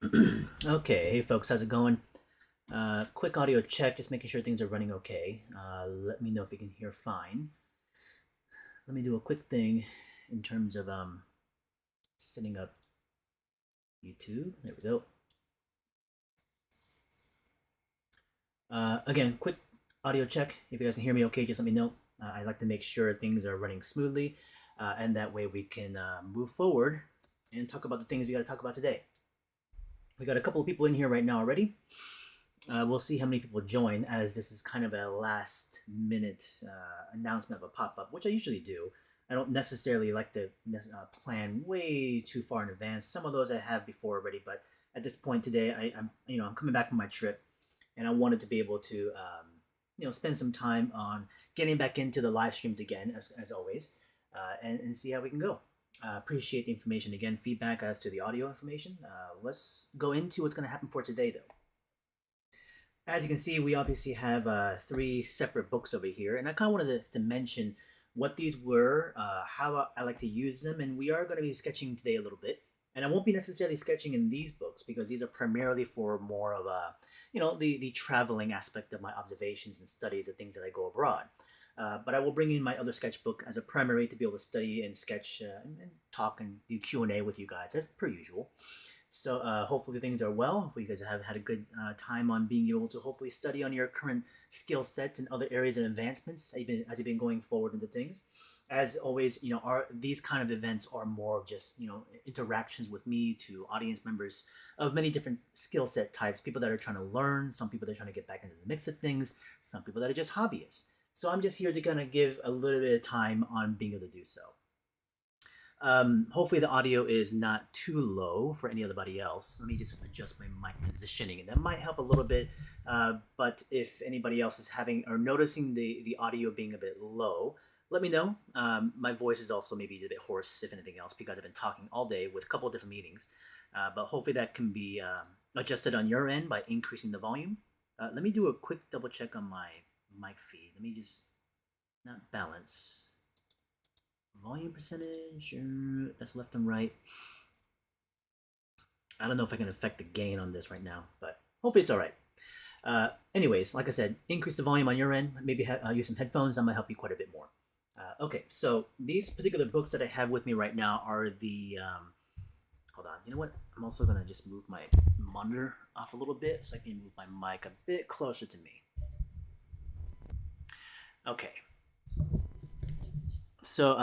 Okay, hey folks, how's it going? Quick audio check, just making sure things are running okay. Let me know if you can hear fine. Let me do a quick thing in terms of setting up YouTube. There we go. Again, quick audio check. If you guys can hear me okay, just let me know. I like to make sure things are running smoothly, and that way we can move forward and talk about the things we got to talk about today. We got a couple of people in here right now already. We'll see how many people join, as this is kind of a last minute announcement of a pop up, which I usually do. I don't necessarily like to plan way too far in advance. Some of those I have before already, but at this point today, I'm coming back from my trip, and I wanted to be able to spend some time on getting back into the live streams again, as always, and see how we can go. Appreciate the information again, feedback as to the audio information. Let's go into what's going to happen for today, though. As you can see, we obviously have three separate books over here, and I kind of wanted to mention what these were, how I like to use them, and we are going to be sketching today a little bit. And I won't be necessarily sketching in these books because these are primarily for more of a, the traveling aspect of my observations and studies of things that I go abroad. But I will bring in my other sketchbook as a primary to be able to study and sketch and talk and do Q&A with you guys as per usual. So hopefully things are well. Hopefully you guys have had a good time on being able to hopefully study on your current skill sets and other areas of advancements as you've been going forward into things. As always, these kind of events are more of just interactions with me to audience members of many different skill set types. People that are trying to learn, some people that are trying to get back into the mix of things, some people that are just hobbyists. So I'm just here to kind of give a little bit of time on being able to do so. Hopefully the audio is not too low for anybody else. Let me just adjust my mic positioning, and that might help a little bit. But if anybody else is having or noticing the audio being a bit low, let me know. My voice is also maybe a bit hoarse, if anything else, because I've been talking all day with a couple of different meetings. But hopefully that can be adjusted on your end by increasing the volume. Let me do a quick double check on my mic feed. Let me just not balance. Volume percentage, that's left and right. I don't know if I can affect the gain on this right now, but hopefully it's all right. Anyways, like I said, increase the volume on your end. Maybe use some headphones. That might help you quite a bit more. Okay, so these particular books that I have with me right now are the. Hold on. You know what? I'm also gonna just move my monitor off a little bit so I can move my mic a bit closer to me. Okay. So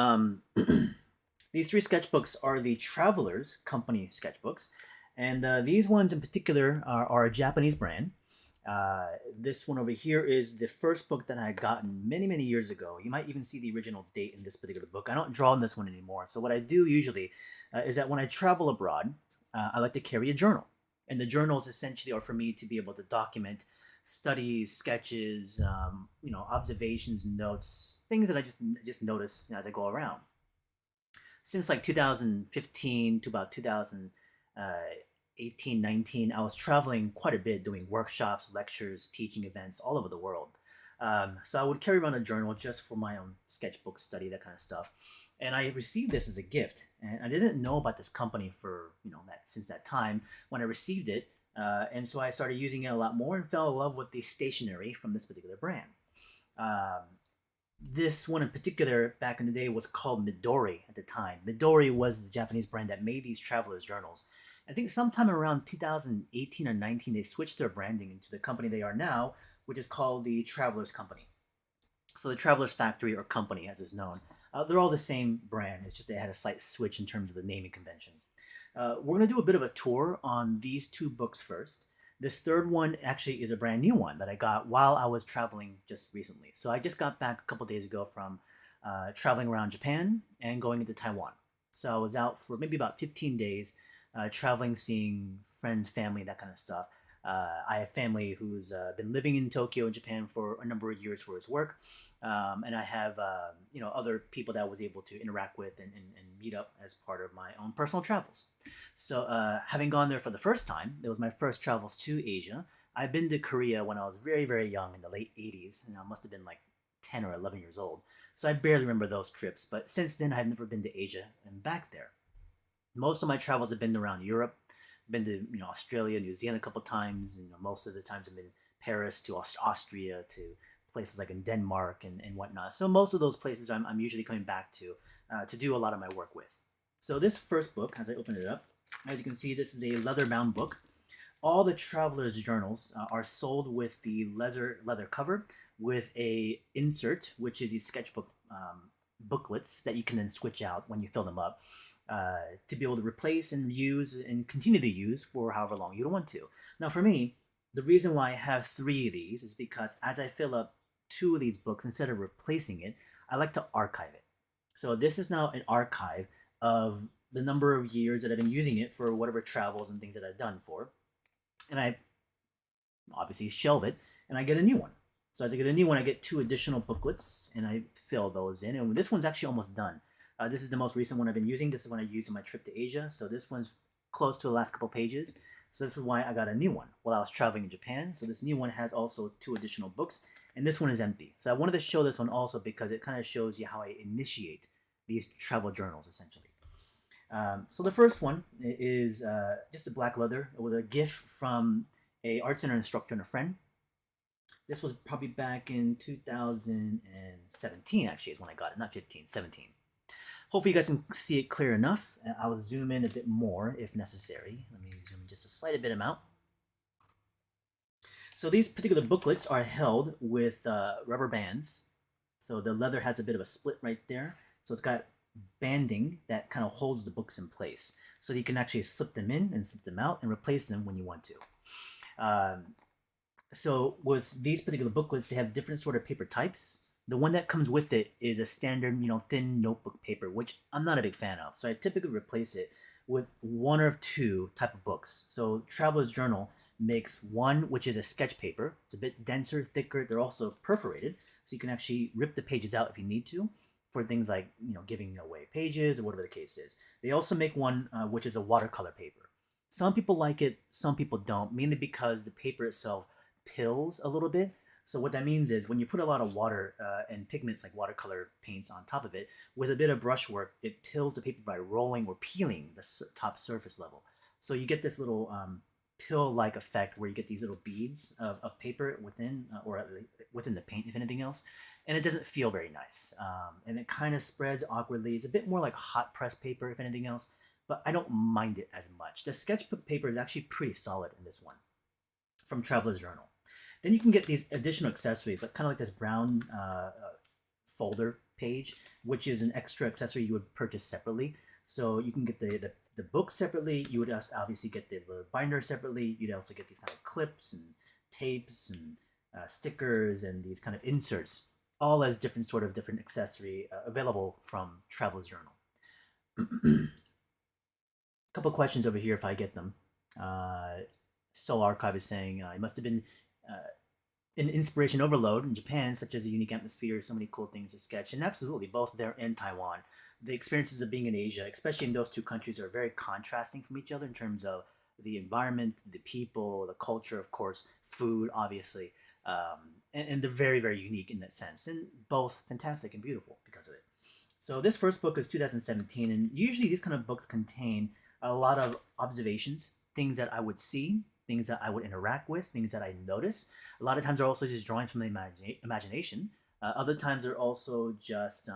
these three sketchbooks are the Travelers Company sketchbooks, and these ones in particular are a Japanese brand. This one over here is the first book that I had gotten many, many years ago. You might even see the original date in this particular book. I don't draw in this one anymore. So what I do usually is that when I travel abroad, I like to carry a journal. And the journals essentially are for me to be able to document studies, sketches, observations, notes, things that I just notice as I go around. Since like 2015 to about 2018, 19, I was traveling quite a bit, doing workshops, lectures, teaching events all over the world. So I would carry around a journal just for my own sketchbook study, that kind of stuff. And I received this as a gift, and I didn't know about this company for that since that time when I received it. And so I started using it a lot more and fell in love with the stationery from this particular brand. Um, this one in particular, back in the day, was called Midori at the time. Midori was the Japanese brand that made these travelers journals. I think sometime around 2018 or 19, they switched their branding into the company they are now, which is called the Travelers Company. So the Travelers Factory or Company, as is known, they're all the same brand. It's just they had a slight switch in terms of the naming convention. We're going to do a bit of a tour on these two books first. This third one actually is a brand new one that I got while I was traveling just recently. So I just got back a couple days ago from traveling around Japan and going into Taiwan. So I was out for maybe about 15 days, traveling, seeing friends, family, that kind of stuff. I have family who's been living in Tokyo and Japan for a number of years for his work, and I have other people that I was able to interact with and meet up as part of my own personal travels. So having gone there for the first time, it was my first travels to Asia. I've been to Korea when I was very, very young in the late 80s, and I must have been like 10 or 11 years old. So I barely remember those trips, but since then I've never been to Asia and back there. Most of my travels have been around Europe, Been to Australia, New Zealand a couple times. Most of the times I've been Paris to Austria to places like in Denmark and whatnot. So most of those places I'm usually coming back to do a lot of my work with. So this first book, as I open it up, as you can see, this is a leather-bound book. All the traveler's journals are sold with the leather cover with a insert, which is these sketchbook booklets that you can then switch out when you fill them up to be able to replace and use and continue to use for however long you don't want to. Now, for me, the reason why I have 3 of these is because as I fill up 2 of these books, instead of replacing it, I like to archive it. So this is now an archive of the number of years that I've been using it for whatever travels and things that I've done for. And I obviously shelve it and I get a new one. So as I get a new one, I get 2 additional booklets and I fill those in. And this one's actually almost done. This is the most recent one I've been using. This is one I used on my trip to Asia. So this one's close to the last couple pages. So this is why I got a new one while I was traveling in Japan. So this new one has also 2 additional books. And this one is empty. So I wanted to show this one also because it kind of shows you how I initiate these travel journals, essentially. So the first one is just a black leather with a gift from a art center instructor and a friend. This was probably back in 2017, actually, is when I got it. Not 15, 17. Hopefully you guys can see it clear enough. I'll zoom in a bit more if necessary. Let me zoom in just a slight bit amount. So these particular booklets are held with rubber bands. So the leather has a bit of a split right there. So it's got banding that kind of holds the books in place. So you can actually slip them in and slip them out and replace them when you want to. So with these particular booklets, they have different sort of paper types. The one that comes with it is a standard, thin notebook paper, which I'm not a big fan of. So I typically replace it with 1 or 2 type of books. So Traveler's Journal makes one, which is a sketch paper. It's a bit denser, thicker. They're also perforated, so you can actually rip the pages out if you need to for things like, giving away pages or whatever the case is. They also make one which is a watercolor paper. Some people like it, some people don't, mainly because the paper itself pills a little bit. So what that means is when you put a lot of water and pigments like watercolor paints on top of it, with a bit of brushwork, it pills the paper by rolling or peeling the top surface level. So you get this little pill-like effect where you get these little beads of paper within or within the paint, if anything else, and it doesn't feel very nice. And it kind of spreads awkwardly. It's a bit more like hot press paper, if anything else, but I don't mind it as much. The sketchbook paper is actually pretty solid in this one from Traveler's Journal. Then you can get these additional accessories, like kind of like this brown folder page, which is an extra accessory you would purchase separately. So you can get the book separately. You would obviously get the binder separately. You'd also get these kind of clips and tapes and stickers and these kind of inserts, all as different accessory available from Traveler's Journal. Couple questions over here if I get them. Soul Archive is saying it must have been an inspiration overload in Japan, such as a unique atmosphere, so many cool things to sketch, and absolutely both there and Taiwan. The experiences of being in Asia, especially in those 2 countries, are very contrasting from each other in terms of the environment, the people, the culture, of course, food, obviously, and they're very, very unique in that sense, and both fantastic and beautiful because of it. So this first book is 2017, and usually these kind of books contain a lot of observations, things that I would see, things that I would interact with, things that I notice. A lot of times they're also just drawings from the imagination. Other times they're also just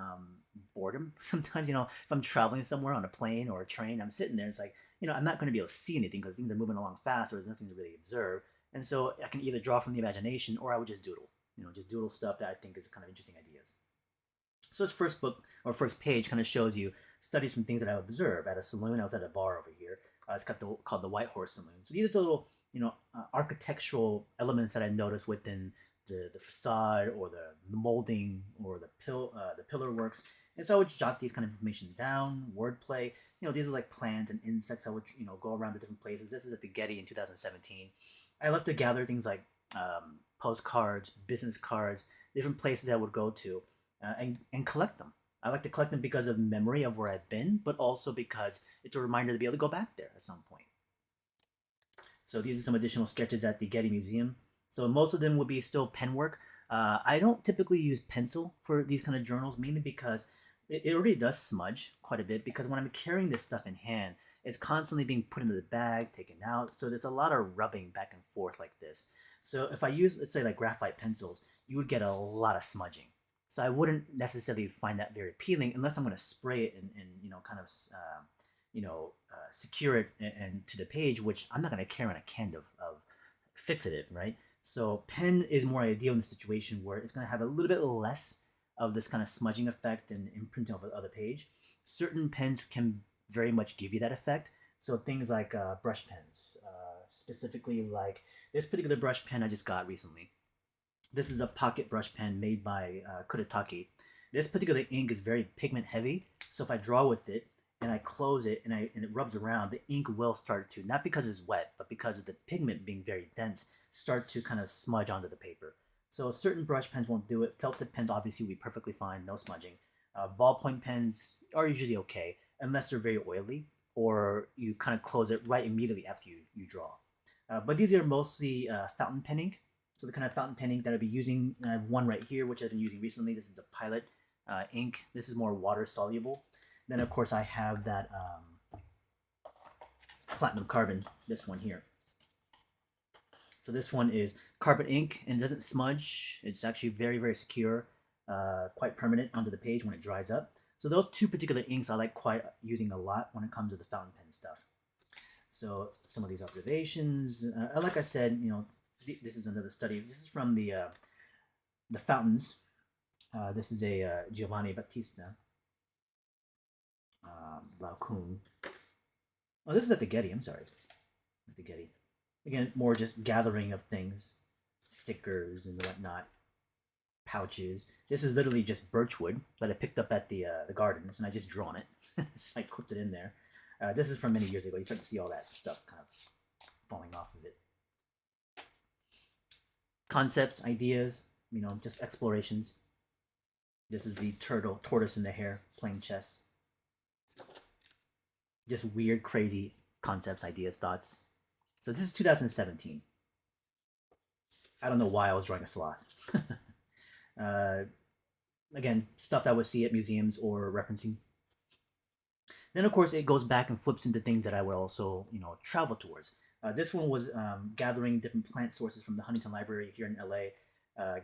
boredom. Sometimes, if I'm traveling somewhere on a plane or a train, I'm sitting there, it's like, I'm not going to be able to see anything because things are moving along fast or there's nothing to really observe. And so I can either draw from the imagination or I would just doodle, just doodle stuff that I think is kind of interesting ideas. So this first book or first page kind of shows you studies from things that I observe at a saloon. I was at a bar over here. It's called the White Horse Saloon. So these are the little architectural elements that I noticed within the facade or the molding or the pillar works. And so I would jot these kind of information down, wordplay. These are like plants and insects. I would go around to different places. This is at the Getty in 2017. I love to gather things like postcards, business cards, different places I would go to and collect them. I like to collect them because of memory of where I've been, but also because it's a reminder to be able to go back there at some point. So these are some additional sketches at the Getty Museum. So most of them would be still pen work. I don't typically use pencil for these kind of journals, mainly because it already does smudge quite a bit, because when I'm carrying this stuff in hand, it's constantly being put into the bag, taken out. So there's a lot of rubbing back and forth like this. So if I use, let's say, like graphite pencils, you would get a lot of smudging. So I wouldn't necessarily find that very appealing unless I'm going to spray it and kind of secure it and to the page, which I'm not going to carry on a can of fixative, right? So pen is more ideal in the situation where it's going to have a little bit less of this kind of smudging effect and imprinting of the other page. Certain pens can very much give you that effect. So things like brush pens, specifically like this particular brush pen I just got recently. This is a pocket brush pen made by Kuretake. This particular ink is very pigment heavy, so if I draw with it and I close it and it rubs around, the ink will start to, not because it's wet, but because of the pigment being very dense, start to kind of smudge onto the paper. So certain brush pens won't do it. Felt tip pens obviously will be perfectly fine, no smudging. Ballpoint pens are usually okay, unless they're very oily or you kind of close it right immediately after you draw. But these are mostly fountain pen ink. So the kind of fountain pen ink that I'll be using, I have one right here, which I've been using recently. This is the Pilot ink. This is more water soluble. Then of course I have that platinum carbon, this one here. So this one is carbon ink and it doesn't smudge. It's actually very, very secure, quite permanent onto the page when it dries up. So those two particular inks I like quite using a lot when it comes to the fountain pen stuff. So some of these observations, like I said, this is another study. This is from the fountains. This is a Giovanni Battista Laocoon. Oh, this is at the Getty. I'm sorry, at the Getty. Again, more just gathering of things, stickers and whatnot, pouches. This is literally just birchwood that I picked up at the gardens, and I just drawn it. So I clipped it in there. This is from many years ago. You start to see all that stuff kind of falling off of it. Concepts, ideas, just explorations. This is the tortoise in the hare, playing chess. Just weird, crazy concepts, ideas, thoughts. So this is 2017. I don't know why I was drawing a sloth. Again, stuff that I would see at museums or referencing. Then, of course, it goes back and flips into things that I would also, travel towards. This one was gathering different plant sources from the Huntington Library here in LA,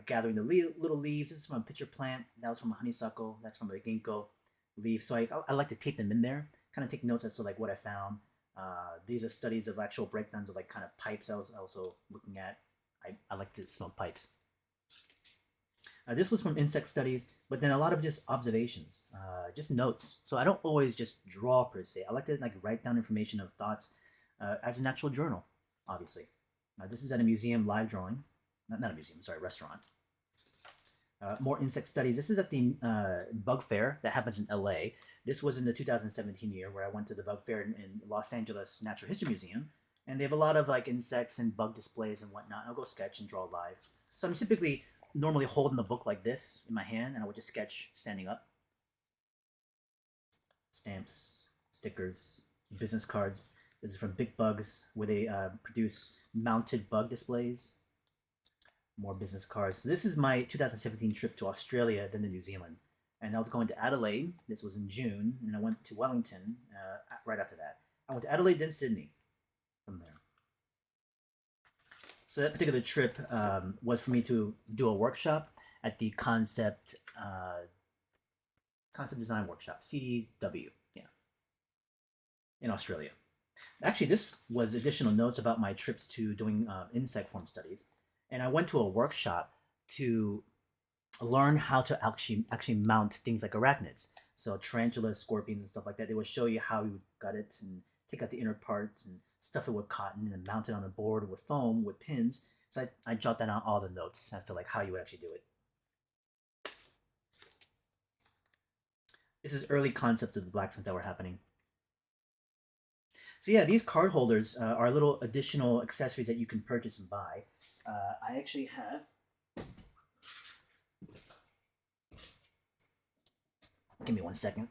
gathering the little leaves. This is from a pitcher plant. That was from a honeysuckle. That's from a ginkgo leaf. So I like to tape them in there, kind of take notes as to like what I found. These are studies of actual breakdowns of like kind of pipes I was also looking at. I like to smoke pipes. This was from insect studies, but then a lot of just observations, just notes. So I don't always just draw per se. I like to like write down information of thoughts as an actual journal, obviously. This is at a museum live drawing. Not a museum, sorry, restaurant. More insect studies. This is at the bug fair that happens in LA. This was in the 2017 year where I went to the bug fair in Los Angeles Natural History Museum. And they have a lot of like insects and bug displays and whatnot. I'll go sketch and draw live. So I'm typically normally holding the book like this in my hand, and I would just sketch standing up. Stamps, stickers, business cards. This is from Big Bugs, where they produce mounted bug displays. More business cards. So this is my 2017 trip to Australia, then to New Zealand. And I was going to Adelaide. This was in June, and I went to Wellington right after that. I went to Adelaide, then Sydney from there. So that particular trip was for me to do a workshop at the Concept Design Workshop, CDW, yeah, in Australia. Actually, this was additional notes about my trips to doing insect form studies. And I went to a workshop to learn how to actually mount things like arachnids. So tarantulas, scorpions, and stuff like that. They would show you how you gut it and take out the inner parts and stuff it with cotton and mount it on a board with foam with pins. So I jot down all the notes as to like how you would actually do it. This is early concepts of the blacksmith that were happening. So yeah, these card holders are little additional accessories that you can purchase and buy. I actually have give me 1 second.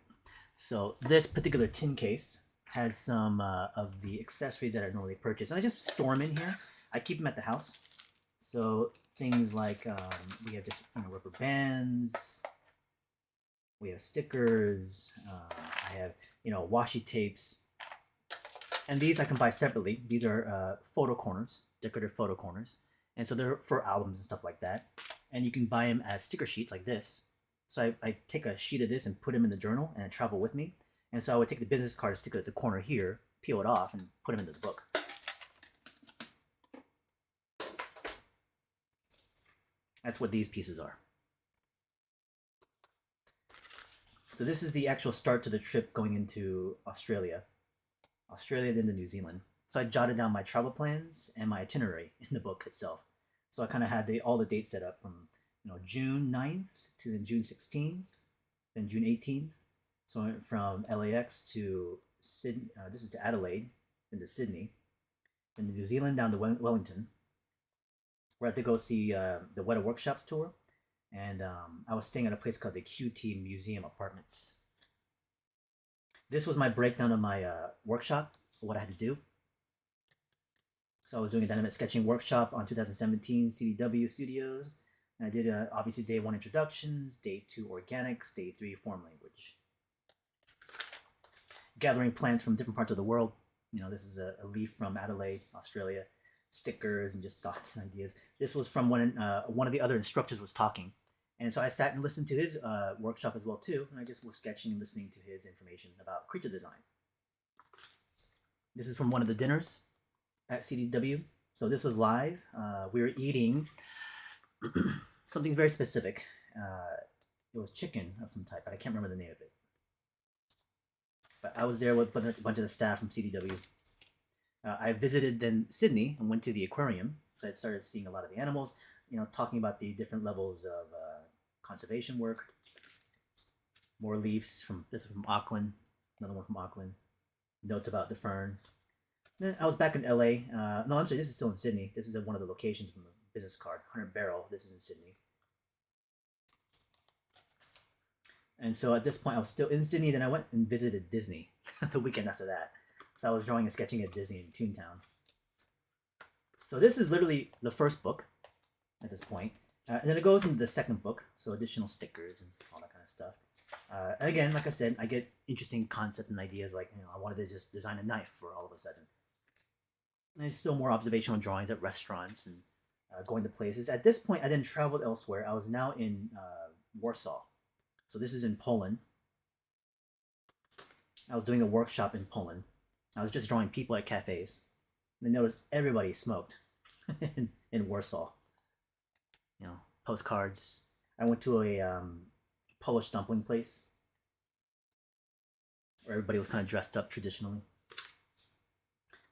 So this particular tin case has some of the accessories that I normally purchase. And I just store them in here. I keep them at the house. So things like we have just rubber bands. We have stickers. I have washi tapes. And these I can buy separately. These are photo corners, decorative photo corners. And so they're for albums and stuff like that. And you can buy them as sticker sheets like this. So I take a sheet of this and put them in the journal and travel with me. And so I would take the business card and stick it at the corner here, peel it off, and put them into the book. That's what these pieces are. So this is the actual start to the trip going into Australia, then to New Zealand. So I jotted down my travel plans and my itinerary in the book itself. So I kind of had all the dates set up from June 9th to then June 16th, then June 18th. So I went from LAX to Sydney. This is to Adelaide, then to Sydney, then to New Zealand down to Wellington. Where I had to go see the Weta Workshops tour, and I was staying at a place called the QT Museum Apartments. This was my breakdown of my workshop, what I had to do. So I was doing a dynamic sketching workshop on 2017 CDW Studios, and I did obviously day 1 introductions, day 2 organics, day 3 form language. Gathering plants from different parts of the world. This is a leaf from Adelaide, Australia. Stickers and just thoughts and ideas. This was from when one of the other instructors was talking, and so I sat and listened to his workshop as well too, and I just was sketching and listening to his information about creature design. This is from one of the dinners at CDW. So this was live. We were eating something very specific. It was chicken of some type, but I can't remember the name of it. But I was there with a bunch of the staff from CDW. I visited then Sydney and went to the aquarium, so I started seeing a lot of the animals, talking about the different levels of conservation work. More leaves this is from Auckland, another one from Auckland. Notes about the fern. Then I was back in LA. No, I'm sorry, this is still in Sydney. This is at one of the locations from the business card, 100 Barrel. This is in Sydney. And so at this point, I was still in Sydney. Then I went and visited Disney the weekend after that. So I was drawing and sketching at Disney in Toontown. So this is literally the first book at this point. And then it goes into the second book, so additional stickers and all that kind of stuff. And again, like I said, I get interesting concepts and ideas like, I wanted to just design a knife for all of a sudden. And it's still more observational drawings at restaurants and going to places. At this point, I then traveled elsewhere. I was now in Warsaw. So this is in Poland. I was doing a workshop in Poland. I was just drawing people at cafes. And I noticed everybody smoked in Warsaw. Postcards. I went to a Polish dumpling place where everybody was kind of dressed up traditionally.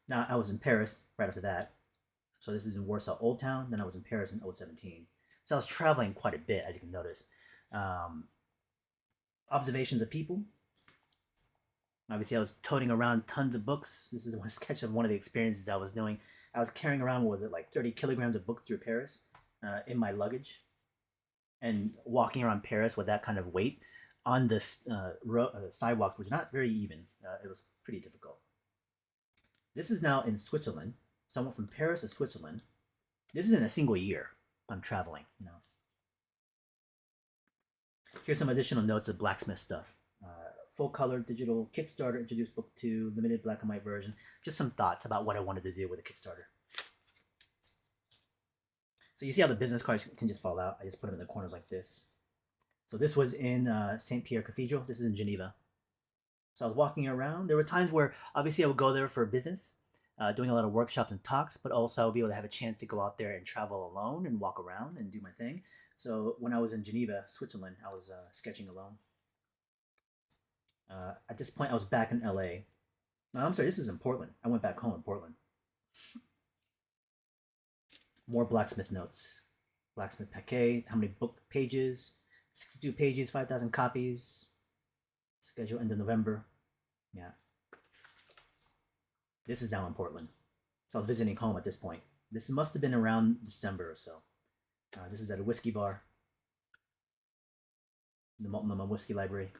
Now, I was in Paris right after that. So this is in Warsaw Old Town. Then I was in Paris in 2017. So I was traveling quite a bit, as you can notice. Observations of people. Obviously, I was toting around tons of books. This is one sketch of one of the experiences I was doing. I was carrying around, what was it, like 30 kilograms of books through Paris in my luggage. And walking around Paris with that kind of weight on the sidewalks, which was not very even. It was pretty difficult. This is now in Switzerland. So I went from Paris to Switzerland. This is in a single year I'm traveling, Here's some additional notes of blacksmith stuff. Full color digital Kickstarter introduced book 2, limited black and white version. Just some thoughts about what I wanted to do with a Kickstarter. So you see how the business cards can just fall out. I just put them in the corners like this. So this was in St. Pierre Cathedral. This is in Geneva. So I was walking around. There were times where obviously I would go there for business, doing a lot of workshops and talks, but also I would be able to have a chance to go out there and travel alone and walk around and do my thing. So when I was in Geneva, Switzerland, I was sketching alone. At this point, I was back in LA. No, I'm sorry, this is in Portland. I went back home in Portland. More blacksmith notes. Blacksmith paquet, how many book pages? 62 pages, 5,000 copies. Schedule end of November. Yeah. This is now in Portland. So I was visiting home at this point. This must have been around December or so. This is at a whiskey bar. The Multnomah Whiskey Library.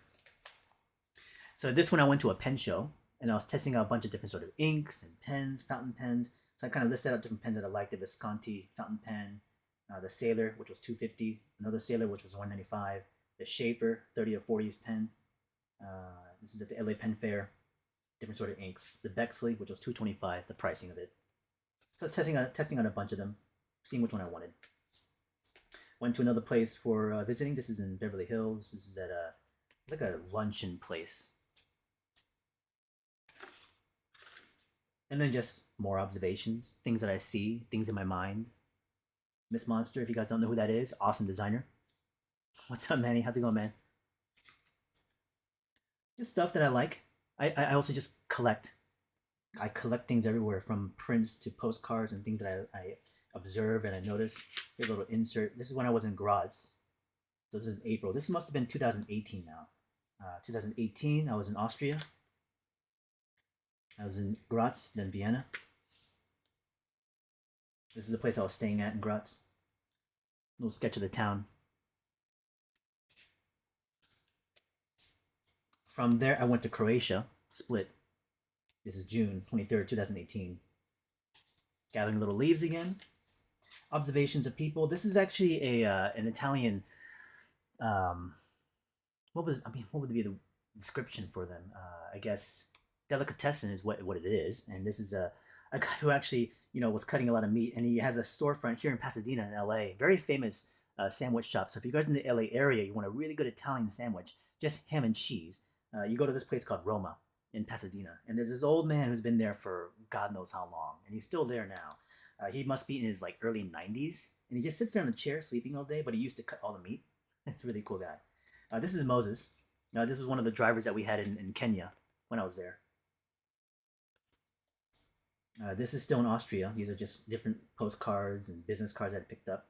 So this one I went to a pen show, and I was testing out a bunch of different sort of inks and pens, fountain pens. So I kind of listed out different pens that I liked: the Visconti fountain pen, the Sailor, which was $250, another Sailor, which was $195, the Schaefer 30 or 40 pen. This is at the LA Pen Fair. different sort of inks. The Bexley, which was $2.25, the pricing of it. So I was testing out a bunch of them, seeing which one I wanted. Went to another place for visiting. This is in Beverly Hills. This is at like a luncheon place. And then just more observations, things that I see, things in my mind. Miss Monster, if you guys don't know who that is, awesome designer. What's up, Manny? How's it going, man? Just stuff that I like. I also just collect. I collect things everywhere, from prints to postcards and things that I observe and I notice. Here's a little insert. This is when I was in Graz. So this is April. This must have been 2018 now. 2018, I was in Austria. I was in Graz, then Vienna. This is the place I was staying at in Graz. A little sketch of the town. From there, I went to Croatia, Split. This is June 23rd, 2018. Gathering little leaves again. Observations of people. This is actually an Italian. What would be the description for them? I guess delicatessen is what it is, and this is a guy who actually was cutting a lot of meat, and he has a storefront here in Pasadena in LA, very famous sandwich shop. So if you guys in the LA area, you want a really good Italian sandwich, just ham and cheese, you go to this place called Roma in Pasadena, and there's this old man who's been there for God knows how long, and he's still there now. He must be in his like early 90s, and he just sits there in a chair sleeping all day, but he used to cut all the meat. It's a really cool guy. This is Moses. This was one of the drivers that we had in Kenya when I was there. This is still in Austria. These are just different postcards and business cards I had picked up.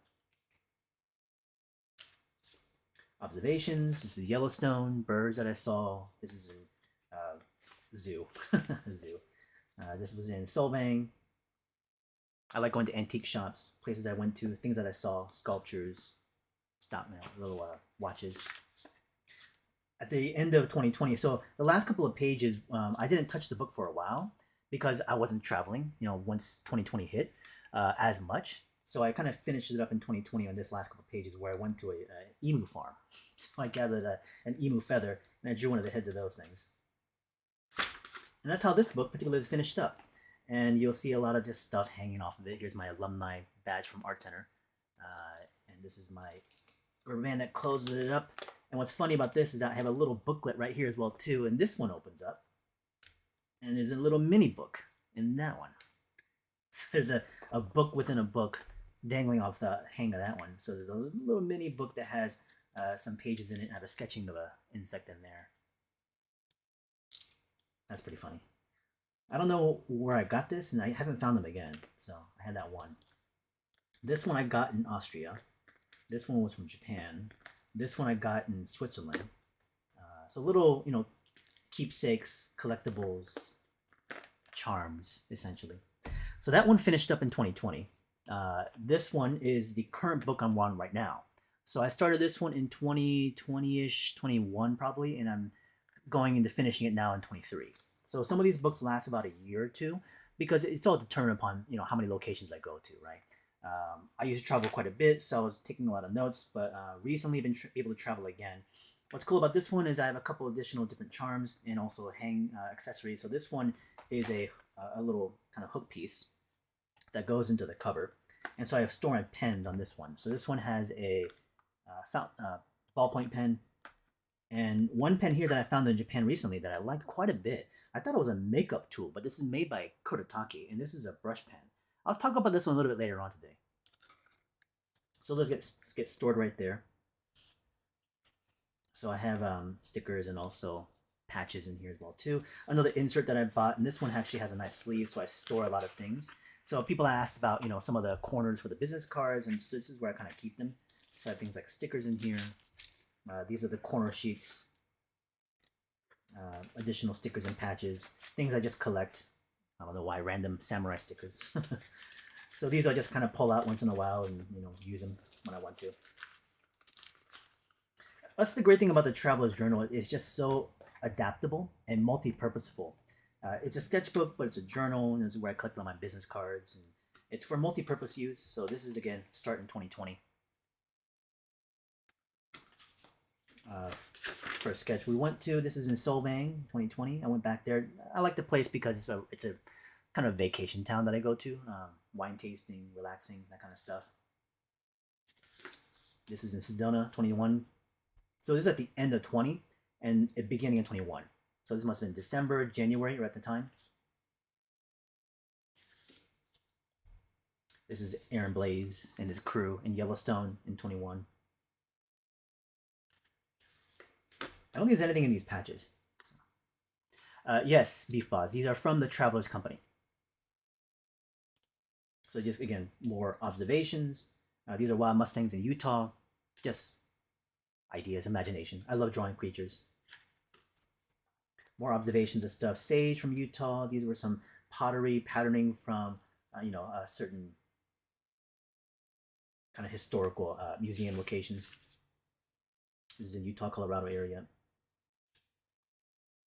Observations. This is Yellowstone. Birds that I saw. This is in zoo. Zoo. This was in Solvang. I like going to antique shops, places I went to, things that I saw, sculptures, little watches. At the end of 2020, so the last couple of pages, I didn't touch the book for a while because I wasn't traveling, once 2020 hit as much. So I kind of finished it up in 2020 on this last couple of pages where I went to an emu farm. So I gathered an emu feather and I drew one of the heads of those things. And that's how this book particularly finished up. And you'll see a lot of just stuff hanging off of it. Here's my alumni badge from Art Center. And this is my rubber band that closes it up. And what's funny about this is that I have a little booklet right here as well too. And this one opens up. And there's a little mini book in that one. So there's a book within a book dangling off the hang of that one. So there's a little mini book that has some pages in it. I have a sketching of an insect in there. That's pretty funny. I don't know where I got this, and I haven't found them again. So I had that one. This one I got in Austria. This one was from Japan. This one I got in Switzerland. So little, keepsakes, collectibles, charms, essentially. So that one finished up in 2020. This one is the current book I'm on right now. So I started this one in 2020-ish, 21 probably, and I'm going into finishing it now in 23. So some of these books last about a year or two because it's all determined upon, how many locations I go to, right? I used to travel quite a bit, so I was taking a lot of notes, but recently I've been able to travel again. What's cool about this one is I have a couple additional different charms and also hang accessories. So this one is a little kind of hook piece that goes into the cover. And so I store my pens on this one. So this one has a ballpoint pen. And one pen here that I found in Japan recently that I liked quite a bit. I thought it was a makeup tool, but this is made by Kurotake, and this is a brush pen. I'll talk about this one a little bit later on today. So let's get stored right there. So I have stickers and also patches in here as well too. Another insert that I bought, and this one actually has a nice sleeve, so I store a lot of things. So people asked about, some of the corners for the business cards, and so this is where I kind of keep them. So I have things like stickers in here. These are the corner sheets. Additional stickers and patches. Things I just collect. I don't know why, random samurai stickers. So these I just kind of pull out once in a while and, use them when I want to. That's the great thing about the Traveler's Journal. It's just so adaptable and multi-purposeful. It's a sketchbook, but it's a journal, and it's where I collect all my business cards. And it's for multi-purpose use. So this is, again, start in 2020. first sketch we went to. This is in Solvang, 2020. I went back there. I like the place because it's a kind of vacation town that I go to. Wine tasting, relaxing, that kind of stuff. This is in Sedona, 21. So this is at the end of 20 and at beginning of 21. So this must have been December, January, or at the time. This is Aaron Blaze and his crew in Yellowstone in 21. I don't think there's anything in these patches. Yes, Beef Boss. These are from the Travelers Company. So just, again, more observations. These are wild Mustangs in Utah. Just ideas, imagination. I love drawing creatures. More observations of stuff. Sage from Utah. These were some pottery patterning from, a certain kind of historical museum locations. This is in Utah, Colorado area.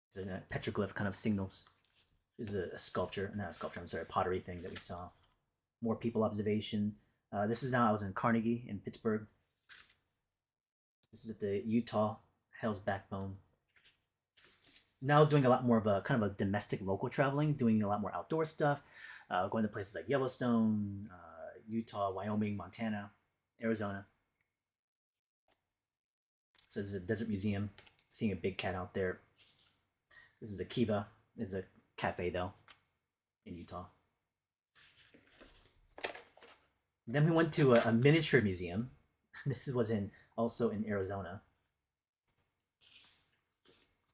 It's a petroglyph kind of signals. This is a sculpture, not a sculpture, I'm sorry, a pottery thing that we saw. More people observation. This is now, I was in Carnegie in Pittsburgh. This is at the Utah Hell's Backbone. Now I was doing a lot more of a kind of a domestic local traveling, doing a lot more outdoor stuff, going to places like Yellowstone, Utah, Wyoming, Montana, Arizona. So this is a desert museum, seeing a big cat out there. This is a Kiva. This is a cafe though, in Utah. Then we went to a miniature museum. This was also in Arizona.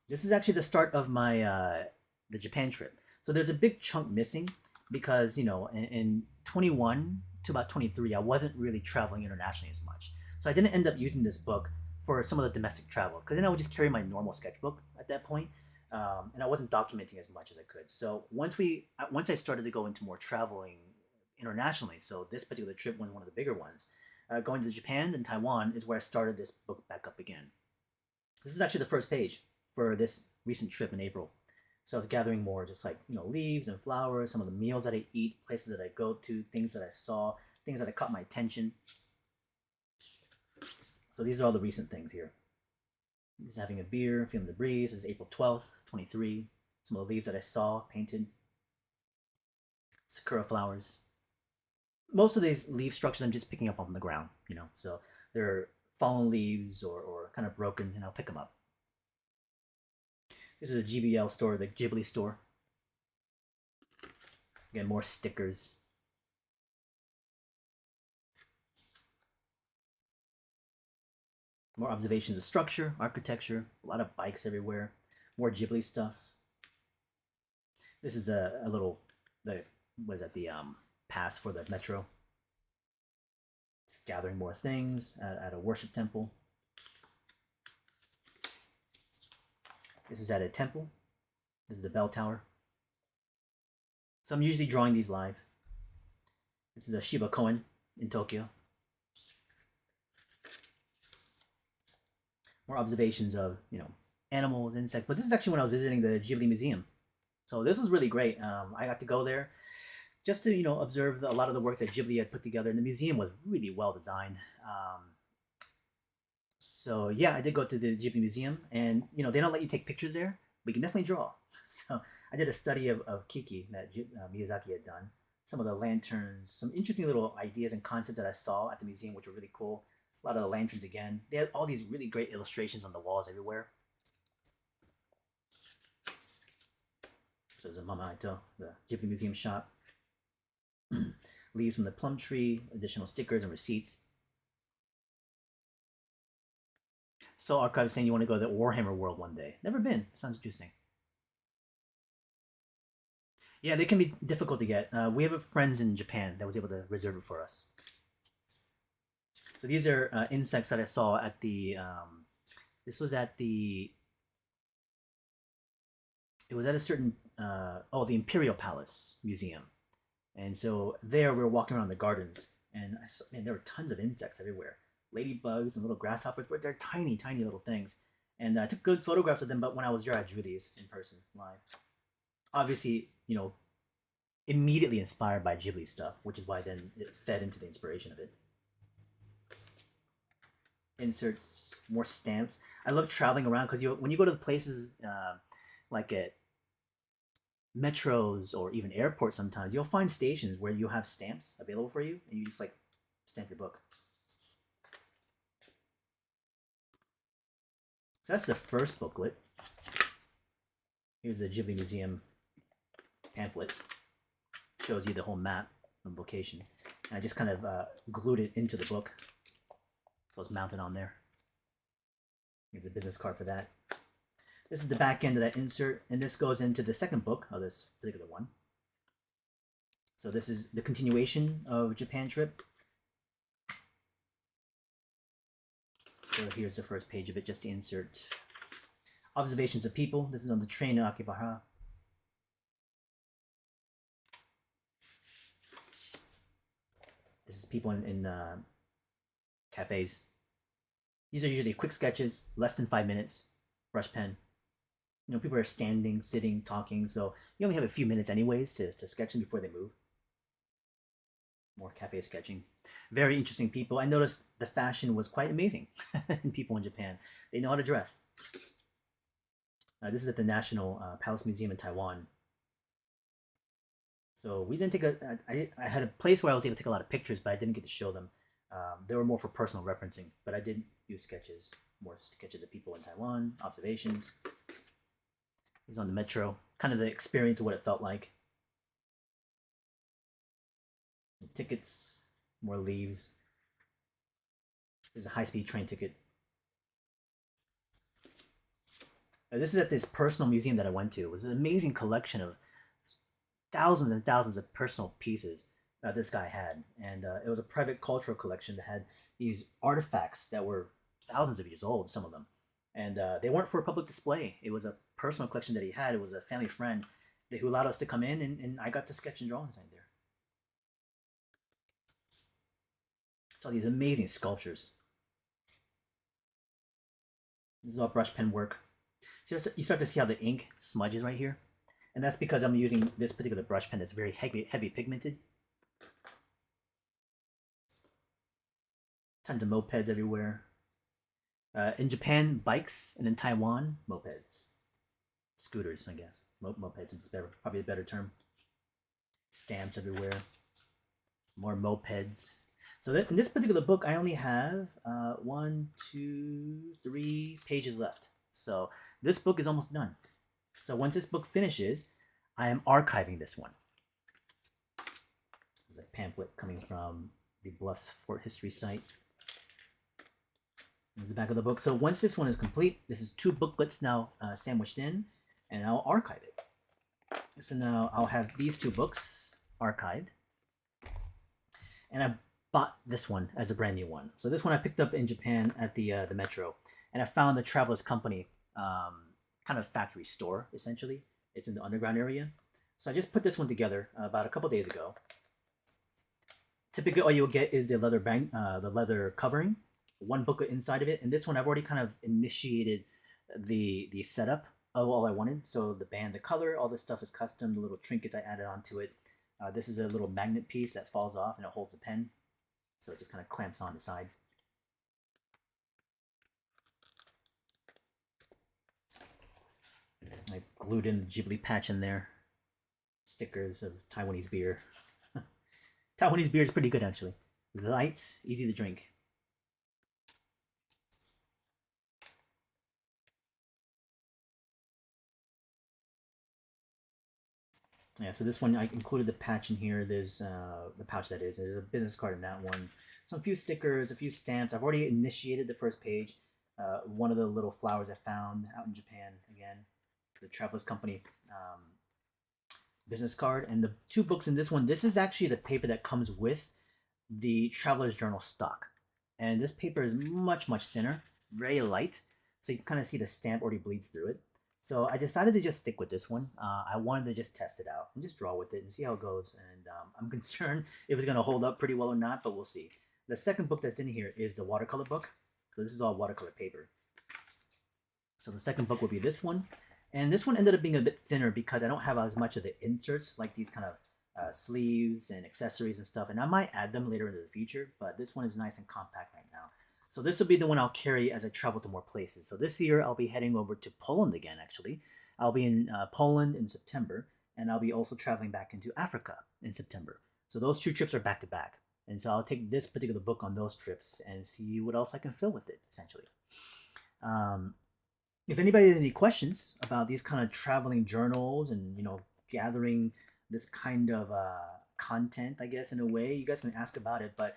This is actually the start of my the Japan trip. So there's a big chunk missing because in 21 to about 23, I wasn't really traveling internationally as much. So I didn't end up using this book for some of the domestic travel because then I would just carry my normal sketchbook at that point, and I wasn't documenting as much as I could. So once I started to go into more traveling internationally, so this particular trip was one of the bigger ones. Going to Japan and Taiwan is where I started this book back up again. This is actually the first page for this recent trip in April. So I was gathering more just like, leaves and flowers, some of the meals that I eat, places that I go to, things that I saw, things that caught my attention. So these are all the recent things here. This is having a beer, feeling the breeze. This is April 12th, 23. Some of the leaves that I saw, painted. Sakura flowers. Most of these leaf structures I'm just picking up on the ground, so they're fallen leaves or kind of broken, and I'll pick them up. This is a GBL store, the Ghibli store. Again, more stickers. More observations of structure, architecture, a lot of bikes everywhere. More Ghibli stuff. This is a little, the pass for the metro. It's gathering more things at a worship temple. This is at a temple. This is the bell tower. So I'm usually drawing these live. This is a Shiba Koen in Tokyo. More observations of, animals, insects. But this is actually when I was visiting the Ghibli Museum. So this was really great. I got to go there just to, observe a lot of the work that Ghibli had put together. And the museum was really well designed. So yeah, I did go to the Ghibli Museum, and they don't let you take pictures there, but you can definitely draw. So I did a study of Kiki that Miyazaki had done. Some of the lanterns, some interesting little ideas and concepts that I saw at the museum, which were really cool. A lot of the lanterns again. They had all these really great illustrations on the walls everywhere. So there's a Mama Ito, the Ghibli Museum shop. Leaves from the plum tree, additional stickers and receipts. So Archive is saying you want to go to the Warhammer world one day. Never been. Sounds interesting. Yeah, they can be difficult to get. We have friends in Japan that was able to reserve it for us. So these are insects that I saw at the. This was at the. It was at a certain. The Imperial Palace Museum, and so there we were walking around the gardens, and I saw, man, there were tons of insects everywhere. Ladybugs and little grasshoppers, but they're tiny, tiny little things. And I took good photographs of them, but when I was there, I drew these in person, live. Obviously, immediately inspired by Ghibli stuff, which is why then it fed into the inspiration of it. inserts, more stamps. I love traveling around because when you go to the places like at metros or even airports, sometimes you'll find stations where you have stamps available for you, and you just like stamp your book. So that's the first booklet. Here's the Ghibli Museum pamphlet. Shows you the whole map and location. And I just kind of glued it into the book, so it's mounted on there. Here's a business card for that. This is the back end of that insert, and this goes into the second book of this particular one. So this is the continuation of Japan trip. So here's the first page of it, just to insert observations of people. This is on the train to Akibahara. This is people in cafes. These are usually quick sketches, less than 5 minutes, brush pen. You know, people are standing, sitting, talking, so you only have a few minutes anyways to sketch them before they move. More cafe sketching. Very interesting people. I noticed the fashion was quite amazing in people in Japan. They know how to dress. This is at the National Palace Museum in Taiwan. So we didn't take I had a place where I was able to take a lot of pictures, but I didn't get to show them. They were more for personal referencing, but I did use sketches, more sketches of people in Taiwan, observations. This is on the metro, kind of the experience of what it felt like. The tickets, more leaves. There's a high-speed train ticket. This is at this personal museum that I went to. It was an amazing collection of thousands and thousands of personal pieces that this guy had. And it was a private cultural collection that had these artifacts that were thousands of years old, some of them. And they weren't for public display. It was a personal collection that he had. It was a family friend who allowed us to come in, and I got to sketch and draw inside there. Saw these amazing sculptures. This is all brush pen work. So you start to see how the ink smudges right here. And that's because I'm using this particular brush pen that's very heavy pigmented. Tons of mopeds everywhere. In Japan, bikes, and in Taiwan, mopeds. Scooters, I guess. Mopeds is probably a better term. Stamps everywhere. More mopeds. So in this particular book, I only have 1, 2, 3 pages left. So this book is almost done. So once this book finishes, I am archiving this one. There's a pamphlet coming from the Bluffs Fort History site. This is the back of the book. So once this one is complete, this is 2 booklets now sandwiched in, and I'll archive it. So now I'll have these 2 books archived. And I bought this one as a brand new one. So this one I picked up in Japan at the Metro, and I found the Traveler's Company kind of factory store, essentially. It's in the underground area. So I just put this one together about a couple days ago. Typically all you'll get is the leather covering, 1 booklet inside of it, and this one I've already kind of initiated the setup of all I wanted. So the band, the color, all this stuff is custom, the little trinkets I added onto it. This is a little magnet piece that falls off and it holds a pen. So it just kind of clamps on the side. I glued in the Ghibli patch in there. Stickers of Taiwanese beer. Taiwanese beer is pretty good, actually. Light, easy to drink. Yeah, so this one, I included the patch in here. There's the pouch that is. There's a business card in that one. Some few stickers, a few stamps. I've already initiated the first page. One of the little flowers I found out in Japan, again. The Traveler's Company business card. And the 2 books in this one, this is actually the paper that comes with the Traveler's Journal stock. And this paper is much, much thinner, very light. So you can kind of see the stamp already bleeds through it. So I decided to just stick with this one. I wanted to just test it out and just draw with it and see how it goes. And I'm concerned if it's going to hold up pretty well or not, but we'll see. The second book that's in here is the watercolor book. So this is all watercolor paper. So the second book will be this one. And this one ended up being a bit thinner because I don't have as much of the inserts, like these kind of sleeves and accessories and stuff. And I might add them later into the future, but this one is nice and compact right now. So this will be the one I'll carry as I travel to more places. So this year I'll be heading over to Poland again. Actually, I'll be in Poland in September, and I'll be also traveling back into Africa in September. So those two trips are back to back. And so I'll take this particular book on those trips and see what else I can fill with it, essentially. Um, if anybody has any questions about these kind of traveling journals and gathering this kind of content, I guess in a way, you guys can ask about it. But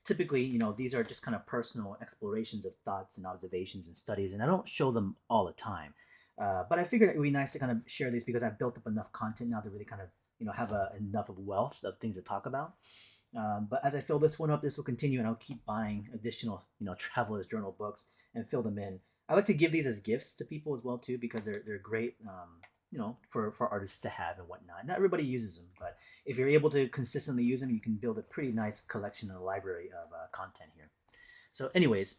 typically, these are just kind of personal explorations of thoughts and observations and studies, and I don't show them all the time. But I figured it would be nice to kind of share these because I've built up enough content now to really kind of have enough of wealth of things to talk about. But as I fill this one up, this will continue, and I'll keep buying additional traveler's journal books and fill them in. I like to give these as gifts to people as well too because they're great, for artists to have and whatnot. Not everybody uses them, but if you're able to consistently use them, you can build a pretty nice collection and a library of content here. So, anyways,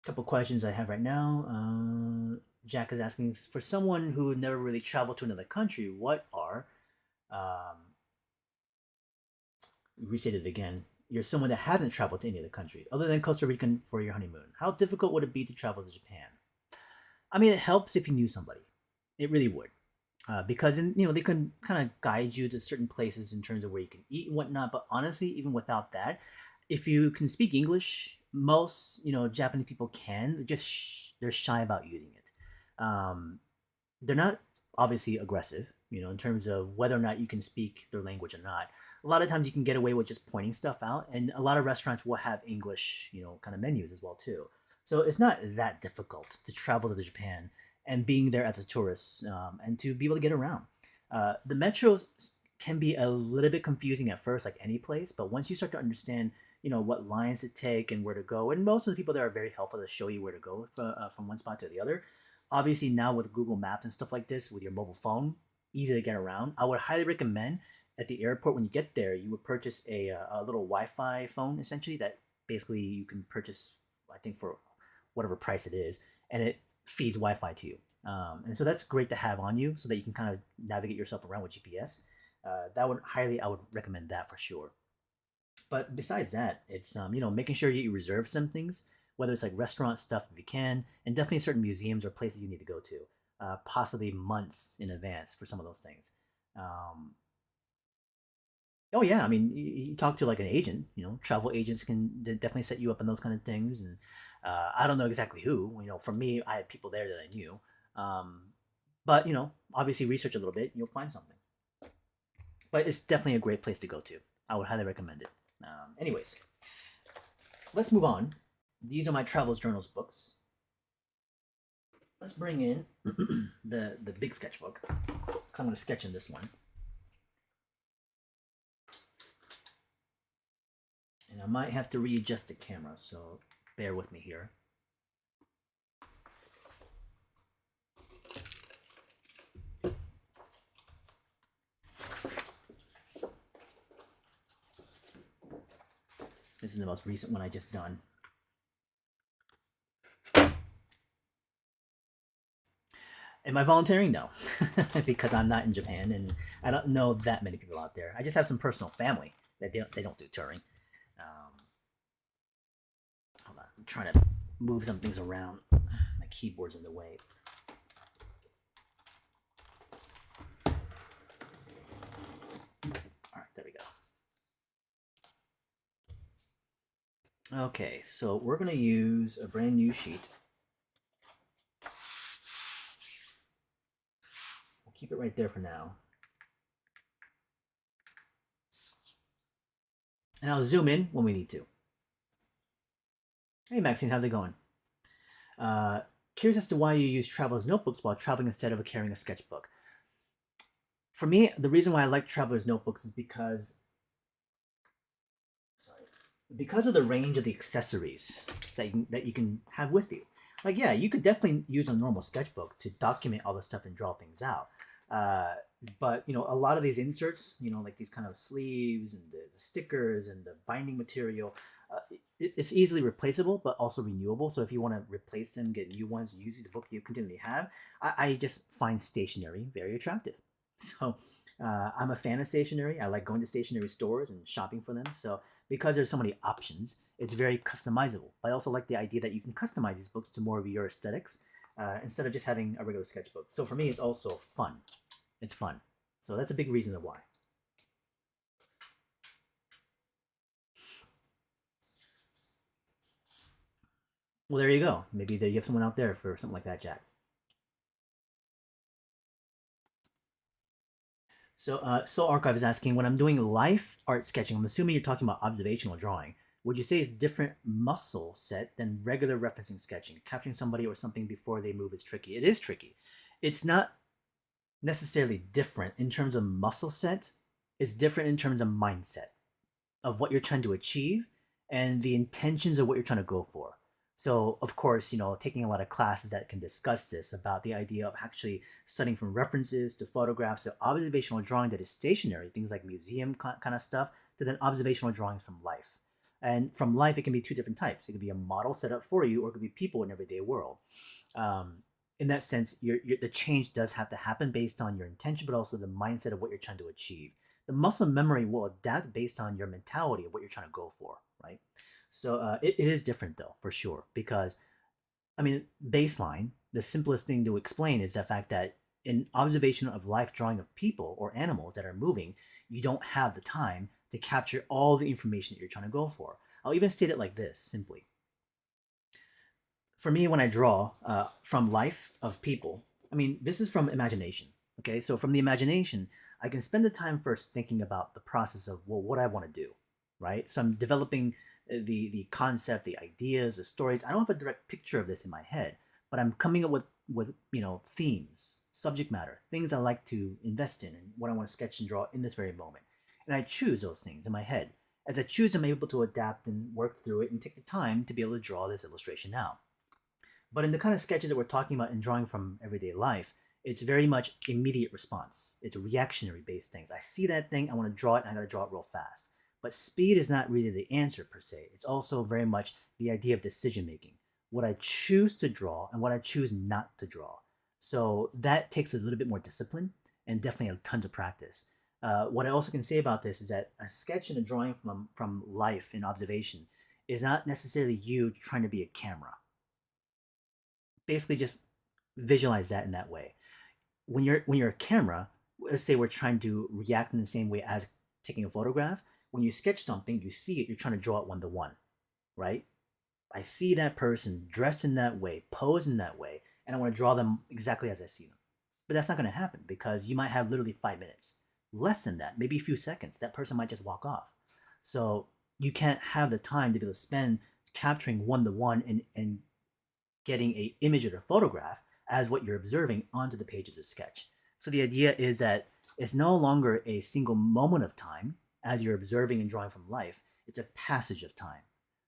a couple questions I have right now. Jack is asking, for someone who never really traveled to another country, what are restate it again. You're someone that hasn't traveled to any other country other than Costa Rica for your honeymoon. How difficult would it be to travel to Japan? I mean, it helps if you knew somebody. It really would, because they can kind of guide you to certain places in terms of where you can eat and whatnot. But honestly, even without that, if you can speak English, most Japanese people can. They're shy about using it. They're not obviously aggressive, in terms of whether or not you can speak their language or not. A lot of times you can get away with just pointing stuff out, and a lot of restaurants will have English, kind of menus as well too. So it's not that difficult to travel to Japan and being there as a tourist, and to be able to get around. The metros can be a little bit confusing at first, like any place, but once you start to understand, what lines to take and where to go, and most of the people there are very helpful to show you where to go from one spot to the other. Obviously, now with Google Maps and stuff like this, with your mobile phone, easy to get around. I would highly recommend at the airport when you get there, you would purchase a little Wi-Fi phone essentially that basically you can purchase, I think, for whatever price it is, and it feeds Wi-Fi to you. And so that's great to have on you so that you can kind of navigate yourself around with GPS. I would recommend that for sure. But besides that, it's making sure you reserve some things, whether it's like restaurant stuff if you can, and definitely certain museums or places you need to go to, possibly months in advance for some of those things. Um, oh yeah, I mean, you talk to like an agent. Travel agents can definitely set you up on those kind of things, and I don't know exactly who. For me, I had people there that I knew, um, but obviously research a little bit, you'll find something. But it's definitely a great place to go to. I would highly recommend it. Anyways, let's move on. These are my travels journals books. Let's bring in the big sketchbook because I'm going to sketch in this one. And I might have to readjust the camera, so bear with me here. This is the most recent one I just done. Am I volunteering? No, because I'm not in Japan and I don't know that many people out there. I just have some personal family that they don't do touring. Hold on, I'm trying to move some things around. My keyboard's in the way. All right, there we go. Okay, so we're gonna use a brand new sheet. We'll keep it right there for now. And I'll zoom in when we need to. Hey Maxine, how's it going? Curious as to why you use traveler's notebooks while traveling instead of carrying a sketchbook. For me, the reason why I like traveler's notebooks is because of the range of the accessories that you can have with you. Like, yeah, you could definitely use a normal sketchbook to document all the stuff and draw things out. But a lot of these inserts, like these kind of sleeves and the stickers and the binding material, it's easily replaceable but also renewable. So if you want to replace them, get new ones using the book you continually have, I just find stationery very attractive. So I'm a fan of stationery. I like going to stationery stores and shopping for them. So because there's so many options, it's very customizable. But I also like the idea that you can customize these books to more of your aesthetics instead of just having a regular sketchbook. So for me, it's also fun. It's fun. So that's a big reason why. Well, there you go. Maybe you have someone out there for something like that, Jack. So, Soul Archive is asking, when I'm doing life art sketching, I'm assuming you're talking about observational drawing. Would you say it's different muscle set than regular referencing sketching? Capturing somebody or something before they move is tricky. It is tricky. It's not necessarily different in terms of muscle set. It's different in terms of mindset of what you're trying to achieve and the intentions of what you're trying to go for. So, of course, taking a lot of classes that can discuss this about the idea of actually studying from references to photographs to observational drawing that is stationary, things like museum kind of stuff, to then observational drawings from life. And from life, it can be two different types. It could be a model set up for you, or it could be people in everyday world. Um, in that sense, the change does have to happen based on your intention, but also the mindset of what you're trying to achieve. The muscle memory will adapt based on your mentality of what you're trying to go for, right? So it is different though, for sure, because I mean, baseline, the simplest thing to explain is the fact that in observation of life drawing of people or animals that are moving, you don't have the time to capture all the information that you're trying to go for. I'll even state it like this simply. For me, when I draw from life of people, I mean, this is from imagination. Okay, so from the imagination, I can spend the time first thinking about the process of, well, what I want to do, right? So I'm developing the concept, the ideas, the stories. I don't have a direct picture of this in my head, but I'm coming up with themes, subject matter, things I like to invest in, and what I want to sketch and draw in this very moment. And I choose those things in my head. As I choose, I'm able to adapt and work through it and take the time to be able to draw this illustration out. But in the kind of sketches that we're talking about in drawing from everyday life, it's very much immediate response. It's reactionary based things. I see that thing, I want to draw it, and I got to draw it real fast. But speed is not really the answer per se. It's also very much the idea of decision making. What I choose to draw and what I choose not to draw. So that takes a little bit more discipline and definitely tons of practice. What I also can say about this is that a sketch and a drawing from life and observation is not necessarily you trying to be a camera. Basically, just visualize that in that way. When you're a camera, let's say we're trying to react in the same way as taking a photograph. When you sketch something, you see it, you're trying to draw it one to one, right? I see that person dressed in that way, posed in that way, and I want to draw them exactly as I see them. But that's not going to happen because you might have literally 5 minutes. Less than that, maybe a few seconds. That person might just walk off. So you can't have the time to be able to spend capturing one to one and getting a image or a photograph as what you're observing onto the page of the sketch. So the idea is that it's no longer a single moment of time as you're observing and drawing from life. It's a passage of time.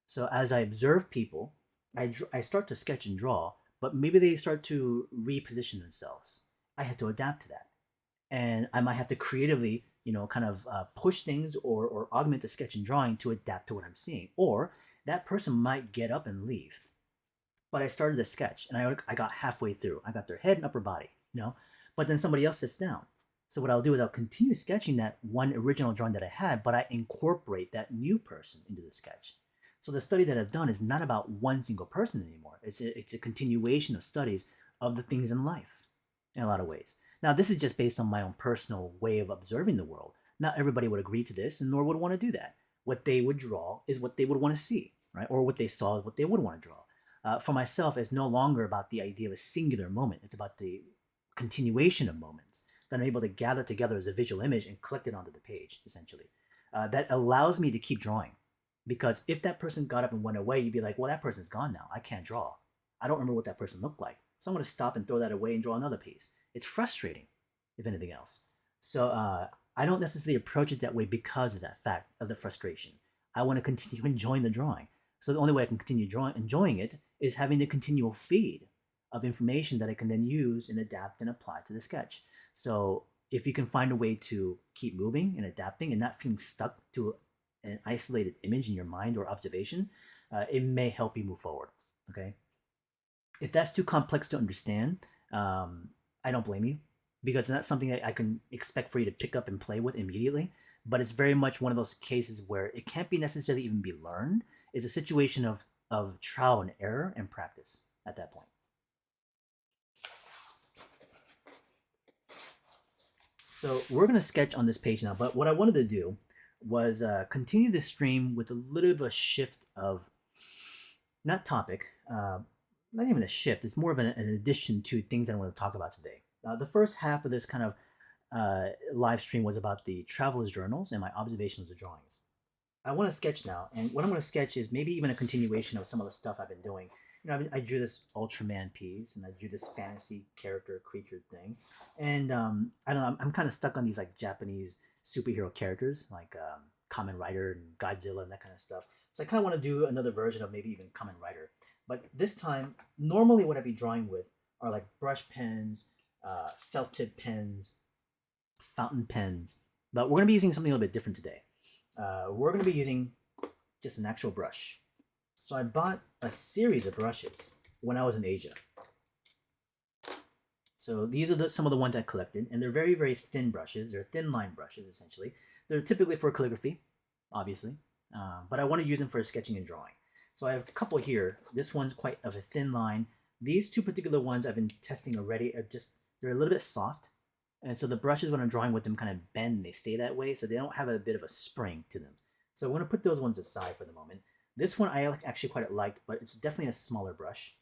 So as I observe people, I start to sketch and draw, but maybe they start to reposition themselves. I have to adapt to that. And I might have to creatively, kind of push things or augment the sketch and drawing to adapt to what I'm seeing. Or that person might get up and leave, but I started a sketch and I got halfway through. I got their head and upper body. But then somebody else sits down. So what I'll do is I'll continue sketching that one original drawing that I had, but I incorporate that new person into the sketch. So the study that I've done is not about one single person anymore. It's a continuation of studies of the things in life in a lot of ways. Now, this is just based on my own personal way of observing the world. Not everybody would agree to this, and nor would want to do that. What they would draw is what they would want to see, right? Or what they saw is what they would want to draw. For myself, it's no longer about the idea of a singular moment. It's about the continuation of moments that I'm able to gather together as a visual image and collect it onto the page, essentially. That allows me to keep drawing. Because if that person got up and went away, you'd be like, well, that person's gone now. I can't draw. I don't remember what that person looked like. So I'm going to stop and throw that away and draw another piece. It's frustrating, if anything else. So I don't necessarily approach it that way because of that fact of the frustration. I want to continue enjoying the drawing. So the only way I can continue enjoying it is having the continual feed of information that I can then use and adapt and apply to the sketch. So if you can find a way to keep moving and adapting and not feeling stuck to an isolated image in your mind or observation, it may help you move forward. Okay. If that's too complex to understand, I don't blame you. because it's not something that I can expect for you to pick up and play with immediately. But it's very much one of those cases where it can't be necessarily even be learned. It's a situation of trial and error and practice at that point. So we're going to sketch on this page now, but what I wanted to do was continue the stream with a little bit of a shift of, not topic, not even a shift, it's more of an addition to things I want to talk about today. The first half of this kind of live stream was about the traveler's journals and my observations of drawings. I want to sketch now, and what I'm going to sketch is maybe even a continuation of some of the stuff I've been doing. I drew this Ultraman piece, and I drew this fantasy character creature thing, and I don't know. I'm kind of stuck on these like Japanese superhero characters, like Kamen Rider and Godzilla and that kind of stuff. So I kind of want to do another version of maybe even Kamen Rider, but this time, normally what I'd be drawing with are like brush pens, felt tip pens, fountain pens, but we're going to be using something a little bit different today. We're going to be using just an actual brush. So I bought a series of brushes when I was in Asia. So these are some of the ones I collected, and they're very, very thin brushes. They're thin line brushes, essentially. They're typically for calligraphy, obviously, but I want to use them for sketching and drawing. So I have a couple here. This one's quite of a thin line. These two particular ones I've been testing already are they're a little bit soft. And so the brushes, when I'm drawing with them, kind of bend. They stay that way, so they don't have a bit of a spring to them. So I'm going to put those ones aside for the moment. This one I actually quite liked, but it's definitely a smaller brush.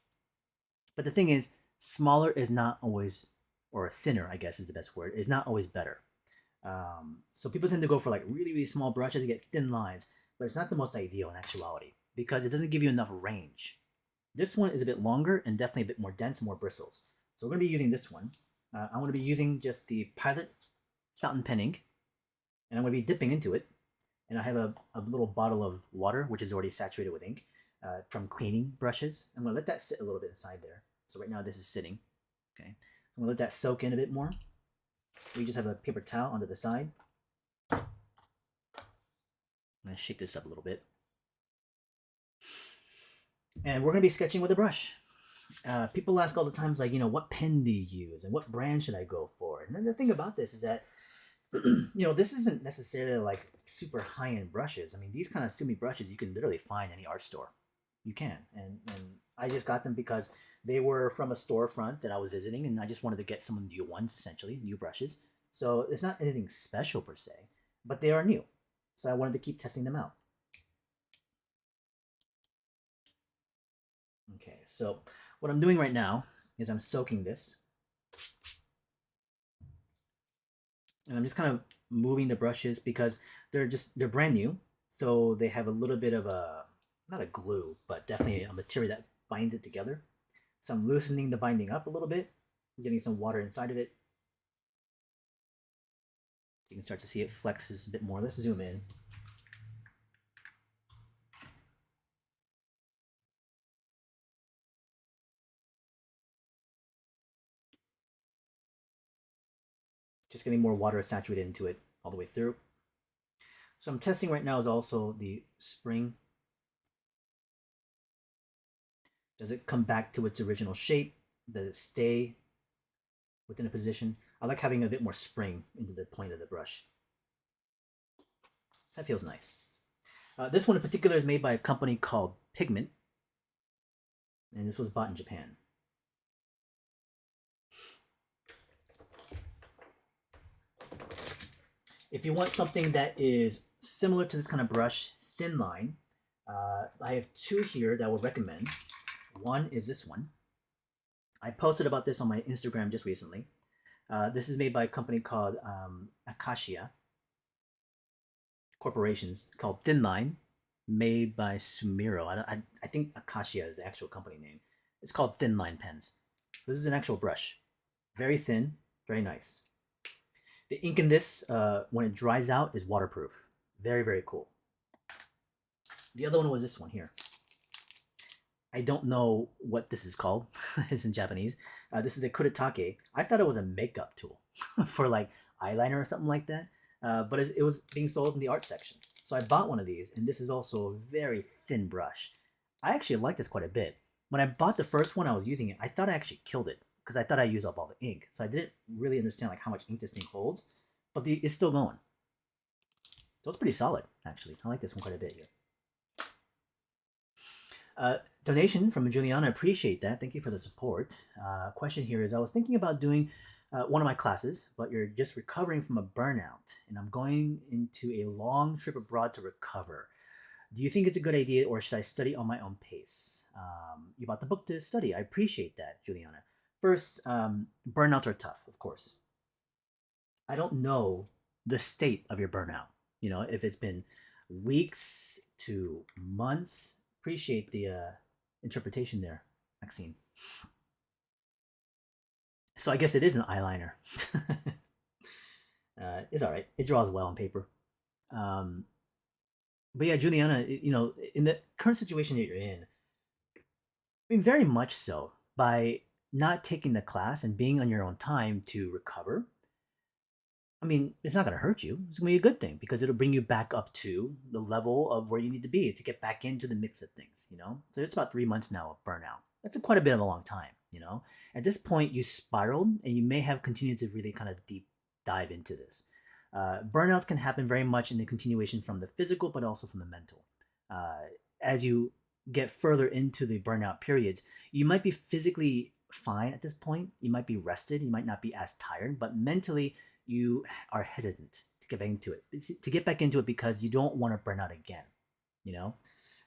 But the thing is, smaller is not always, or thinner, I guess is the best word, is not always better. So people tend to go for like really, really small brushes to get thin lines, but it's not the most ideal in actuality because it doesn't give you enough range. This one is a bit longer and definitely a bit more dense, more bristles. So we're going to be using this one. I'm going to be using just the Pilot fountain pen ink, and I'm going to be dipping into it. And I have a little bottle of water, which is already saturated with ink from cleaning brushes. I'm going to let that sit a little bit inside there. So right now this is sitting. Okay, I'm going to let that soak in a bit more. We just have a paper towel onto the side. I'm going to shake this up a little bit. And we're going to be sketching with a brush. People ask all the times, like, what pen do you use and what brand should I go for? And then the thing about this is that, this isn't necessarily like super high-end brushes. I mean, these kind of Sumi brushes you can literally find in any art store. You can. And I just got them because they were from a storefront that I was visiting, and I just wanted to get some new ones, essentially, new brushes. So it's not anything special per se, but they are new. So I wanted to keep testing them out. Okay, so what I'm doing right now is I'm soaking this. And I'm just kind of moving the brushes because they're brand new. So they have a little bit of not a glue, but definitely a material that binds it together. So I'm loosening the binding up a little bit, getting some water inside of it. You can start to see it flexes a bit more. Let's zoom in. Just getting more water saturated into it all the way through. So I'm testing right now is also the spring. Does it come back to its original shape? Does it stay within a position? I like having a bit more spring into the point of the brush. So that feels nice. This one in particular is made by a company called Pigment. And this was bought in Japan. If you want something that is similar to this kind of brush, thin line, I have two here that I would recommend. One is this one. I posted about this on my Instagram just recently. This is made by a company called Acacia Corporations, called Thin Line, made by Sumiro. I think Acacia is the actual company name. It's called Thin Line Pens. This is an actual brush. Very thin, very nice. The ink in this, when it dries out, is waterproof. Very, very cool. The other one was this one here. I don't know what this is called. It's in Japanese. This is a kuretake. I thought it was a makeup tool for like eyeliner or something like that. But it was being sold in the art section. So I bought one of these, and this is also a very thin brush. I actually like this quite a bit. When I bought the first one, I was using it. I thought I actually killed it because I thought I used up all the ink. So I didn't really understand like how much ink this thing holds, but it's still going. So it's pretty solid, actually. I like this one quite a bit here. Donation from Juliana. Appreciate that. Thank you for the support. Question here is, I was thinking about doing one of my classes, but you're just recovering from a burnout, and I'm going into a long trip abroad to recover. Do you think it's a good idea, or should I study on my own pace? You bought the book to study. I appreciate that, Juliana. First, burnouts are tough, of course. I don't know the state of your burnout. You know, if it's been weeks to months. Appreciate the interpretation there, Maxine. So I guess it is an eyeliner. It's all right. It draws well on paper. Um, but yeah, Juliana, you know, in the current situation that you're in, I mean, very much so. By not taking the class and being on your own time to recover, I mean, it's not going to hurt you. It's going to be a good thing because it'll bring you back up to the level of where you need to be to get back into the mix of things, you know? So it's about 3 months now of burnout. That's quite a bit of a long time, you know? At this point, you spiraled and you may have continued to really kind of deep dive into this. Burnouts can happen very much in the continuation from the physical, but also from the mental. As you get further into the burnout periods, you might be physically fine at this point. You might be rested. You might not be as tired, but mentally, you are hesitant to get back into it because you don't want to burn out again, you know.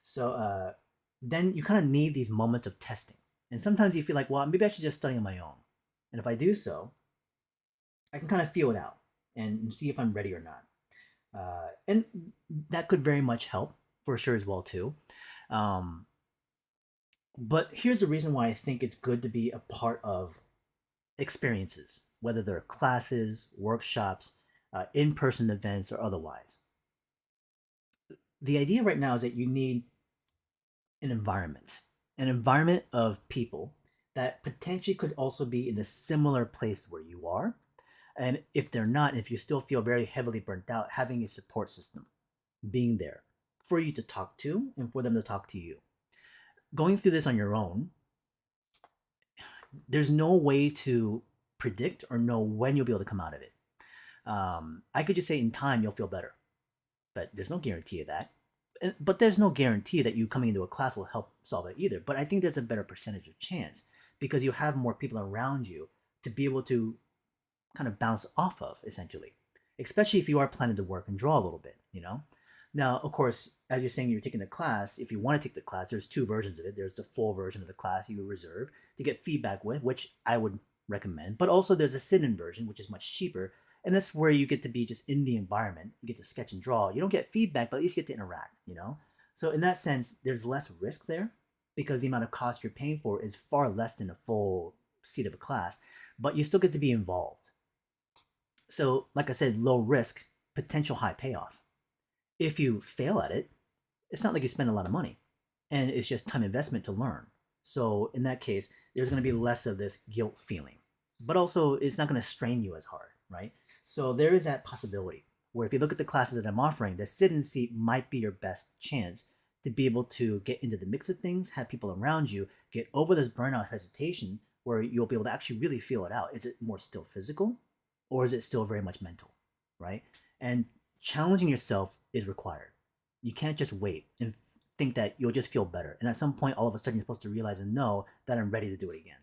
So then you kind of need these moments of testing, and sometimes you feel like, well, maybe I should just study on my own, and if I do so, I can kind of feel it out and see if I'm ready or not, and that could very much help for sure as well too. um, but here's the reason why I think it's good to be a part of experiences, whether they're classes, workshops, in person events, or otherwise. The idea right now is that you need an environment of people that potentially could also be in a similar place where you are. And if they're not, if you still feel very heavily burnt out, having a support system being there for you to talk to and for them to talk to you. Going through this on your own, there's no way to predict or know when you'll be able to come out of it. I could just say in time you'll feel better, but there's no guarantee of that. But there's no guarantee that you coming into a class will help solve it either. But I think there's a better percentage of chance because you have more people around you to be able to kind of bounce off of, essentially, especially if you are planning to work and draw a little bit, you know. Now, of course, as you're saying, you're taking the class. If you want to take the class, there's two versions of it. There's the full version of the class you reserve to get feedback with, which I would recommend. But also there's a sit-in version, which is much cheaper, and that's where you get to be just in the environment. You get to sketch and draw. You don't get feedback, but at least you get to interact, you know. So in that sense, there's less risk there because the amount of cost you're paying for is far less than a full seat of a class, but you still get to be involved. So, like I said, low risk, potential high payoff. If you fail at it, it's not like you spend a lot of money, and it's just time investment to learn. So in that case, there's going to be less of this guilt feeling, but also it's not going to strain you as hard, right? So there is that possibility where if you look at the classes that I'm offering, the sit-in seat might be your best chance to be able to get into the mix of things, have people around you, get over this burnout hesitation where you'll be able to actually really feel it out. Is it more still physical or is it still very much mental, right? And challenging yourself is required. You can't just wait and think that you'll just feel better. And at some point, all of a sudden, you're supposed to realize and know that I'm ready to do it again.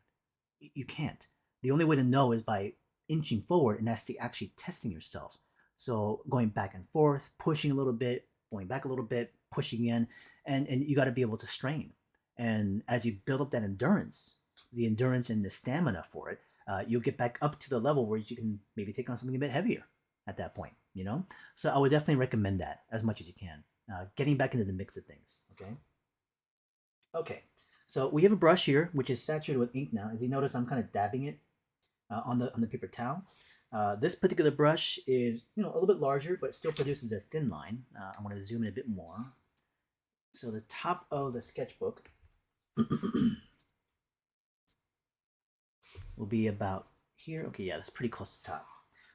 You can't. The only way to know is by inching forward, and that's actually testing yourself. So going back and forth, pushing a little bit, going back a little bit, pushing in, and you got to be able to strain. And as you build up that endurance, the endurance and the stamina for it, you'll get back up to the level where you can maybe take on something a bit heavier at that point, you know? So I would definitely recommend that as much as you can. Getting back into the mix of things, okay? Okay, so we have a brush here, which is saturated with ink now. As you notice, I'm kind of dabbing it on the paper towel. This particular brush is, you know, a little bit larger, but still produces a thin line. I want to zoom in a bit more. So the top of the sketchbook will be about here. Okay, yeah, that's pretty close to the top.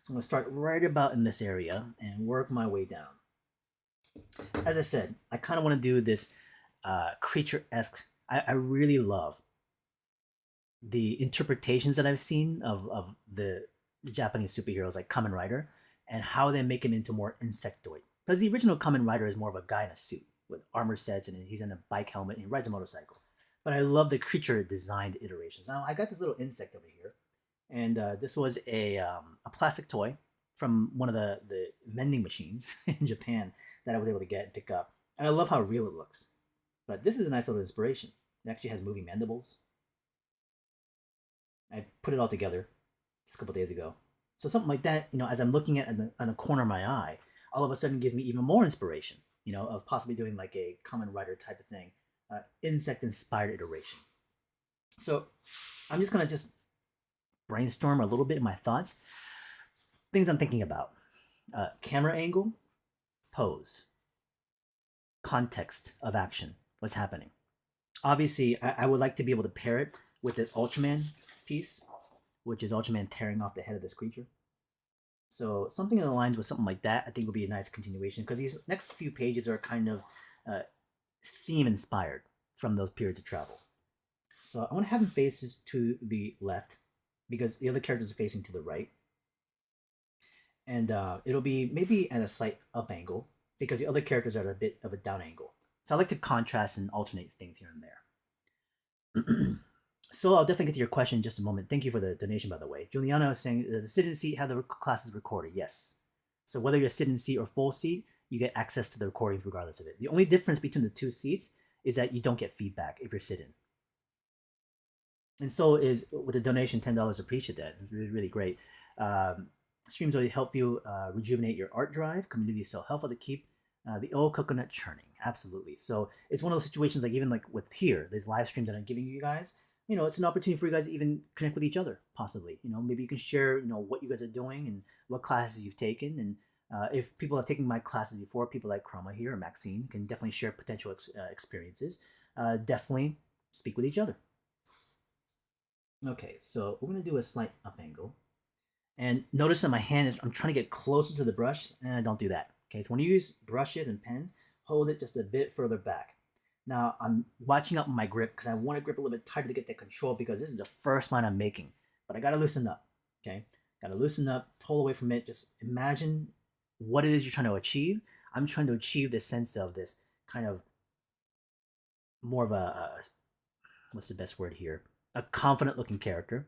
So I'm going to start right about in this area and work my way down. As I said, I kind of want to do this creature-esque. I really love the interpretations that I've seen of the Japanese superheroes like Kamen Rider and how they make him into more insectoid. Because the original Kamen Rider is more of a guy in a suit with armor sets and he's in a bike helmet and he rides a motorcycle. But I love the creature designed iterations. Now I got this little insect over here, and this was a plastic toy from one of the vending machines in Japan that I was able to get and pick up. And I love how real it looks. But this is a nice little inspiration. It actually has moving mandibles. I put it all together just a couple days ago. So something like that, as I'm looking at on the corner of my eye, all of a sudden gives me even more inspiration, of possibly doing like a Kamen Rider type of thing, insect inspired iteration. So I'm just gonna just brainstorm a little bit in my thoughts, things I'm thinking about: camera angle, pose, context of action, what's happening. Obviously, I would like to be able to pair it with this Ultraman piece, which is Ultraman tearing off the head of this creature. So something in the lines with something like that, I think would be a nice continuation because these next few pages are kind of uh, theme inspired from those periods of travel. So I want to have them faces to the left because the other characters are facing to the right, and it'll be maybe at a slight up angle because the other characters are at a bit of a down angle. So I like to contrast and alternate things here and there. So I'll definitely get to your question in just a moment. Thank you for the donation, by the way. Juliana is saying, does the sit-in seat have the classes recorded? Yes. So whether you're sit-in seat or full seat, you get access to the recordings regardless of it. The only difference between the two seats is that you don't get feedback if you're sit-in. And so is with the donation, $10. Appreciate that. It's really, really great. Streams will help you rejuvenate your art drive. Community is so helpful to keep the old coconut churning. Absolutely. So it's one of those situations like even like with here, these live streams that I'm giving you guys, it's an opportunity for you guys to even connect with each other, possibly. Maybe you can share, what you guys are doing and what classes you've taken. And if people have taken my classes before, people like Chroma here or Maxine can definitely share potential experiences. Definitely speak with each other. Okay, so we're going to do a slight up angle. And notice that my hand is, I'm trying to get closer to the brush, and I don't do that. Okay, so when you use brushes and pens, hold it just a bit further back. Now, I'm watching up my grip because I want to grip a little bit tighter to get that control because this is the first line I'm making. But I got to loosen up, okay? Got to loosen up, pull away from it. Just imagine what it is you're trying to achieve. I'm trying to achieve this sense of this kind of more of a what's the best word here? A confident looking character.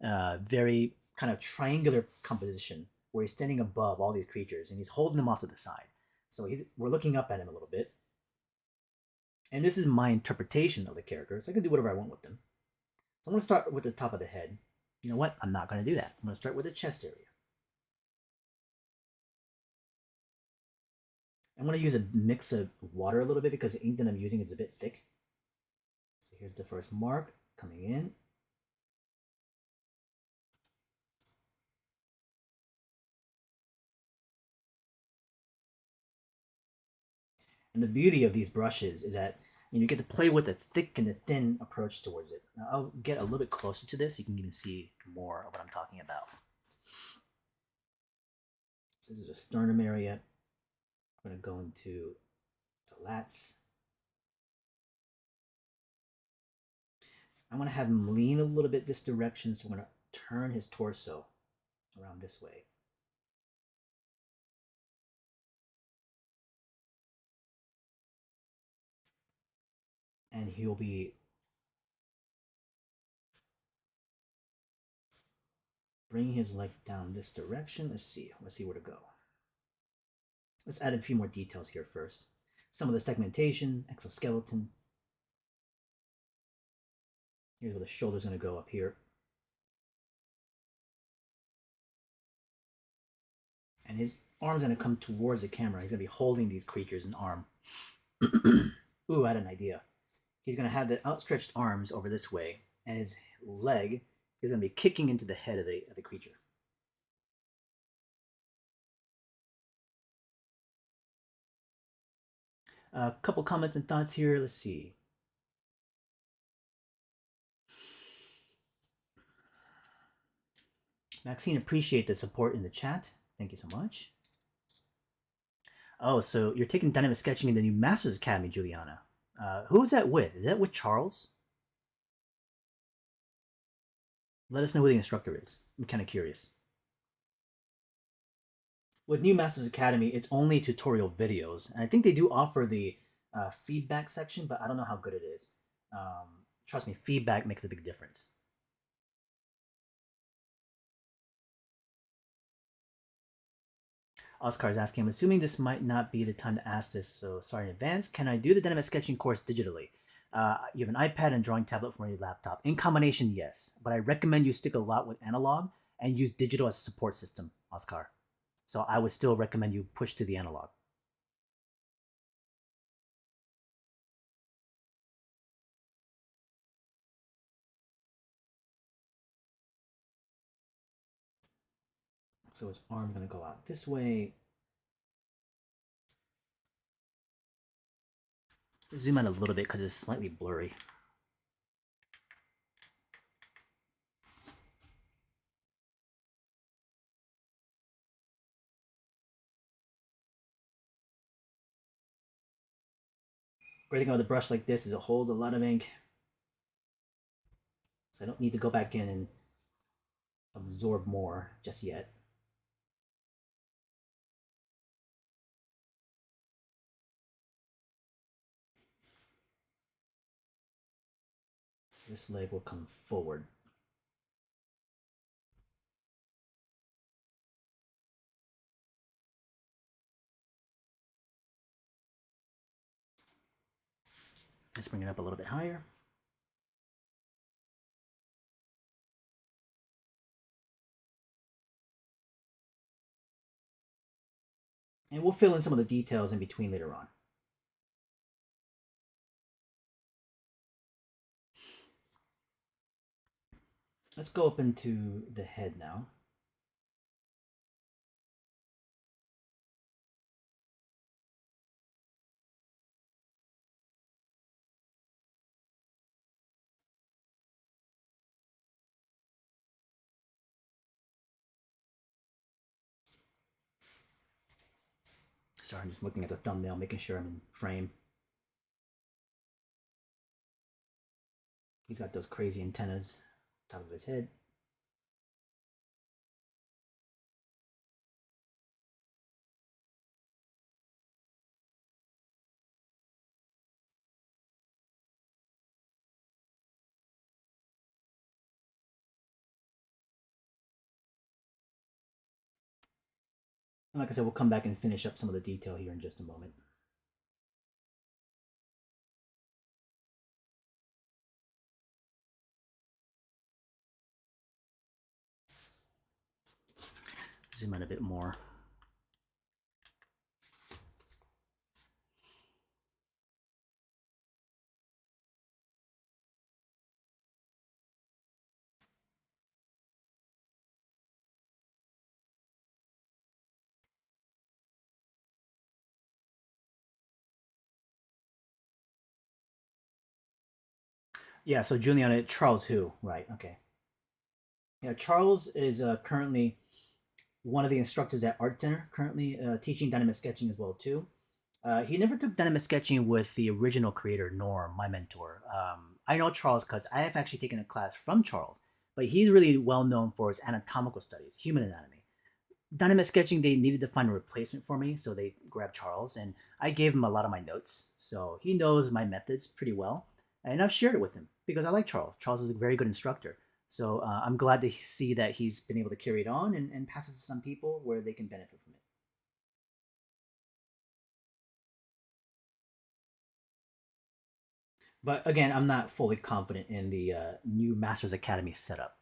Very kind of triangular composition where he's standing above all these creatures and he's holding them off to the side. So we're looking up at him a little bit. And this is my interpretation of the character, so I can do whatever I want with them. So I'm going to start with the top of the head. You know what? I'm not going to do that. I'm going to start with the chest area. I'm going to use a mix of water a little bit because the ink that I'm using is a bit thick. So here's the first mark coming in. And the beauty of these brushes is that you get to play with the thick and the thin approach towards it. Now I'll get a little bit closer to this so you can even see more of what I'm talking about. So this is a sternum area. I'm going to go into the lats. I'm going to have him lean a little bit this direction, so I'm going to turn his torso around this way. And he'll be bringing his leg down this direction. Let's see where to go. Let's add a few more details here first. Some of the segmentation, exoskeleton. Here's where the shoulder's going to go up here. And his arm's going to come towards the camera. He's going to be holding these creatures in arm. Ooh, I had an idea. He's going to have the outstretched arms over this way, and his leg is going to be kicking into the head of the creature. A couple comments and thoughts here. Let's see. Maxine, appreciate the support in the chat. Thank you so much. Oh, so you're taking dynamic sketching in the new Masters Academy, Juliana. Who is that with? Is that with Charles? Let us know who the instructor is. I'm kind of curious. With New Masters Academy, it's only tutorial videos, and I think they do offer the feedback section, but I don't know how good it is. Trust me, feedback makes a big difference. Oscar is asking, I'm assuming this might not be the time to ask this, so sorry in advance. Can I do the dynamic sketching course digitally? You have an iPad and drawing tablet for your laptop. In combination, yes, but I recommend you stick a lot with analog and use digital as a support system, Oscar. So I would still recommend you push to the analog. So his arm's gonna go out this way. Zoom out a little bit because it's slightly blurry. Great thing about the brush like this is it holds a lot of ink. So I don't need to go back in and absorb more just yet. This leg will come forward. Let's bring it up a little bit higher. And we'll fill in some of the details in between later on. Let's go up into the head now. Sorry, I'm just looking at the thumbnail, making sure I'm in frame. He's got those crazy antennas top of his head. And like I said, we'll come back and finish up some of the detail here in just a moment. Zoom in a bit more. Yeah, so Juliana, Charles who? Right, okay. Yeah, Charles is currently one of the instructors at Art Center, currently teaching dynamic sketching as well too. He never took dynamic sketching with the original creator, Norm, my mentor. I know Charles because I have actually taken a class from Charles, but he's really well known for his anatomical studies, human anatomy. Dynamic sketching, they needed to find a replacement for me, so they grabbed Charles, and I gave him a lot of my notes, so he knows my methods pretty well, and I've shared it with him because I like Charles. Charles is a very good instructor, so I'm glad to see that he's been able to carry it on and pass it to some people where they can benefit from it. But again, I'm not fully confident in the new Masters Academy setup.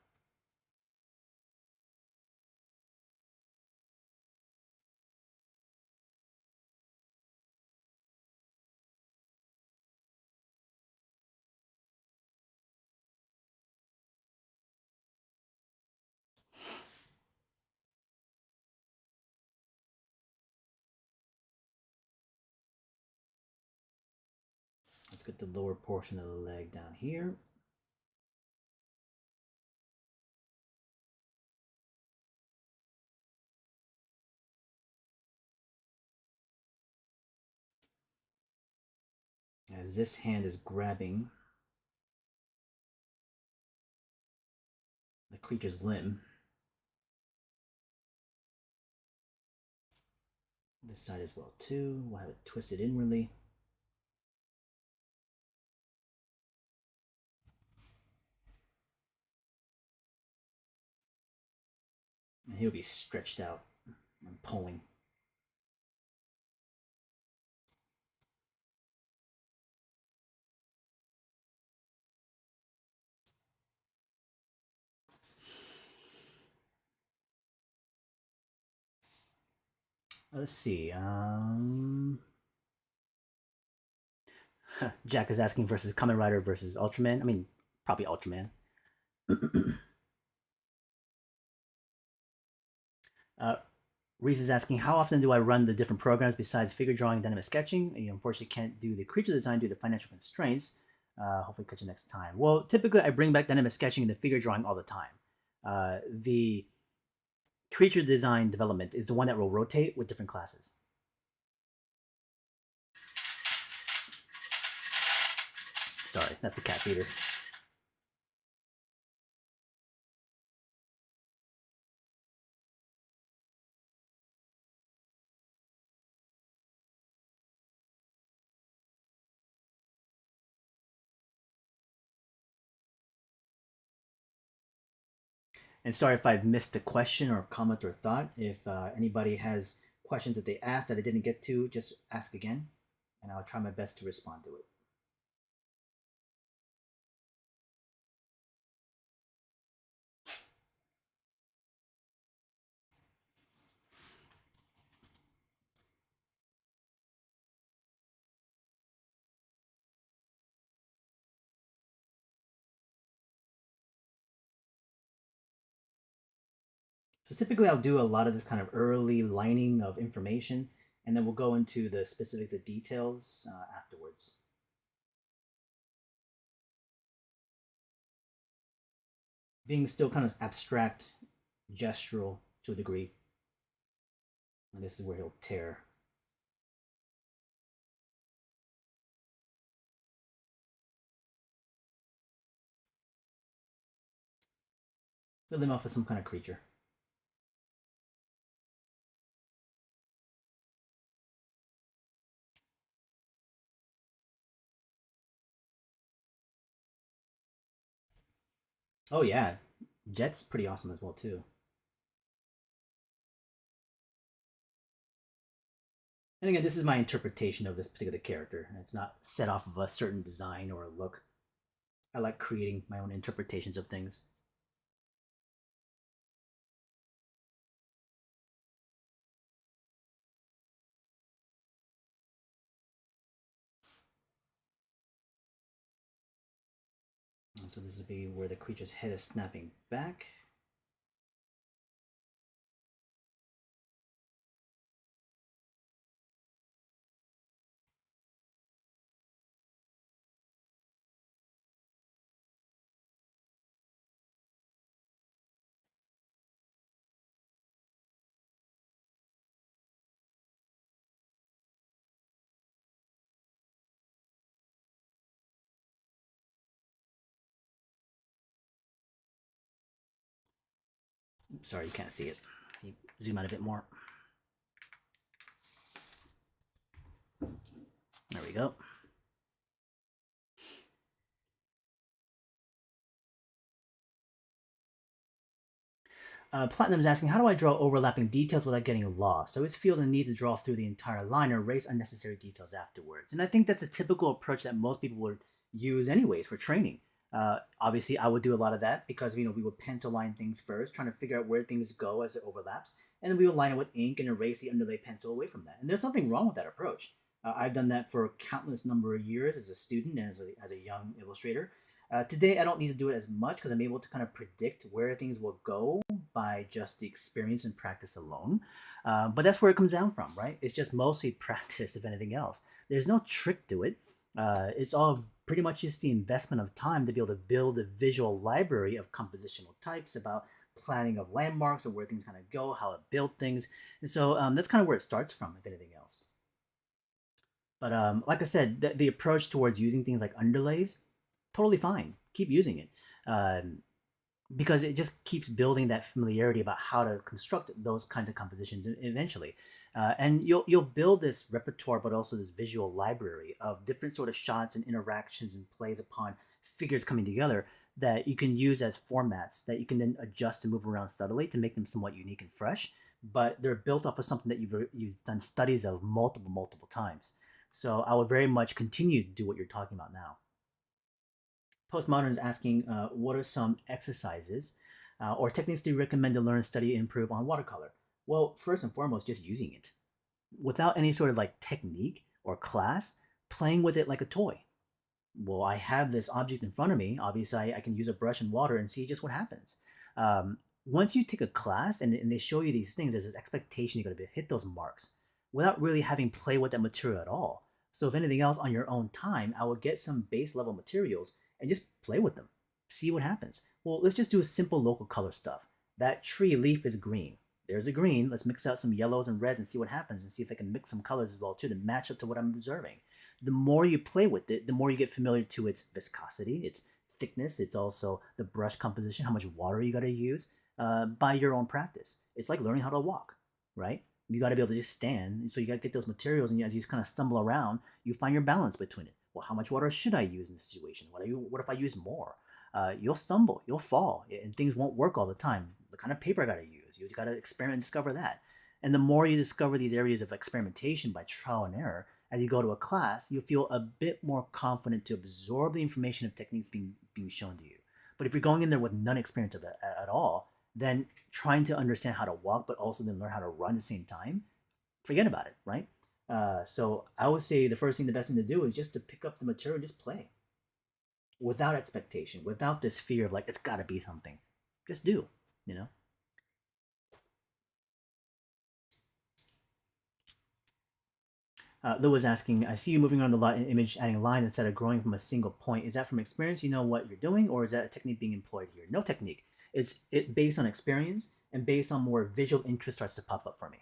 Let's get the lower portion of the leg down here. As this hand is grabbing the creature's limb. This side as well too. We'll have it twisted inwardly. And he'll be stretched out and pulling. Let's see. Jack is asking versus Kamen Rider versus Ultraman. I mean, probably Ultraman. Reese is asking, how often do I run the different programs besides figure drawing and dynamic sketching? You unfortunately can't do the creature design due to financial constraints. Hopefully catch you next time. Well, typically I bring back dynamic sketching and the figure drawing all the time. The creature design development is the one that will rotate with different classes. Sorry, that's the cat feeder. And sorry if I've missed a question or comment or thought. If anybody has questions that they asked that I didn't get to, just ask again, and I'll try my best to respond to it. So typically I'll do a lot of this kind of early lining of information, and then we'll go into the specifics, the details afterwards. Being still kind of abstract, gestural to a degree. And this is where he'll tear. Fill him off with some kind of creature. Oh yeah, Jet's pretty awesome as well too. And again, this is my interpretation of this particular character, and it's not set off of a certain design or a look. I like creating my own interpretations of things. And so this will be where the creature's head is snapping back. Sorry, you can't see it. You zoom out a bit more. There we go. Platinum's asking, how do I draw overlapping details without getting lost? I always feel the need to draw through the entire line or erase unnecessary details afterwards. And I think that's a typical approach that most people would use anyways for training. Obviously, I would do a lot of that because we would pencil line things first, trying to figure out where things go as it overlaps, and then we would line it with ink and erase the underlay pencil away from that. And there's nothing wrong with that approach. I've done that for a countless number of years as a student and as a young illustrator. Today, I don't need to do it as much because I'm able to kind of predict where things will go by just the experience and practice alone. But that's where it comes down from, right? It's just mostly practice, if anything else. There's no trick to it. It's all pretty much just the investment of time to be able to build a visual library of compositional types about planning of landmarks or where things kind of go, how to build things. And so that's kind of where it starts from, if anything else. But like I said, the approach towards using things like underlays, totally fine. Keep using it. because it just keeps building that familiarity about how to construct those kinds of compositions eventually. And you'll build this repertoire, but also this visual library of different sort of shots and interactions and plays upon figures coming together that you can use as formats that you can then adjust and move around subtly to make them somewhat unique and fresh. But they're built off of something that you've done studies of multiple times. So I would very much continue to do what you're talking about now. Postmodern is asking, what are some exercises or techniques do you recommend to learn, study, and improve on watercolor? Well, first and foremost, just using it without any sort of like technique or class, playing with it like a toy. Well, I have this object in front of me. Obviously, I can use a brush and water and see just what happens. Once you take a class and they show you these things, there's this expectation you're going to hit those marks without really having play with that material at all. So, if anything else, on your own time, I would get some base level materials and just play with them, see what happens. Well, let's just do a simple local color stuff. That tree leaf is green. There's a green. Let's mix out some yellows and reds and see what happens and see if I can mix some colors as well too to match up to what I'm observing. The more you play with it, the more you get familiar to its viscosity, its thickness. It's also the brush composition, how much water you got to use by your own practice. It's like learning how to walk, right? You got to be able to just stand. So you got to get those materials, and as you kind of stumble around, you find your balance between it. Well, how much water should I use in this situation? What if I use more? You'll stumble, you'll fall, and things won't work all the time. The kind of paper I got to use, you got to experiment and discover that. And the more you discover these areas of experimentation by trial and error, as you go to a class, you'll feel a bit more confident to absorb the information of techniques being shown to you. But if you're going in there with none experience of that at all, then trying to understand how to walk, but also then learn how to run at the same time, forget about it, right? So I would say the best thing to do is just to pick up the material and just play without expectation, without this fear of like, it's got to be something. Just do, you know? Lou was asking, I see you moving around the image, adding lines instead of growing from a single point. Is that from experience? You know what you're doing, or is that a technique being employed here? No technique. It's based on experience and based on more visual interest starts to pop up for me.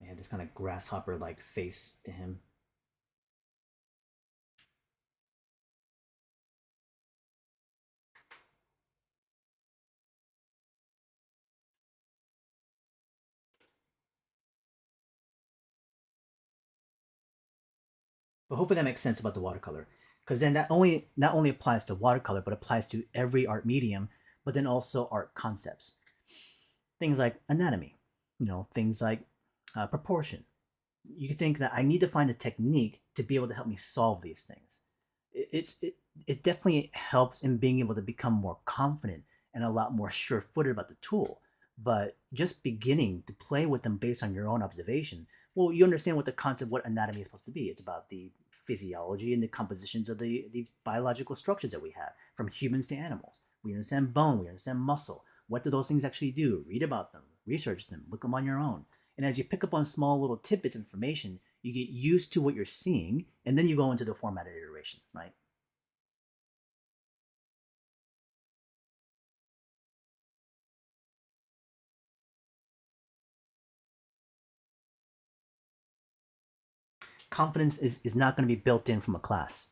I had this kind of grasshopper like face to him. But hopefully that makes sense about the watercolor, because then that only not only applies to watercolor, but applies to every art medium, but then also art concepts. Things like anatomy, things like proportion. You think that I need to find a technique to be able to help me solve these things. It definitely helps in being able to become more confident and a lot more sure-footed about the tool. But just beginning to play with them based on your own observation, well, you understand what the concept, what anatomy is supposed to be. It's about the physiology and the compositions of the biological structures that we have, from humans to animals. We understand bone, we understand muscle. What do those things actually do? Read about them, research them, look them on your own. And as you pick up on small little tidbits of information, you get used to what you're seeing, and then you go into the formatted iteration, right? Confidence is not going to be built in from a class.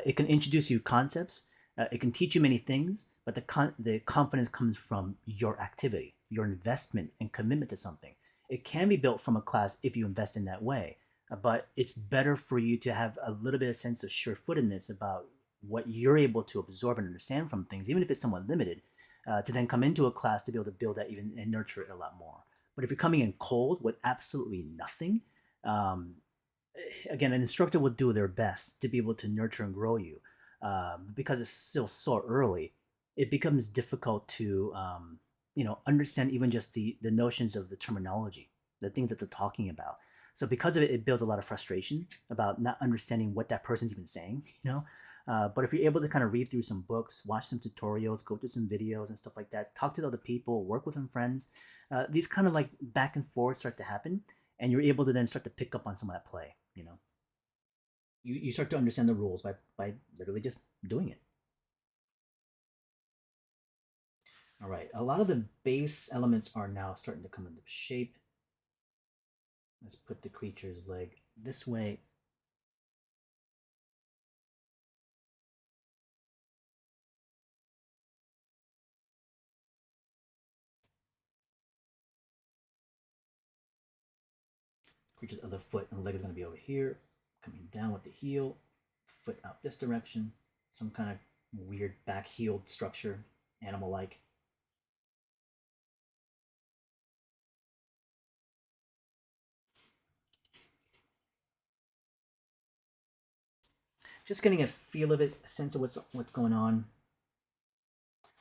It can introduce you concepts, it can teach you many things, but the confidence comes from your activity, your investment and commitment to something. It can be built from a class if you invest in that way, but it's better for you to have a little bit of sense of sure-footedness about what you're able to absorb and understand from things, even if it's somewhat limited, to then come into a class to be able to build that even and nurture it a lot more. But if you're coming in cold with absolutely nothing, um, again, an instructor will do their best to be able to nurture and grow you. Because it's still so early, it becomes difficult to understand even just the notions of the terminology, the things that they're talking about. So because of it, it builds a lot of frustration about not understanding what that person's even saying. But if you're able to kind of read through some books, watch some tutorials, go through some videos and stuff like that, talk to other people, work with some friends, these kind of like back and forth start to happen, and you're able to then start to pick up on some of that play. You start to understand the rules by literally just doing it. All right, a lot of the base elements are now starting to come into shape. Let's put the creature's leg this way. Creature's other foot and leg is going to be over here, coming down with the heel, foot out this direction, some kind of weird back heeled structure, animal like. Just getting a feel of it, a sense of what's going on.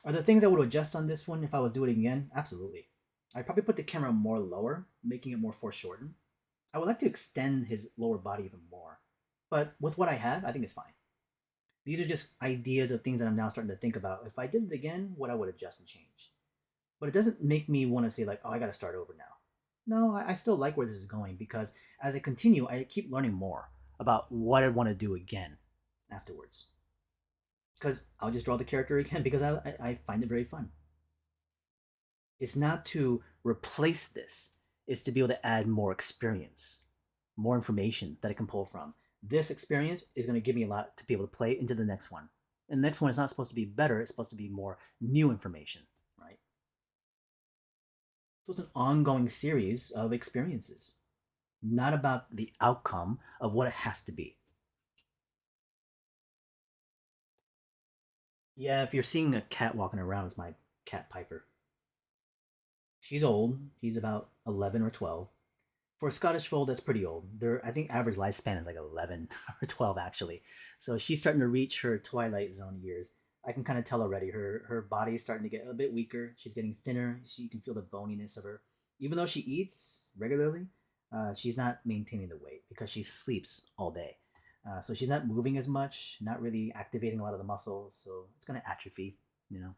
Are there things I would adjust on this one if I was doing it again? Absolutely. I'd probably put the camera more lower, making it more foreshortened. I would like to extend his lower body even more. But with what I have, I think it's fine. These are just ideas of things that I'm now starting to think about. If I did it again, what I would adjust and change. But it doesn't make me want to say, like, oh, I got to start over now. No, I still like where this is going because as I continue, I keep learning more about what I want to do again afterwards. Because I'll just draw the character again because I find it very fun. It's not to replace this, it's to be able to add more experience, more information that I can pull from. This experience is going to give me a lot to be able to play into the next one. And the next one is not supposed to be better, it's supposed to be more new information, right? So it's an ongoing series of experiences, not about the outcome of what it has to be. Yeah, if you're seeing a cat walking around, it's my cat Piper. She's old. She's about 11 or 12. For a Scottish fold, that's pretty old. I think average lifespan is like 11 or 12 actually. So she's starting to reach her twilight zone years. I can kind of tell already. Her body is starting to get a bit weaker. She's getting thinner. You can feel the boniness of her. Even though she eats regularly, she's not maintaining the weight because she sleeps all day. So she's not moving as much, not really activating a lot of the muscles. So it's going to atrophy, you know.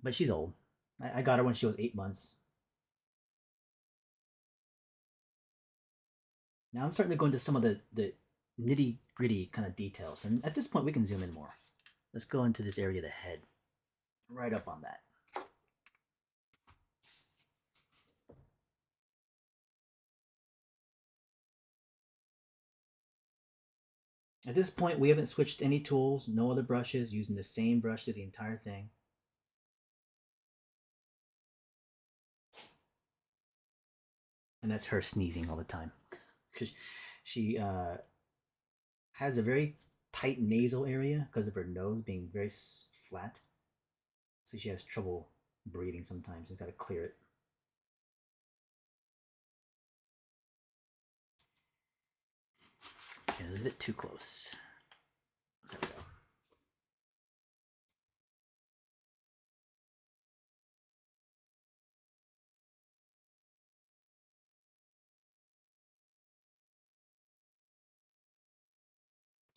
But she's old. I got her when she was 8 months. Now I'm starting to go into some of the nitty gritty kind of details. And at this point, we can zoom in more. Let's go into this area of the head. Right up on that. At this point, we haven't switched any tools, no other brushes, using the same brush through the entire thing. And that's her sneezing all the time. Because she has a very tight nasal area because of her nose being very flat. So she has trouble breathing sometimes. She's got to clear it. Okay, a bit too close. There we go.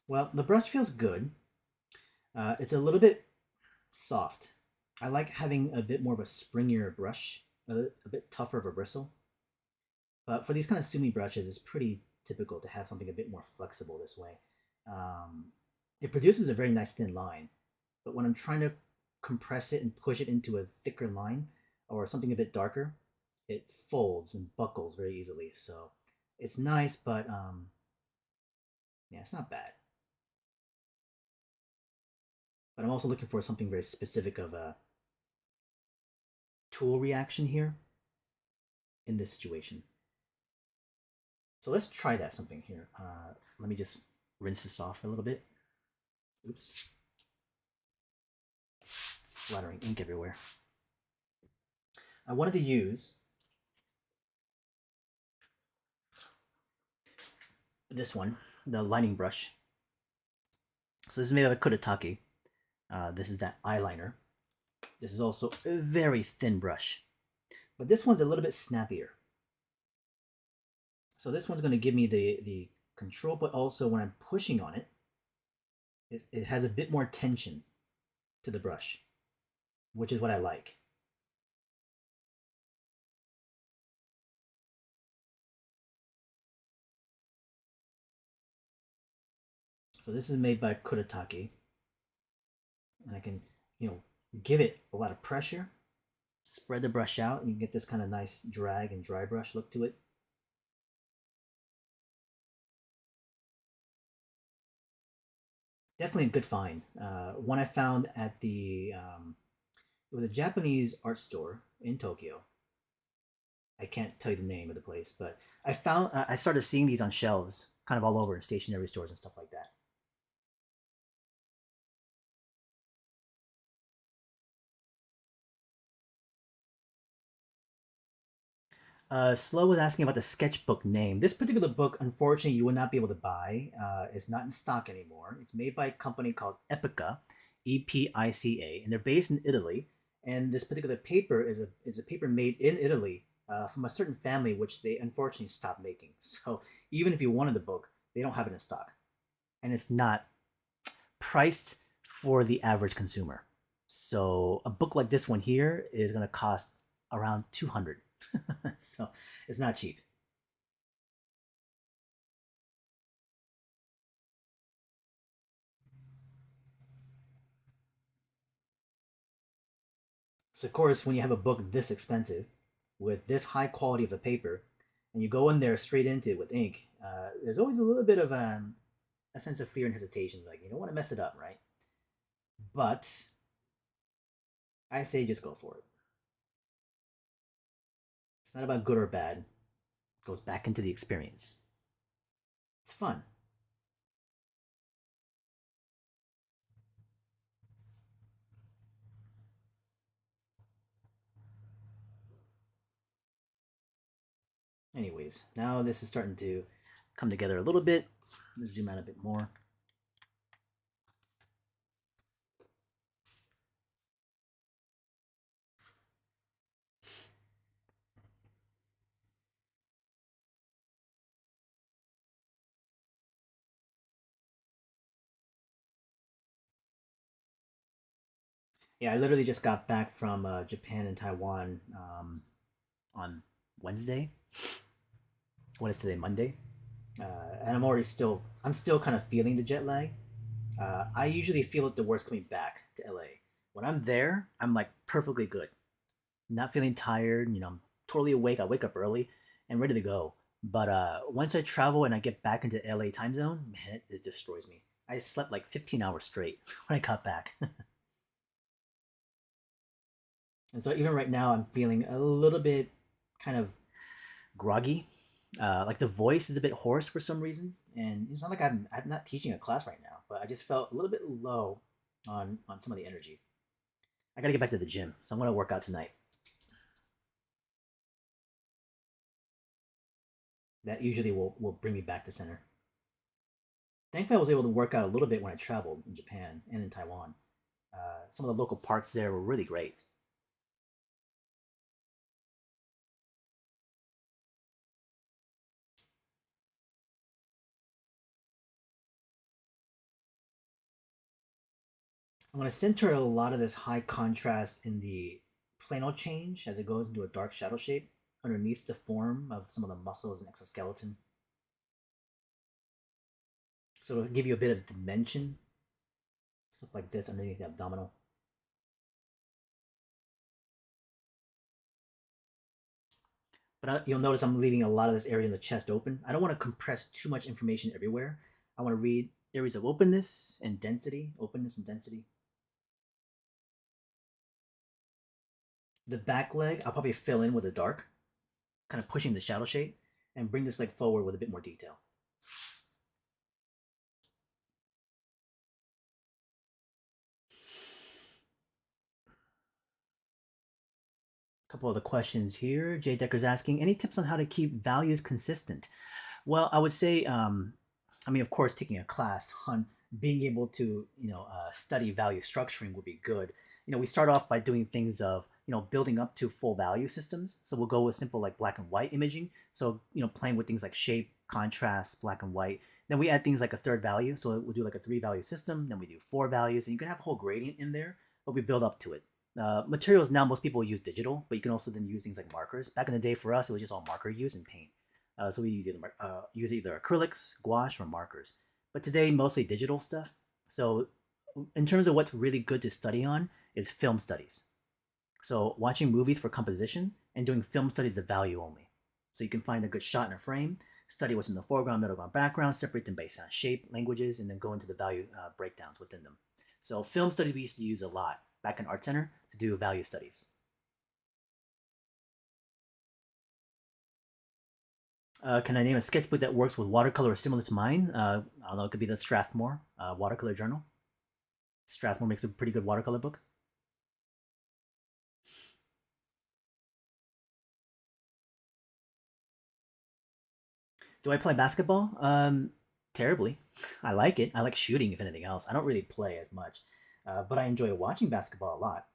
Well, the brush feels good. It's a little bit soft. I like having a bit more of a springier brush, a bit tougher of a bristle. But for these kind of sumi brushes, it's pretty typical to have something a bit more flexible this way. Um, it produces a very nice thin line, but when I'm trying to compress it and push it into a thicker line or something a bit darker, it folds and buckles very easily. So it's nice, but yeah, it's not bad. But I'm also looking for something very specific of a tool reaction here in this situation. So let's try that something here. Let me just rinse this off a little bit. Oops. Splattering ink everywhere. I wanted to use this one, the lining brush. So this is made out of Kuretake. This is that eyeliner. This is also a very thin brush. But this one's a little bit snappier. So this one's going to give me the control, but also when I'm pushing on it, it has a bit more tension to the brush, which is what I like. So this is made by Kuretake. And I can, give it a lot of pressure, spread the brush out, and you get this kind of nice drag and dry brush look to it. Definitely a good find. One I found at it was a Japanese art store in Tokyo. I can't tell you the name of the place, but I started seeing these on shelves, kind of all over in stationery stores and stuff like that. Slow was asking about the sketchbook name. This particular book, unfortunately, you will not be able to buy. It's not in stock anymore. It's made by a company called Epica, Epica, and they're based in Italy. And this particular paper is a paper made in Italy from a certain family, which they unfortunately stopped making. So even if you wanted the book, they don't have it in stock, and it's not priced for the average consumer. So a book like this one here is going to cost around 200. So it's not cheap. So of course, when you have a book this expensive, with this high quality of a paper, and you go in there straight into it with ink, there's always a little bit of a sense of fear and hesitation. Like you don't want to mess it up, right? But I say just go for it. It's not about good or bad. It goes back into the experience. It's fun. Anyways, now this is starting to come together a little bit. Let's zoom out a bit more. Yeah, I literally just got back from Japan and Taiwan on Wednesday. What is today? Monday. And I'm still kind of feeling the jet lag. I usually feel it the worst coming back to LA. When I'm there, I'm like perfectly good, not feeling tired. I'm totally awake. I wake up early and ready to go. But once I travel and I get back into LA time zone, man, it destroys me. I slept like 15 hours straight when I got back. And so even right now, I'm feeling a little bit kind of groggy. Like the voice is a bit hoarse for some reason, and it's not like I'm not teaching a class right now, but I just felt a little bit low on some of the energy. I got to get back to the gym, so I'm gonna work out tonight. That usually will bring me back to center. Thankfully, I was able to work out a little bit when I traveled in Japan and in Taiwan. Some of the local parks there were really great. I'm going to center a lot of this high contrast in the plano change as it goes into a dark shadow shape underneath the form of some of the muscles and exoskeleton. So it'll give you a bit of dimension, stuff like this underneath the abdominal. But you'll notice I'm leaving a lot of this area in the chest open. I don't want to compress too much information everywhere. I want to read areas of openness and density. The back leg, I'll probably fill in with a dark, kind of pushing the shadow shape, and bring this leg forward with a bit more detail. A couple of the questions here. Jay Decker's asking, any tips on how to keep values consistent? Well, I would say, I mean, of course, taking a class on being able to, study value structuring would be good. We start off by doing things of, building up to full value systems. So we'll go with simple like black and white imaging. So, playing with things like shape, contrast, black and white. Then we add things like a third value. So we'll do like a three value system. Then we do four values, and you can have a whole gradient in there, but we build up to it. Materials now, most people use digital, but you can also then use things like markers. Back in the day, for us, it was just all marker use and paint. So we use either acrylics, gouache, or markers. But today, mostly digital stuff. So in terms of what's really good to study on is film studies. So watching movies for composition and doing film studies of value only. So you can find a good shot in a frame, study what's in the foreground, middle ground, background, separate them based on shape, languages, and then go into the value breakdowns within them. So film studies we used to use a lot back in Art Center to do value studies. Can I name a sketchbook that works with watercolor similar to mine? I don't know. It could be the Strathmore watercolor journal. Strathmore makes a pretty good watercolor book. Do I play basketball? Terribly. I like it. I like shooting, if anything else. I don't really play as much, but I enjoy watching basketball a lot.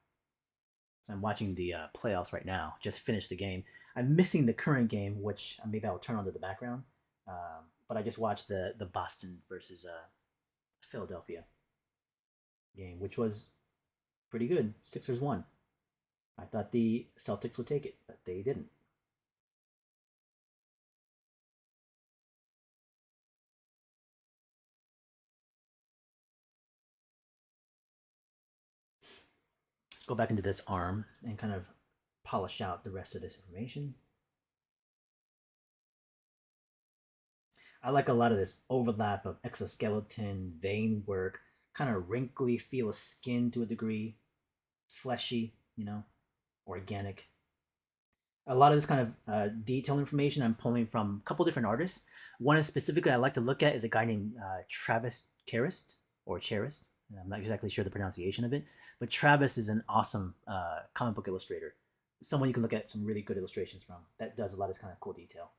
So I'm watching the playoffs right now. Just finished the game. I'm missing the current game, which maybe I'll turn on to the background. But I just watched the Boston versus Philadelphia game, which was pretty good. Sixers won. I thought the Celtics would take it, but they didn't. Let's go back into this arm and kind of polish out the rest of this information. I like a lot of this overlap of exoskeleton, vein work, kind of wrinkly feel of skin to a degree, fleshy, organic. A lot of this kind of detailed information I'm pulling from a couple different artists. One specifically I like to look at is a guy named Travis Charist or Charist. I'm not exactly sure the pronunciation of it, but Travis is an awesome comic book illustrator. Someone you can look at some really good illustrations from that does a lot of this kind of cool detail.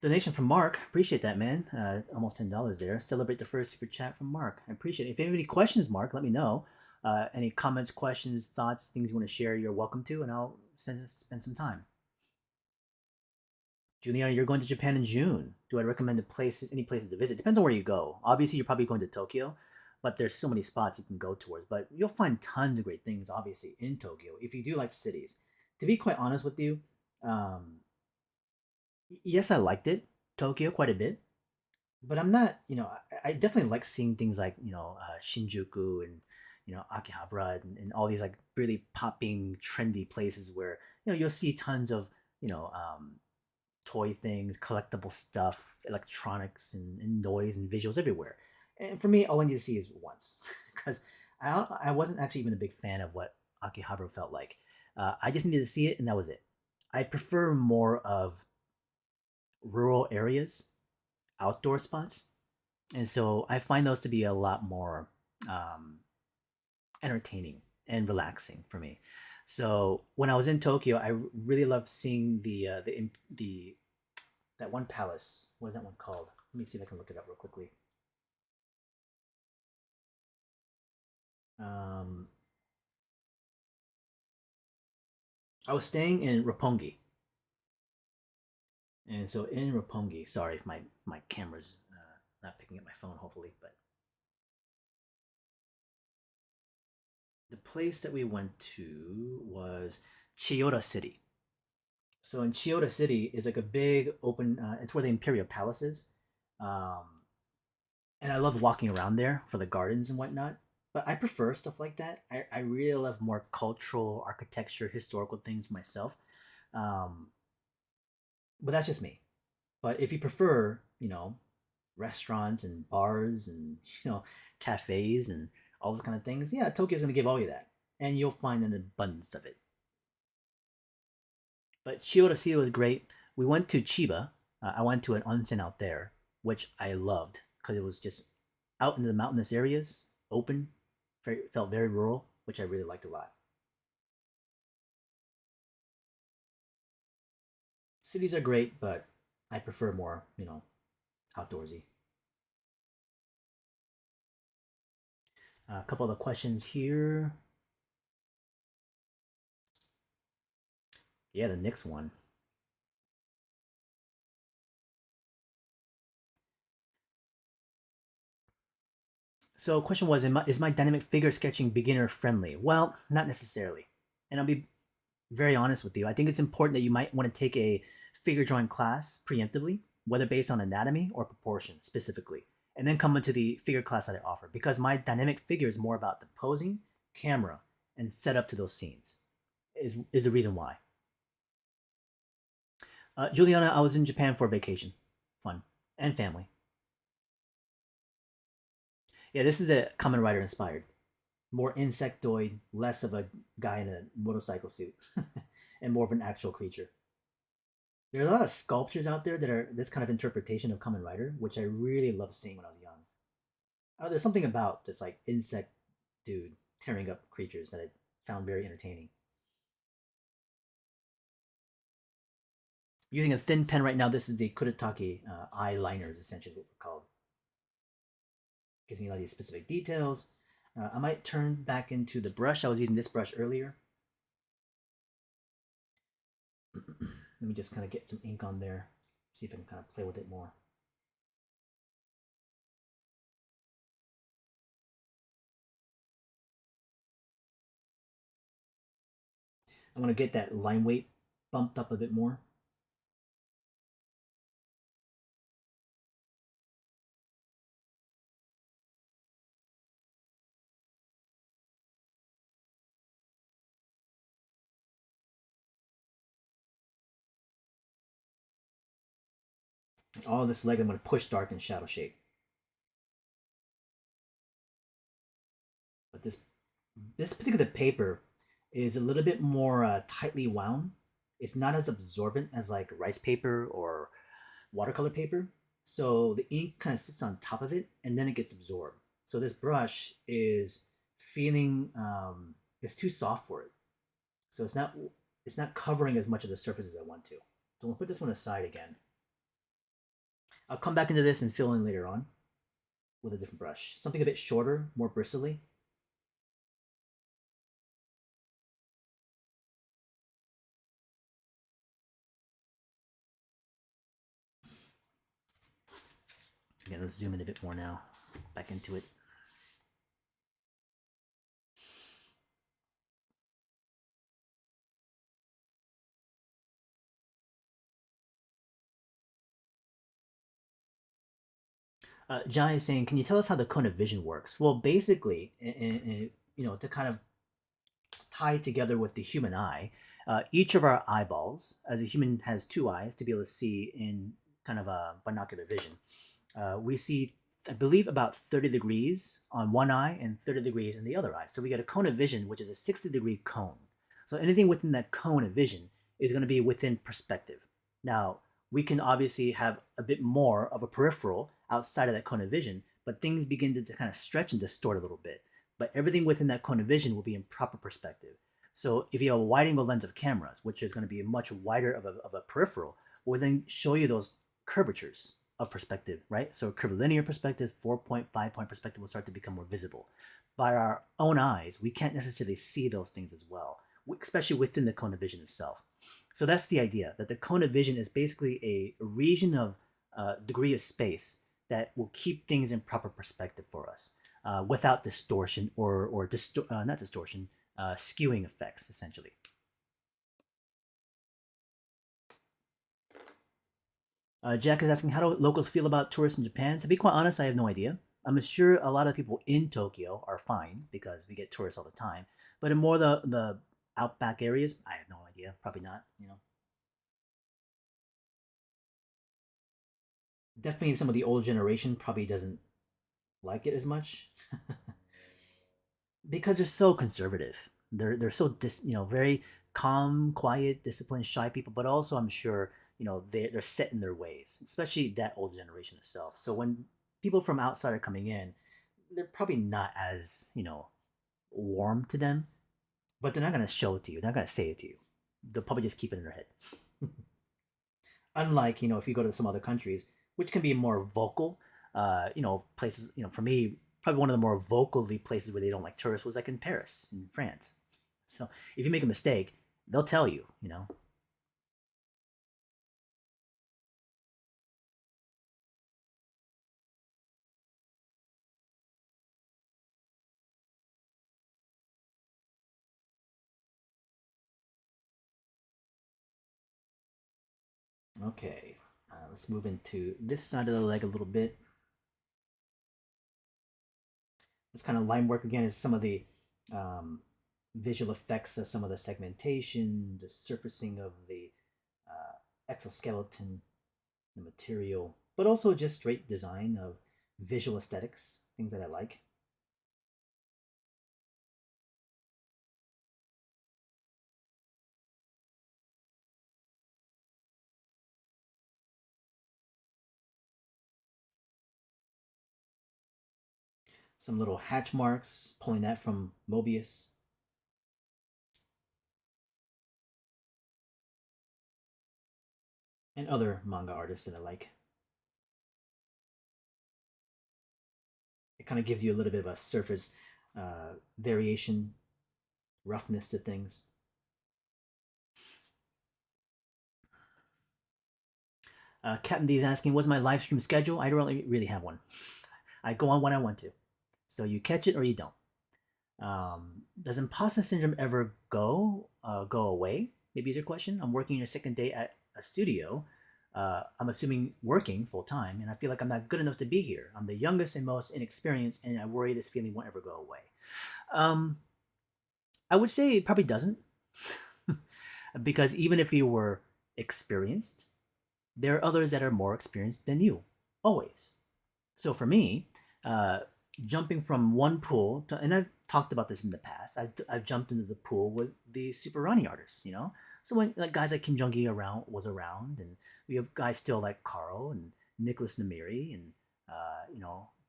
Donation from Mark. Appreciate that, man. Almost $10 there. Celebrate the first super chat from Mark. I appreciate it. If you have any questions, Mark, let me know. Any comments, questions, thoughts, things you want to share, you're welcome to, and I'll spend some time. Juliana, you're going to Japan in June. Do I recommend any places to visit? Depends on where you go. Obviously, you're probably going to Tokyo, but there's so many spots you can go towards. But you'll find tons of great things, obviously, in Tokyo if you do like cities. To be quite honest with you, um, yes, I liked it, Tokyo, quite a bit. But I'm not, I definitely like seeing things like, Shinjuku and, Akihabara and all these like really popping, trendy places where, you'll see tons of, you know, um, toy things, collectible stuff, electronics and noise and visuals everywhere. And for me, all I need to see is once because I wasn't actually even a big fan of what Akihabara felt like. I just needed to see it and that was it. I prefer more of rural areas, outdoor spots. And so I find those to be a lot more um, entertaining and relaxing for me. So when I was in Tokyo, I really loved seeing the that one palace. What is that one called? Let me see if I can look it up real quickly. Um, I was staying in Roppongi, and so in Roppongi, sorry if my camera's not picking up my phone, hopefully, but the place that we went to was Chiyoda City. So in Chiyoda City is like a big open. It's where the Imperial Palace is, um, and I love walking around there for the gardens and whatnot. But I prefer stuff like that. I really love more cultural architecture, historical things myself. Um, but that's just me. But if you prefer, restaurants and bars and cafes and all those kind of things, yeah, Tokyo's gonna give all you that, and you'll find an abundance of it. But Chiyoda Sea was great. We went to Chiba. I went to an onsen out there, which I loved because it was just out in the mountainous areas, open, felt very rural, which I really liked a lot. Cities are great, but I prefer more, outdoorsy. A couple of questions here. Yeah, the next one. So, question was, is my dynamic figure sketching beginner friendly? Well, not necessarily. And I'll be very honest with you. I think it's important that you might want to take a figure drawing class preemptively, whether based on anatomy or proportion specifically, and then come into the figure class that I offer because my dynamic figure is more about the posing, camera, and set up to those scenes is the reason why. Juliana, I was in Japan for vacation, fun, and family. Yeah, this is a Kamen Rider inspired. More insectoid, less of a guy in a motorcycle suit, and more of an actual creature. There are a lot of sculptures out there that are this kind of interpretation of Kamen Rider, which I really loved seeing when I was young. There's something about this like insect dude tearing up creatures that I found very entertaining. Using a thin pen right now, this is the Kuretake eyeliner, is essentially what we're called. Gives me a lot of these specific details. I might turn back into the brush. I was using this brush earlier. Let me just kind of get some ink on there. See if I can kind of play with it more. I want to get that line weight bumped up a bit more. All this leg I'm going to push dark and shadow shape. But this particular paper is a little bit more tightly wound. It's not as absorbent as like rice paper or watercolor paper. So the ink kind of sits on top of it and then it gets absorbed. So this brush is feeling it's too soft for it. So it's not covering as much of the surface as I want to. So I'm gonna put this one aside again. I'll come back into this and fill in later on with a different brush. Something a bit shorter, more bristly. Again, let's zoom in a bit more now. Back into it. Jai is saying, can you tell us how the cone of vision works? Well, basically, to kind of tie together with the human eye, each of our eyeballs, as a human has two eyes to be able to see in kind of a binocular vision, we see, I believe, about 30 degrees on one eye and 30 degrees in the other eye. So we get a cone of vision, which is a 60-degree cone. So anything within that cone of vision is going to be within perspective. Now, we can obviously have a bit more of a peripheral outside of that cone of vision, but things begin to kind of stretch and distort a little bit. But everything within that cone of vision will be in proper perspective. So if you have a wide angle lens of cameras, which is going to be much wider of a peripheral, will then show you those curvatures of perspective, right? So curvilinear perspectives, 4-point, 5-point perspective will start to become more visible. By our own eyes, we can't necessarily see those things as well, especially within the cone of vision itself. So that's the idea, that the cone of vision is basically a region of degree of space that will keep things in proper perspective for us without distortion or not distortion, skewing effects, essentially. Jack is asking, how do locals feel about tourists in Japan? To be quite honest, I have no idea. I'm sure a lot of people in Tokyo are fine because we get tourists all the time. But in more the outback areas, I have no idea. Probably not. Definitely some of the old generation probably doesn't like it as much because they're so conservative. They're so very calm, quiet, disciplined, shy people. But also, I'm sure they're set in their ways, especially that old generation itself. So when people from outside are coming in, they're probably not as warm to them, but they're not gonna show it to you. They're not gonna say it to you. They'll probably just keep it in their head. Unlike if you go to some other countries, which can be more vocal, places. For me, probably one of the more vocally places where they don't like tourists was like in Paris, in France. So if you make a mistake, they'll tell you. Okay, let's move into this side of the leg a little bit. This kind of line work again is some of the visual effects of some of the segmentation, the surfacing of the exoskeleton, the material, but also just straight design of visual aesthetics, things that I like. Some little hatch marks, pulling that from Mobius, and other manga artists that I like. It kind of gives you a little bit of a surface variation, roughness to things. Captain D is asking, what's my live stream schedule? I don't really have one. I go on when I want to. So you catch it or you don't. Does imposter syndrome ever go away? Maybe is your question. I'm working a second day at a studio. I'm assuming working full time, and I feel like I'm not good enough to be here. I'm the youngest and most inexperienced, and I worry this feeling won't ever go away. Um, I would say it probably doesn't, because even if you were experienced, there are others that are more experienced than you, always. So for me, uh, jumping from one pool to, and I've talked about this in the past. I've jumped into the pool with the Super Ronnie artists, you know. So when like guys like Kim Jong Gi around was around, and we have guys still like Carl and Nicholas Namiri, and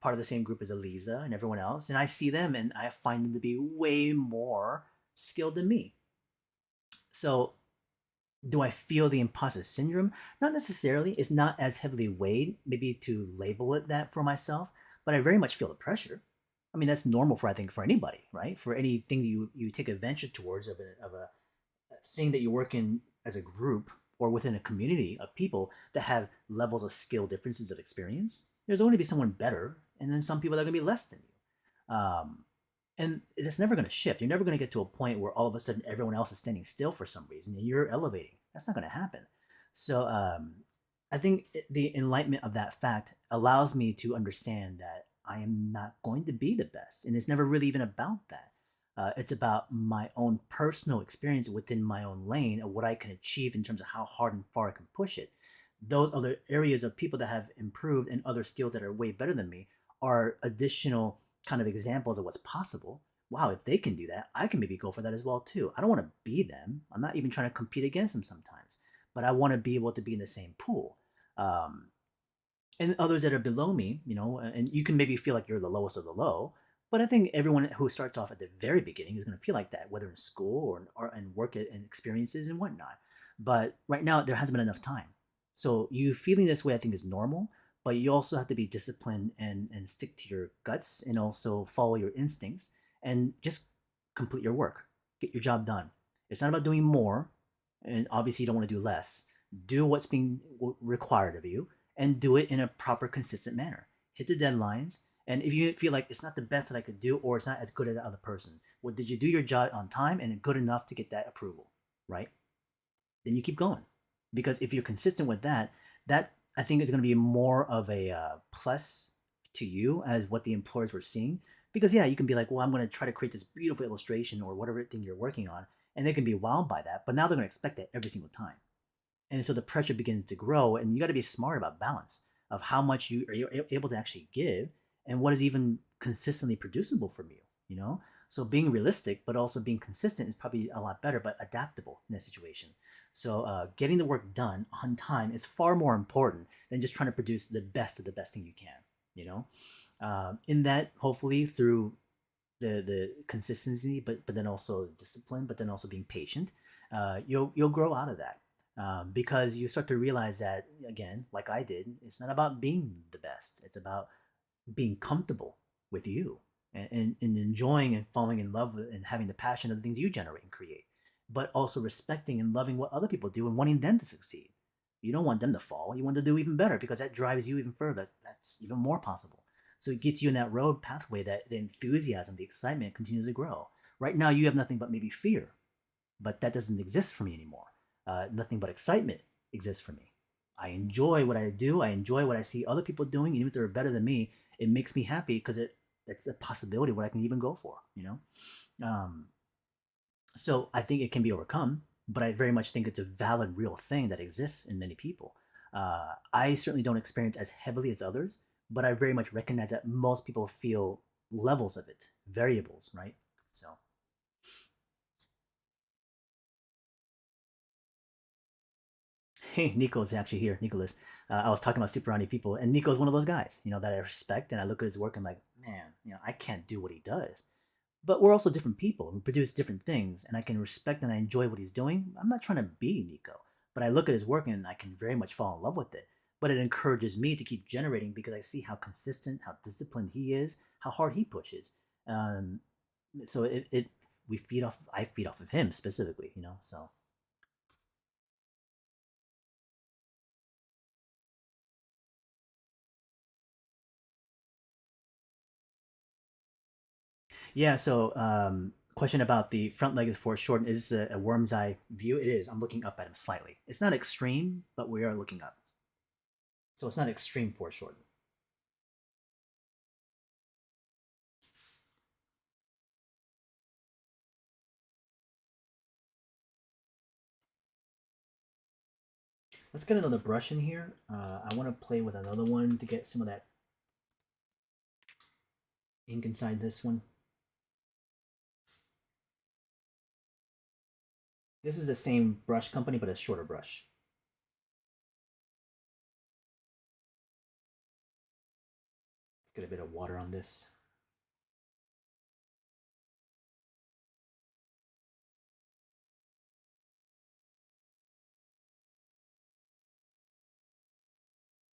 part of the same group as Eliza and everyone else, and I see them and I find them to be way more skilled than me. So do I feel the imposter syndrome? Not necessarily. It's not as heavily weighed, maybe to label it that for myself, but I very much feel the pressure. I mean, that's normal for I think for anybody, right? For anything you take a venture towards of a thing that you work in as a group or within a community of people that have levels of skill differences of experience. There's going to be someone better, and then some people that are going to be less than you. And it's never going to shift. You're never going to get to a point where all of a sudden everyone else is standing still for some reason and you're elevating. That's not going to happen. So I think the enlightenment of that fact allows me to understand that I am not going to be the best, and it's never really even about that. It's about my own personal experience within my own lane of what I can achieve in terms of how hard and far I can push it. Those other areas of people that have improved and other skills that are way better than me are additional kind of examples of what's possible. Wow, if they can do that, I can maybe go for that as well too. I don't want to be them. I'm not even trying to compete against them sometimes, but I want to be able to be in the same pool. Um, and others that are below me, and you can maybe feel like you're the lowest of the low, but I think everyone who starts off at the very beginning is going to feel like that, whether in school or and work and experiences and whatnot. But right now, there hasn't been enough time. So you feeling this way, I think, is normal, but you also have to be disciplined and stick to your guts and also follow your instincts and just complete your work, get your job done. It's not about doing more, and obviously you don't want to do less. Do what's being required of you and do it in a proper, consistent manner. Hit the deadlines. And if you feel like it's not the best that I could do or it's not as good as the other person, well, did you do your job on time and good enough to get that approval, right? Then you keep going. Because if you're consistent with that, that I think is going to be more of a plus to you as what the employers were seeing. Because yeah, you can be like, well, I'm going to try to create this beautiful illustration or whatever thing you're working on, and they can be wowed by that. But now they're going to expect that every single time, and so the pressure begins to grow. And you got to be smart about balance of how much you are able to actually give and what is even consistently producible from you. So being realistic but also being consistent is probably a lot better, but adaptable in that situation. So getting the work done on time is far more important than just trying to produce the best of the best thing you can. you know in that, hopefully through the consistency, but then also discipline, but then also being patient, you'll grow out of that, because you start to realize that, again, like I did, it's not about being the best. It's about being comfortable with you, and enjoying and falling in love with and having the passion of the things you generate and create, but also respecting and loving what other people do and wanting them to succeed. You don't want them to fall. You want to do even better because that drives you even further. That's even more possible. So it gets you in that road pathway that the enthusiasm, the excitement continues to grow. Right now, you have nothing but maybe fear, but that doesn't exist for me anymore. Nothing but excitement exists for me. I enjoy what I do. I enjoy what I see other people doing, even if they're better than me. It makes me happy because it's a possibility what I can even go for. Um, So I think it can be overcome, but I very much think it's a valid, real thing that exists in many people. I certainly don't experience as heavily as others, but I very much recognize that most people feel levels of it, variables, right? So, hey, Nico's actually here. Nicholas. I was talking about super people, and Nico's one of those guys, that I respect, and I look at his work and I'm like, man, I can't do what he does. But we're also different people. We produce different things, and I can respect and I enjoy what he's doing. I'm not trying to be Nico, but I look at his work and I can very much fall in love with it. But it encourages me to keep generating because I see how consistent, how disciplined he is, how hard he pushes. Um, so we feed off. I feed off of him specifically, So yeah. So question about the front leg is foreshortened. Is this a worm's eye view? It is. I'm looking up at him slightly. It's not extreme, but we are looking up. So it's not extreme foreshortened. Let's get another brush in here. I want to play with another one to get some of that ink inside this one. This is the same brush company, but a shorter brush. Let's get a bit of water on this.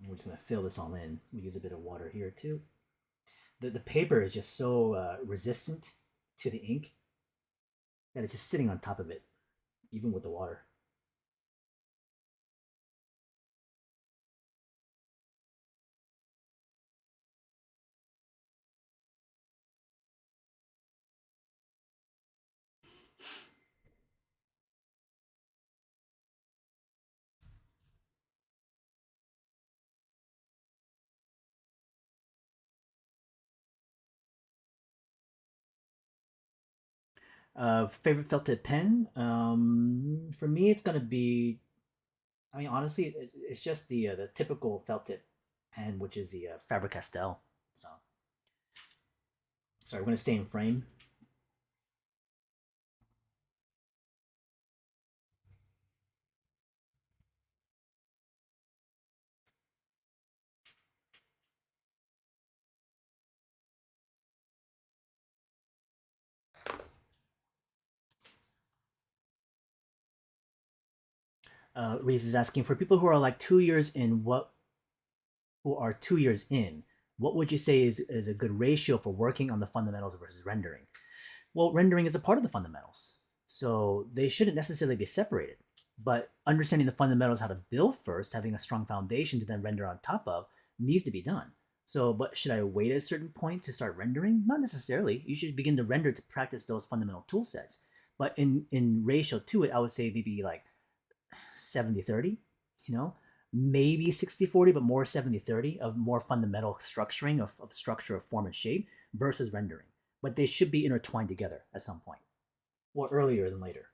And we're just going to fill this all in. We use a bit of water here too. The paper is just so resistant to the ink that it's just sitting on top of it, even with the water. Favorite felt tip pen? For me, it's gonna be. I mean, honestly, it's just the typical felt tip pen, which is the Faber Castell. So, sorry, we're gonna stay in frame. Reese is asking for people who are like 2 years in, who are 2 years in, what would you say is a good ratio for working on the fundamentals versus rendering? Well, rendering is a part of the fundamentals, so they shouldn't necessarily be separated. But understanding the fundamentals, how to build first, having a strong foundation to then render on top of, needs to be done. So, but should I wait at a certain point to start rendering? Not necessarily. You should begin to render to practice those fundamental tool sets. But in ratio to it, I would say maybe like 70-30, you know, maybe 60-40, but more 70-30 of more fundamental structuring of structure of form and shape versus rendering. But they should be intertwined together at some point, or earlier than later.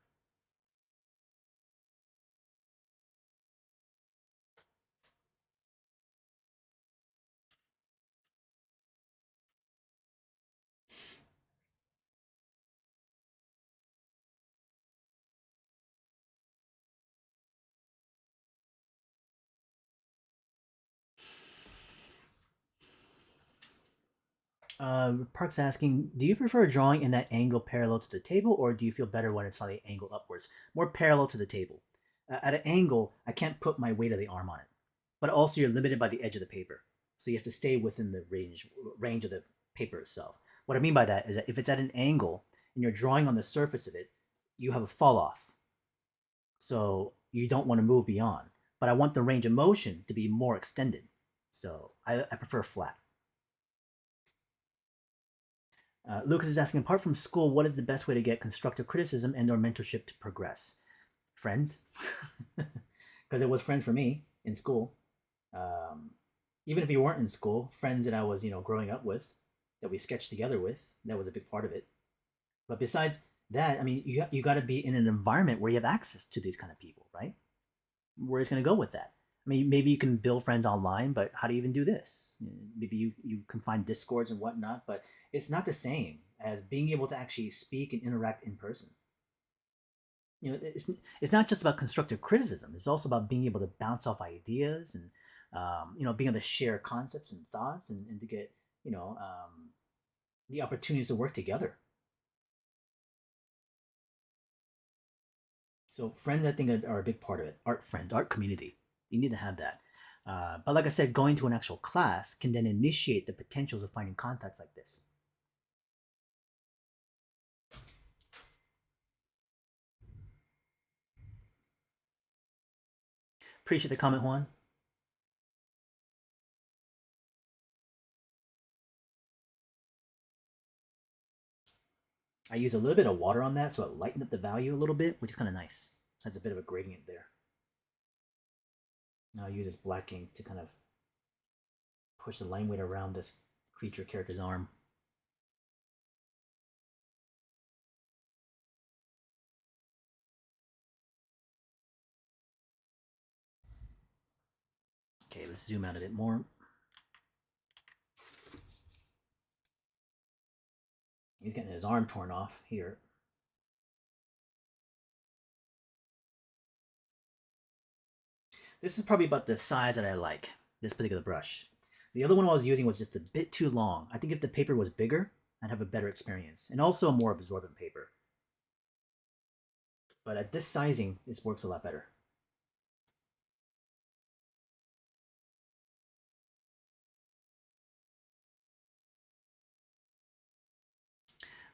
Park's asking, do you prefer drawing in that angle parallel to the table, or do you feel better when it's slightly angled upwards? More parallel to the table. At an angle, I can't put my weight of the arm on it, but also you're limited by the edge of the paper, so you have to stay within the range of the paper itself. What I mean by that is that if it's at an angle and you're drawing on the surface of it, you have a fall off, so you don't want to move beyond. But I want the range of motion to be more extended, so I prefer flat. Lucas is asking, apart from school, what is the best way to get constructive criticism and/or mentorship to progress? Friends, because it was friends for me in school. Um, Even if you weren't in school, friends that I was, growing up with, that we sketched together with, that was a big part of it. But besides, that, I mean, you got to be in an environment where you have access to these kind of people, right? Where it's going to go with that. I mean, maybe you can build friends online, but how do you even do this? Maybe you can find discords and whatnot, but it's not the same as being able to actually speak and interact in person. It's not just about constructive criticism. It's also about being able to bounce off ideas and being able to share concepts and thoughts and to get the opportunities to work together. So friends, I think, are a big part of it. Art friends, art community. You need to have that. But like I said, going to an actual class can then initiate the potentials of finding contacts like this. Appreciate the comment, Juan. I use a little bit of water on that so it lightened up the value a little bit, which is kind of nice. It has a bit of a gradient there. Now I use this black ink to kind of push the line weight around this creature character's arm. Okay, let's zoom out a bit more. He's getting his arm torn off here. This is probably about the size that I like, this particular brush. The other one I was using was just a bit too long. I think if the paper was bigger, I'd have a better experience. And also a more absorbent paper. But at this sizing, this works a lot better.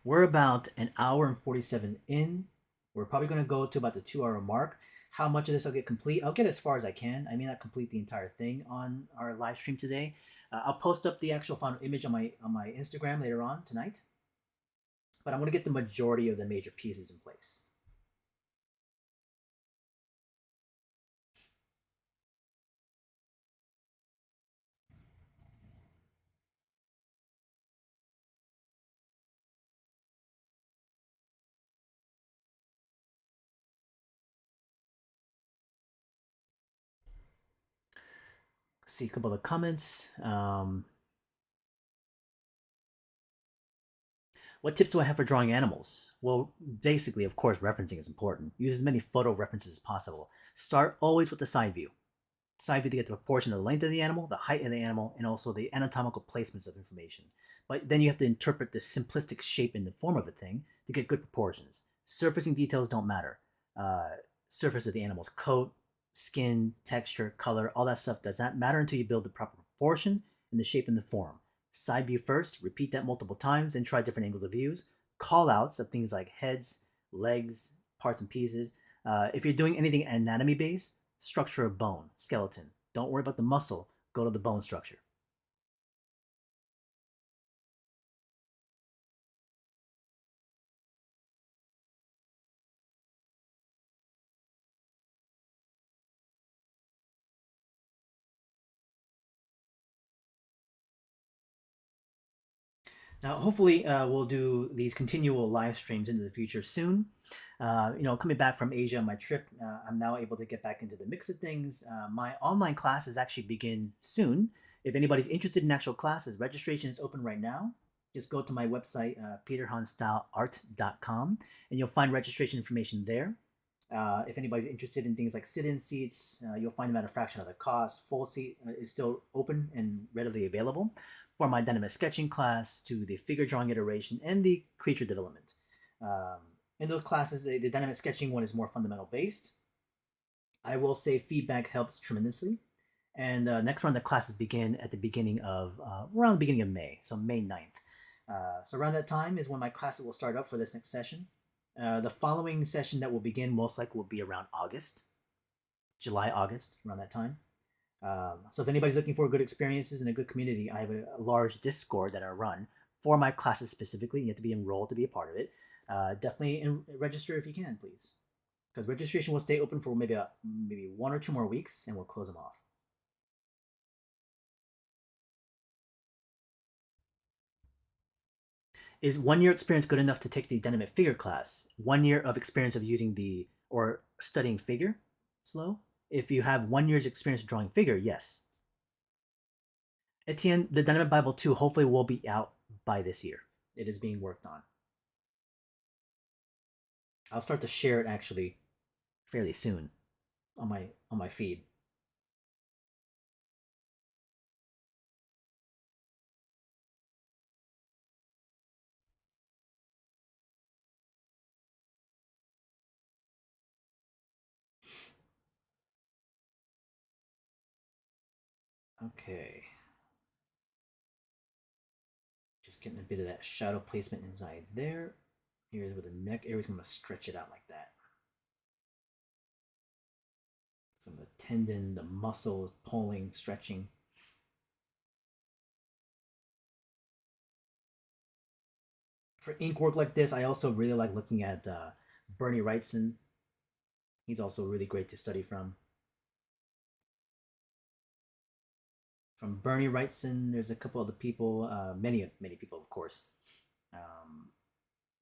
We're about an hour and 47 in. We're probably going to go to about the 2 hour mark. How much of this I'll get complete? I'll get as far as I can. I may not complete the entire thing on our live stream today. I'll post up the actual final image on my Instagram later on tonight. But I'm going to get the majority of the major pieces in place. See a couple of comments. What tips do I have for drawing animals? Well, basically, of course, referencing is important. Use as many photo references as possible. Start always with the side view. Side view to get the proportion of the length of the animal, the height of the animal, and also the anatomical placements of information. But then you have to interpret the simplistic shape and the form of a thing to get good proportions. Surfacing details don't matter. Surface of the animal's coat, skin, texture, color, all that stuff does not matter until you build the proper proportion and the shape and the form. Side view first, repeat that multiple times, then try different angles of views. Call outs of things like heads, legs, parts and pieces. If you're doing anything anatomy based, structure of bone, skeleton. Don't worry about the muscle, go to the bone structure. Now, hopefully, we'll do these continual live streams into the future soon. Coming back from Asia on my trip, I'm now able to get back into the mix of things. My online classes actually begin soon. If anybody's interested in actual classes, registration is open right now. Just go to my website, peterhanstyleart.com, and you'll find registration information there. If anybody's interested in things like sit-in seats, you'll find them at a fraction of the cost. Full seat is still open and readily available for my dynamic sketching class to the figure drawing iteration and the creature development. Um, in those classes, the dynamic sketching one is more fundamental based. I will say feedback helps tremendously. And next round, the classes begin at the beginning of, around the beginning of May, so May 9th. So around that time is when my classes will start up for this next session. The following session that will begin most likely will be around August, July, August, around that time. So if anybody's looking for good experiences and a good community, I have a large Discord that I run for my classes specifically. You have to be enrolled to be a part of it. Definitely register if you can, please, because registration will stay open for maybe 1 or 2 more weeks, and we'll close them off. Is 1 year experience good enough to take the dynamic figure class? 1 year of experience of using the or studying figure slow? If you have 1 year's experience drawing figure, yes. Etienne, the Dynamic Bible 2 hopefully will be out by this year. It is being worked on. I'll start to share it actually fairly soon on my feed. Okay. Just getting a bit of that shadow placement inside there. Here with the neck area, I'm going to stretch it out like that. Some of the tendon, the muscles pulling, stretching. For ink work like this, I also really like looking at Bernie Wrightson. He's also really great to study from. From Bernie Wrightson, there's a couple other people, many people, of course. Um,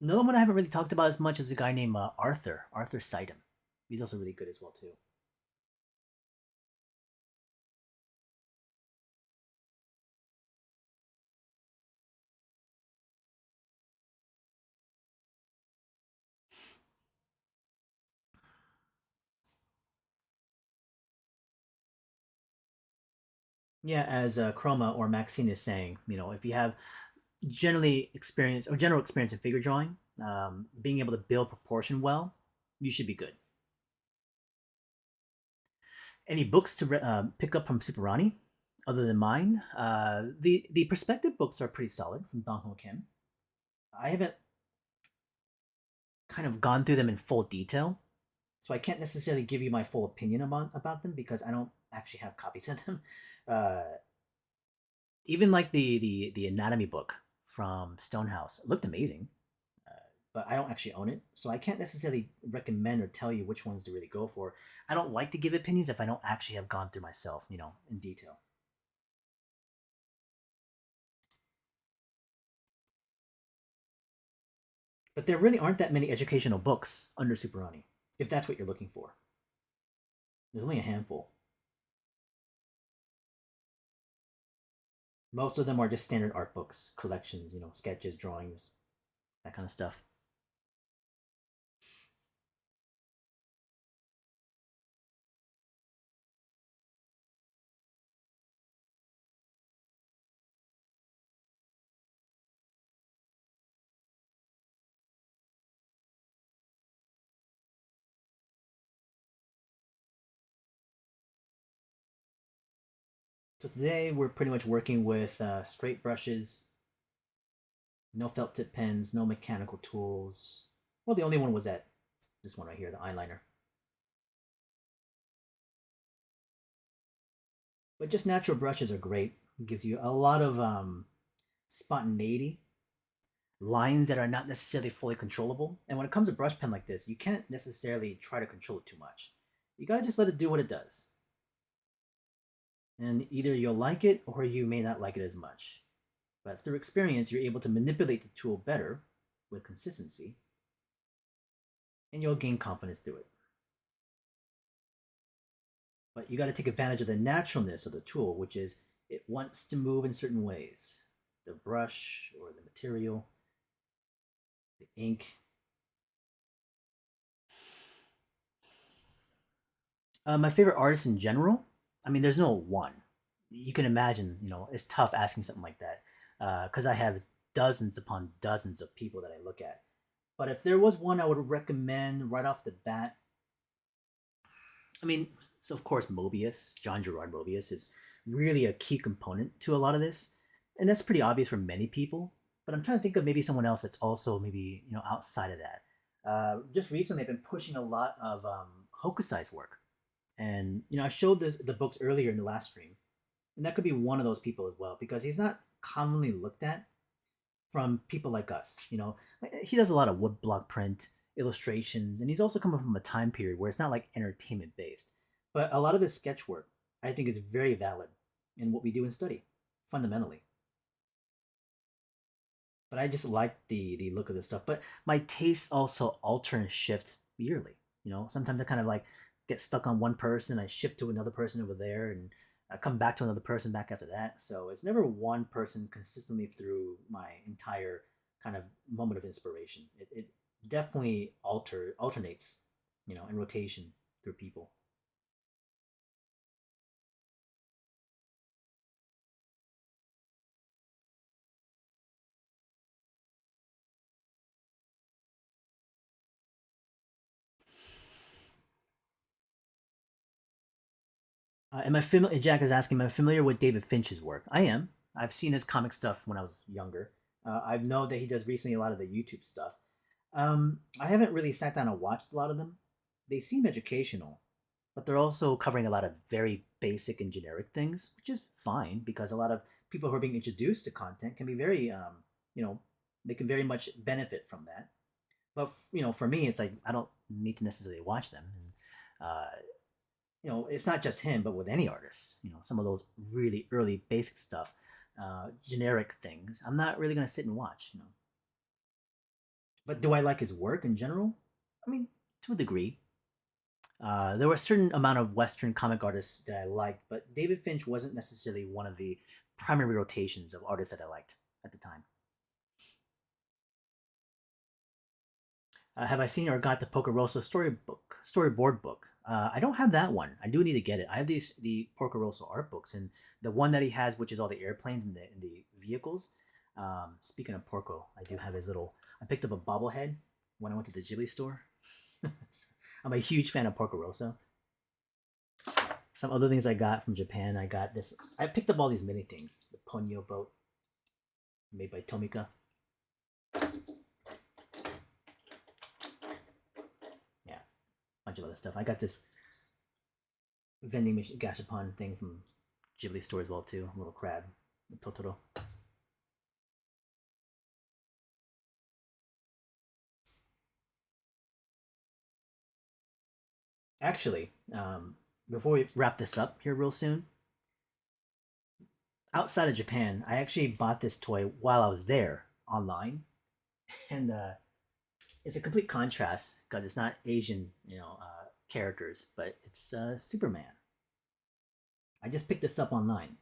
Another one I haven't really talked about as much is a guy named Arthur Sidem. He's also really good as well too. Yeah, as Chroma or Maxine is saying, if you have general experience in figure drawing, being able to build proportion well, you should be good. Any books to pick up from Superani other than mine? The perspective books are pretty solid from Dong Ho Kim. I haven't kind of gone through them in full detail, so I can't necessarily give you my full opinion about them because I don't actually have copies of them. Uh, Even like the anatomy book from Stonehouse looked amazing, but I don't actually own it, so I can't necessarily recommend or tell you which ones to really go for. I don't like to give opinions if I don't actually have gone through myself, in detail. But there really aren't that many educational books under Superani, if that's what you're looking for. There's only a handful. Most of them are just standard art books, collections, sketches, drawings, that kind of stuff. So today we're pretty much working with straight brushes, no felt tip pens, no mechanical tools. Well, the only one was that this one right here, the eyeliner. But just natural brushes are great. It gives you a lot of spontaneity, lines that are not necessarily fully controllable. And when it comes to brush pen like this, you can't necessarily try to control it too much. You gotta just let it do what it does. And either you'll like it or you may not like it as much. But through experience, you're able to manipulate the tool better with consistency, and you'll gain confidence through it. But you got to take advantage of the naturalness of the tool, which is it wants to move in certain ways. The brush or the material, the ink. My favorite artist in general, I mean, there's no one. You can imagine, it's tough asking something like that because I have dozens upon dozens of people that I look at. But if there was one I would recommend right off the bat, I mean, so of course, Mobius, John Gerard Mobius, is really a key component to a lot of this, and that's pretty obvious for many people. But I'm trying to think of maybe someone else that's also maybe outside of that. Just recently, I've been pushing a lot of Hokusai's work, and I showed the books earlier in the last stream, and that could be one of those people as well because he's not commonly looked at from people like us. He does a lot of woodblock print, illustrations, and he's also coming from a time period where it's not like entertainment based. But a lot of his sketch work, I think, is very valid in what we do in study, fundamentally. But I just like the look of the stuff. But my tastes also alter and shift yearly. Sometimes I kind of like get stuck on one person, I shift to another person over there, and I come back to another person back after that. So it's never one person consistently through my entire kind of moment of inspiration. It definitely alternates, in rotation through people. Am I familiar? Jack is asking, am I familiar with David Finch's work? I am. I've seen his comic stuff when I was younger. I know that he does recently a lot of the YouTube stuff. I haven't really sat down and watched a lot of them. They seem educational, but they're also covering a lot of very basic and generic things, which is fine because a lot of people who are being introduced to content can be very, you know, they can very much benefit from that. But for me, it's like I don't need to necessarily watch them. And it's not just him, but with any artist, some of those really early basic stuff, generic things, I'm not really gonna sit and watch. But do I like his work in general? I mean, to a degree. There were a certain amount of Western comic artists that I liked, but David Finch wasn't necessarily one of the primary rotations of artists that I liked at the time. Have I seen or got the Rosso storyboard book? I don't have that one. I do need to get it. I have the Rosso art books, and the one that he has, which is all the airplanes and the vehicles. Speaking of Porco, I do have his little. I picked up a bobblehead when I went to the Ghibli store. I'm a huge fan of Rosso. Some other things I got from Japan. I got this. I picked up all these mini things. The Ponyo boat made by Tomika. Yeah, a bunch of other stuff. I got this vending machine gashapon thing from Ghibli store as well too. A little crab, Totoro. Actually, before we wrap this up here real soon, outside of Japan, I actually bought this toy while I was there online, and it's a complete contrast because it's not Asian, characters, but it's Superman. I just picked this up online,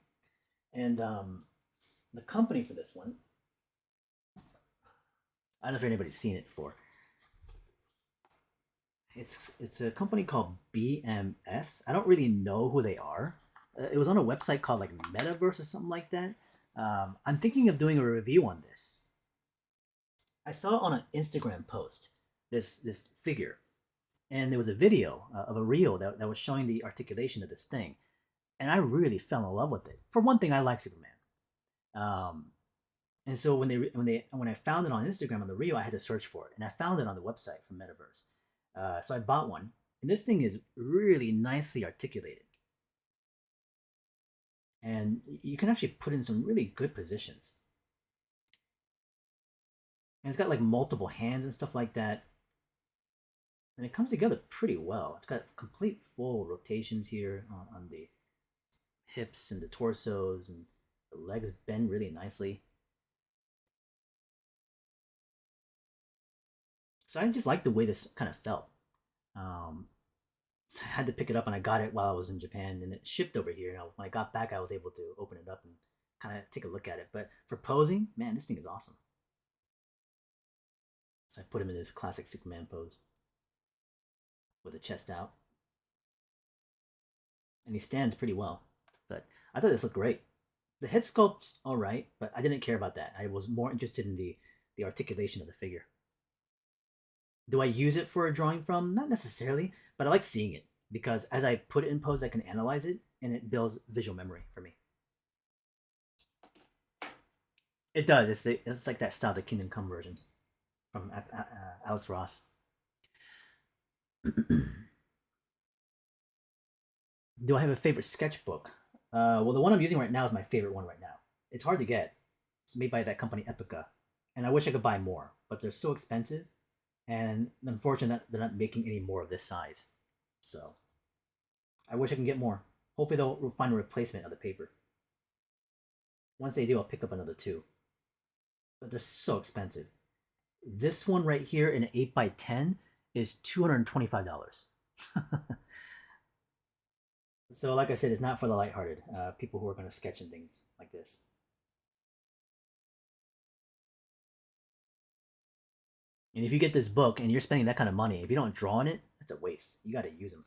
and the company for this one, I don't know if anybody's seen it before. It's a company called BMS. I don't really know who they are. It was on a website called like Metaverse or something like that. I'm thinking of doing a review on this. I saw on an Instagram post this figure, and there was a video of a reel that was showing the articulation of this thing, and I really fell in love with it. For one thing, I like Superman. Um, and so when I found it on Instagram on the reel, I had to search for it, and I found it on the website from Metaverse. So I bought one, and this thing is really nicely articulated, and you can actually put in some really good positions. And it's got like multiple hands and stuff like that, and it comes together pretty well. It's got complete full rotations here on the hips and the torsos, and the legs bend really nicely. So I just like the way this kind of felt. Um, so I had to pick it up, and I got it while I was in Japan, and it shipped over here. When I got back, I was able to open it up and kind of take a look at it. But for posing, man, this thing is awesome. So I put him in this classic Superman pose with the chest out, and he stands pretty well. But I thought this looked great. The head sculpt's all right, but I didn't care about that. I was more interested in the articulation of the figure. Do I use it for a drawing from? Not necessarily, but I like seeing it because as I put it in pose, I can analyze it, and it builds visual memory for me. It does. It's like that style, the Kingdom Come version from Alex Ross. Do I have a favorite sketchbook? Well, the one I'm using right now is my favorite one right now. It's hard to get. It's made by that company Epica, and I wish I could buy more, but they're so expensive, and unfortunately, they're not making any more of this size. So I wish I can get more. Hopefully, they'll find a replacement of the paper. Once they do, I'll pick up another two. but they're so expensive. This one right here in an 8 by 10 is $225. So, like I said, it's not for the lighthearted people who are going to sketch and things like this. And if you get this book and you're spending that kind of money, if you don't draw on it, that's a waste. You got to use them.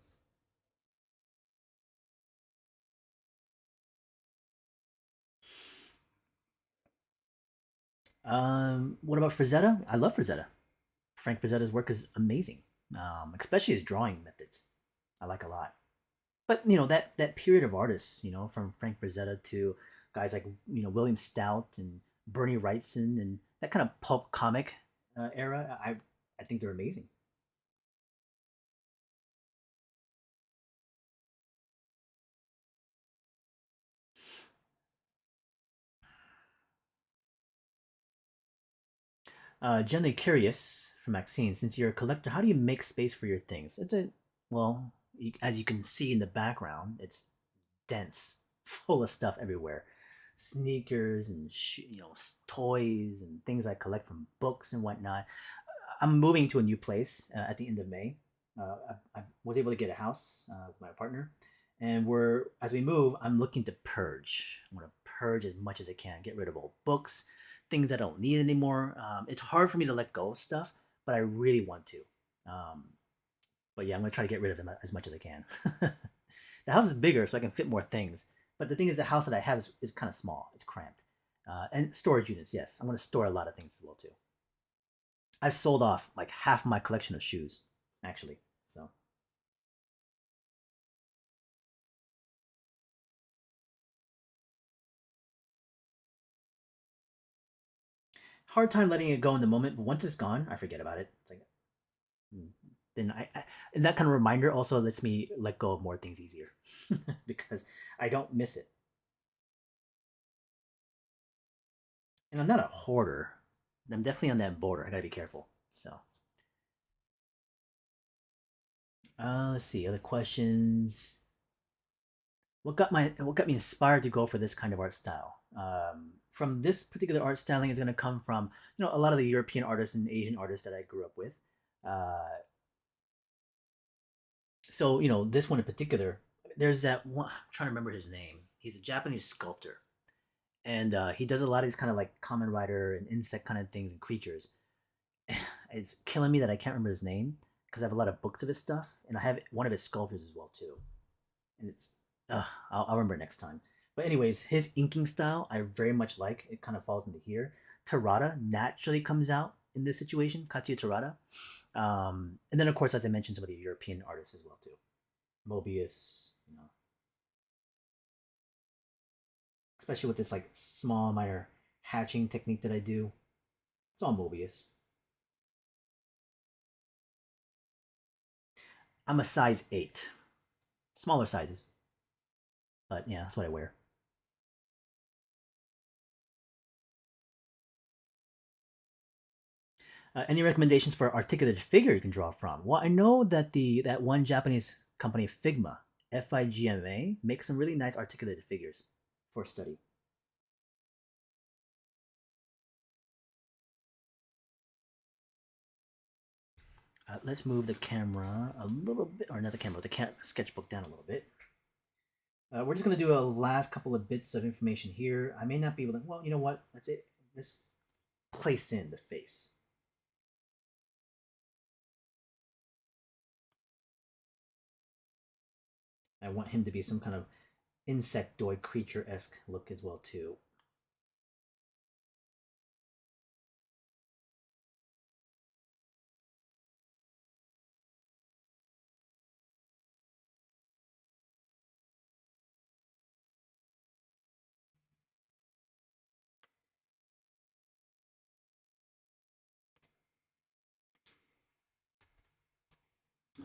What about Frazetta? I love Frazetta. Frank Frazetta's work is amazing, especially his drawing methods. I like a lot. But that period of artists, from Frank Frazetta to guys like William Stout and Bernie Wrightson and that kind of pulp comic era, I think they're amazing. Generally curious from Maxine, since you're a collector, how do you make space for your things? Well, as you can see in the background, it's dense, full of stuff everywhere. Sneakers and toys and things I collect from books and whatnot. I'm moving to a new place at the end of May. I was able to get a house with my partner, and as we move, I'm looking to purge. I want to purge as much as I can, get rid of old books, things I don't need anymore. It's hard for me to let go of stuff, but I really want to. Um, but yeah, I'm gonna try to get rid of them as much as I can. The house is bigger, so I can fit more things. But the thing is, the house that I have is kind of small. It's cramped. And storage units, yes. I'm going to store a lot of things as well too. I've sold off like half my collection of shoes, actually. So hard time letting it go in the moment, but once it's gone, I forget about it. It's like mm, then and that kind of reminder also lets me let go of more things easier because I don't miss it. And I'm not a hoarder. I'm definitely on that border. I gotta be careful. So let's see other questions. What got me inspired to go for this kind of art style? From this particular art styling is going to come from a lot of the European artists and Asian artists that I grew up with. Uh, so this one in particular, there's that one. I'm trying to remember his name. He's a Japanese sculptor, and he does a lot of these kind of like common rider and insect kind of things and creatures. It's killing me that I can't remember his name because I have a lot of books of his stuff, and I have one of his sculptures as well too. And I'll remember next time. But anyways, his inking style I very much like. It kind of falls into here. Terada naturally comes out in this situation. Katsuya Terada, and then of course, as I mentioned, some of the European artists as well too. Mobius, especially with this like small minor hatching technique that I do. It's all Mobius. I'm a size 8, smaller sizes, but yeah, that's what I wear. Any recommendations for articulated figure you can draw from? Well, I know that that one Japanese company, Figma, Figma, makes some really nice articulated figures for study. Let's move the camera a little bit, or not the camera, the sketchbook down a little bit. We're just gonna do a last couple of bits of information here. I may not be able to. Well, you know what? That's it. Let's place in the face. I want him to be some kind of insectoid creature esque look as well too.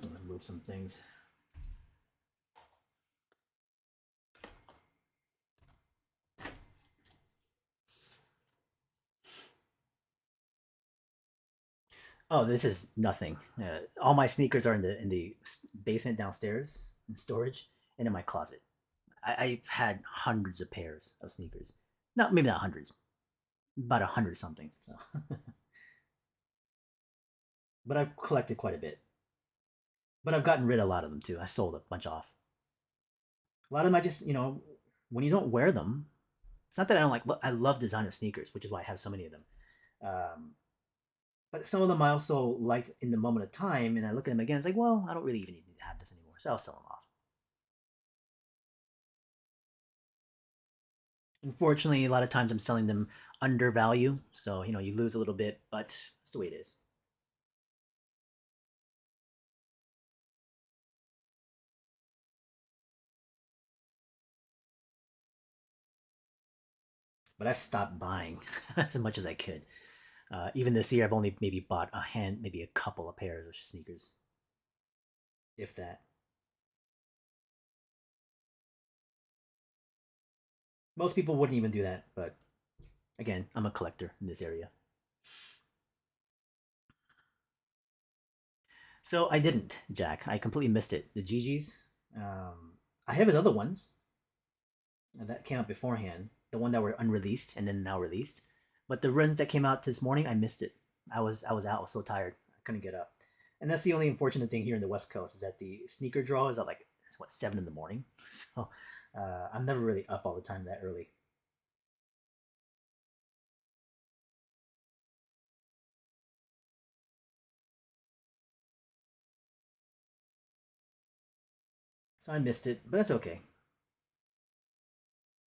I'm gonna move some things. Oh, this is nothing. All my sneakers are in the basement downstairs in storage and in my closet. I've had hundreds of pairs of sneakers. Not maybe not hundreds, about 100 something. So, but I've collected quite a bit. But I've gotten rid of a lot of them too. I sold a bunch off. A lot of them I just, when you don't wear them, it's not that I don't like. I love designer sneakers, which is why I have so many of them. Um, but some of them I also liked in the moment of time, and I look at them again. It's like, well, I don't really even need to have this anymore, so I'll sell them off. Unfortunately, a lot of times I'm selling them under value, so you lose a little bit, but that's the way it is. But I've stopped buying as much as I could. Even this year, I've only maybe bought maybe a couple of pairs of sneakers, if that. Most people wouldn't even do that, but again, I'm a collector in this area. So I didn't, Jack. I completely missed it. The Gigi's. I have his other ones that came out beforehand. The one that were unreleased and then now released. But the runs that came out this morning, I missed it. I was out. I was so tired. I couldn't get up. And that's the only unfortunate thing here in the West Coast is that the sneaker draw is at like it's what 7 in the morning. So I'm never really up all the time that early. So I missed it, but that's okay.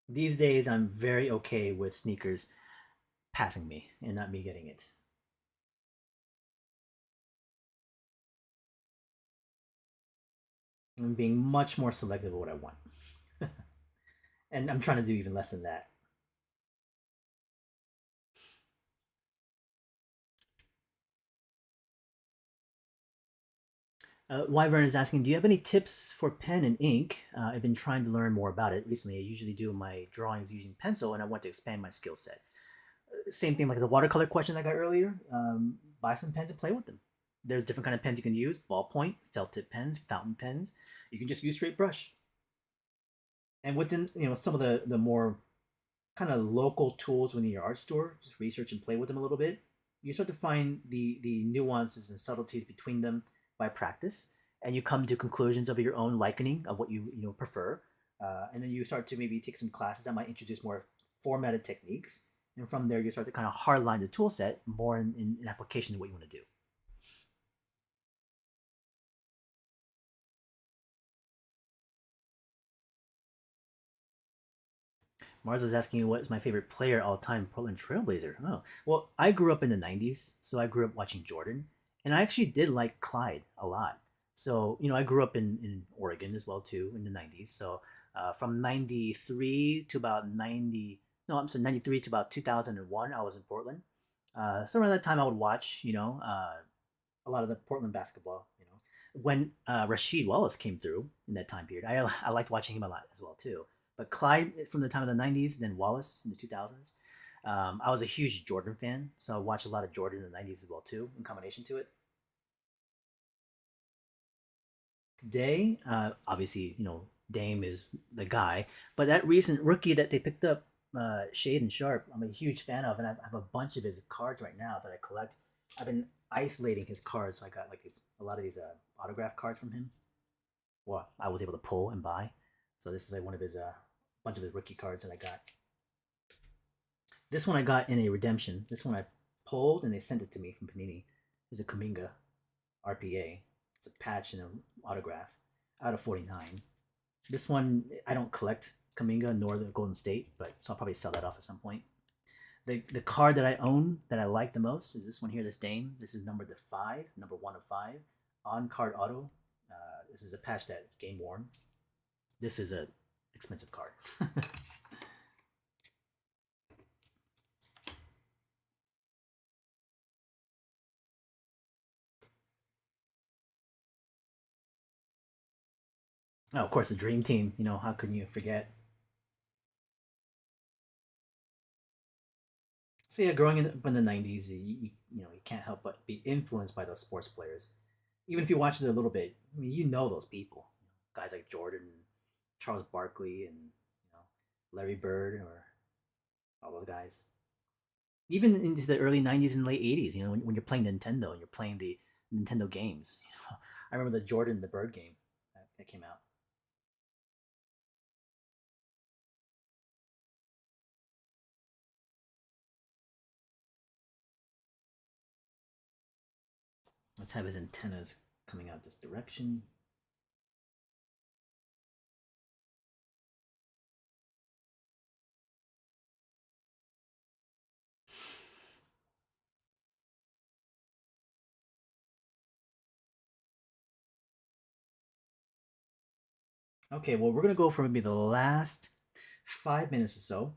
These days, I'm very okay with sneakers passing me and not me getting it. I'm being much more selective of what I want, and I'm trying to do even less than that. Wyvern is asking, do you have any tips for pen and ink? I've been trying to learn more about it recently. I usually do my drawings using pencil, and I want to expand my skill set. Same thing like the watercolor question I got earlier. Buy some pens and play with them. There's different kind of pens you can use: ballpoint, felt tip pens, fountain pens. You can just use straight brush. And within some of the more kind of local tools within your art store, just research and play with them a little bit. You start to find the nuances and subtleties between them by practice, and you come to conclusions of your own likening of what you prefer. And then you start to maybe take some classes that might introduce more formatted techniques, and from there you start to kind of hardline the tool set more in application of what you want to do. Mars was asking you what is my favorite player all time, Portland Trailblazer. Oh, well, I grew up in the '90s, so I grew up watching Jordan, and I actually did like Clyde a lot. So I grew up in Oregon as well too in the '90s. So from '93 to about '90, no, I'm sorry, '93 to about 2001, I was in Portland. So around that time, I would watch, a lot of the Portland basketball. When Rasheed Wallace came through in that time period, I liked watching him a lot as well too. But Clyde from the time of the '90s, then Wallace in the 2000s. I was a huge Jordan fan, so I watched a lot of Jordan in the '90s as well too, in combination to it. Today, obviously, Dame is the guy, but that recent rookie that they picked up, Shade and Sharp, I'm a huge fan of, and I have a bunch of his cards right now that I collect. I've been isolating his cards, so I got like a lot of these autograph cards from him. Well, I was able to pull and buy. So this is like one of his bunch of his rookie cards that I got. This one I got in a redemption. This one I pulled and they sent it to me from Panini. It's a Kaminga RPA. It's a patch and an autograph out of 49. This one I don't collect Kaminga nor the Golden State, but so I'll probably sell that off at some point. The card that I own that I like the most is this one here, this Dame. This is numbered to 5, number 1 of 5, on card auto. This is a patch that game worn. This is a expensive card. Oh, of course, the Dream Team. How can you forget? So yeah, growing up in the '90s, you can't help but be influenced by those sports players. Even if you watch it a little bit, I mean, those people, guys like Jordan, Charles Barkley, and Larry Bird, or all those guys. even into the early '90s and late '80s. When you're playing Nintendo and you're playing the Nintendo games. I remember the Jordan the Bird game that came out. Let's have his antennas coming out this direction. Okay, well, we're gonna go for maybe the last 5 minutes or so.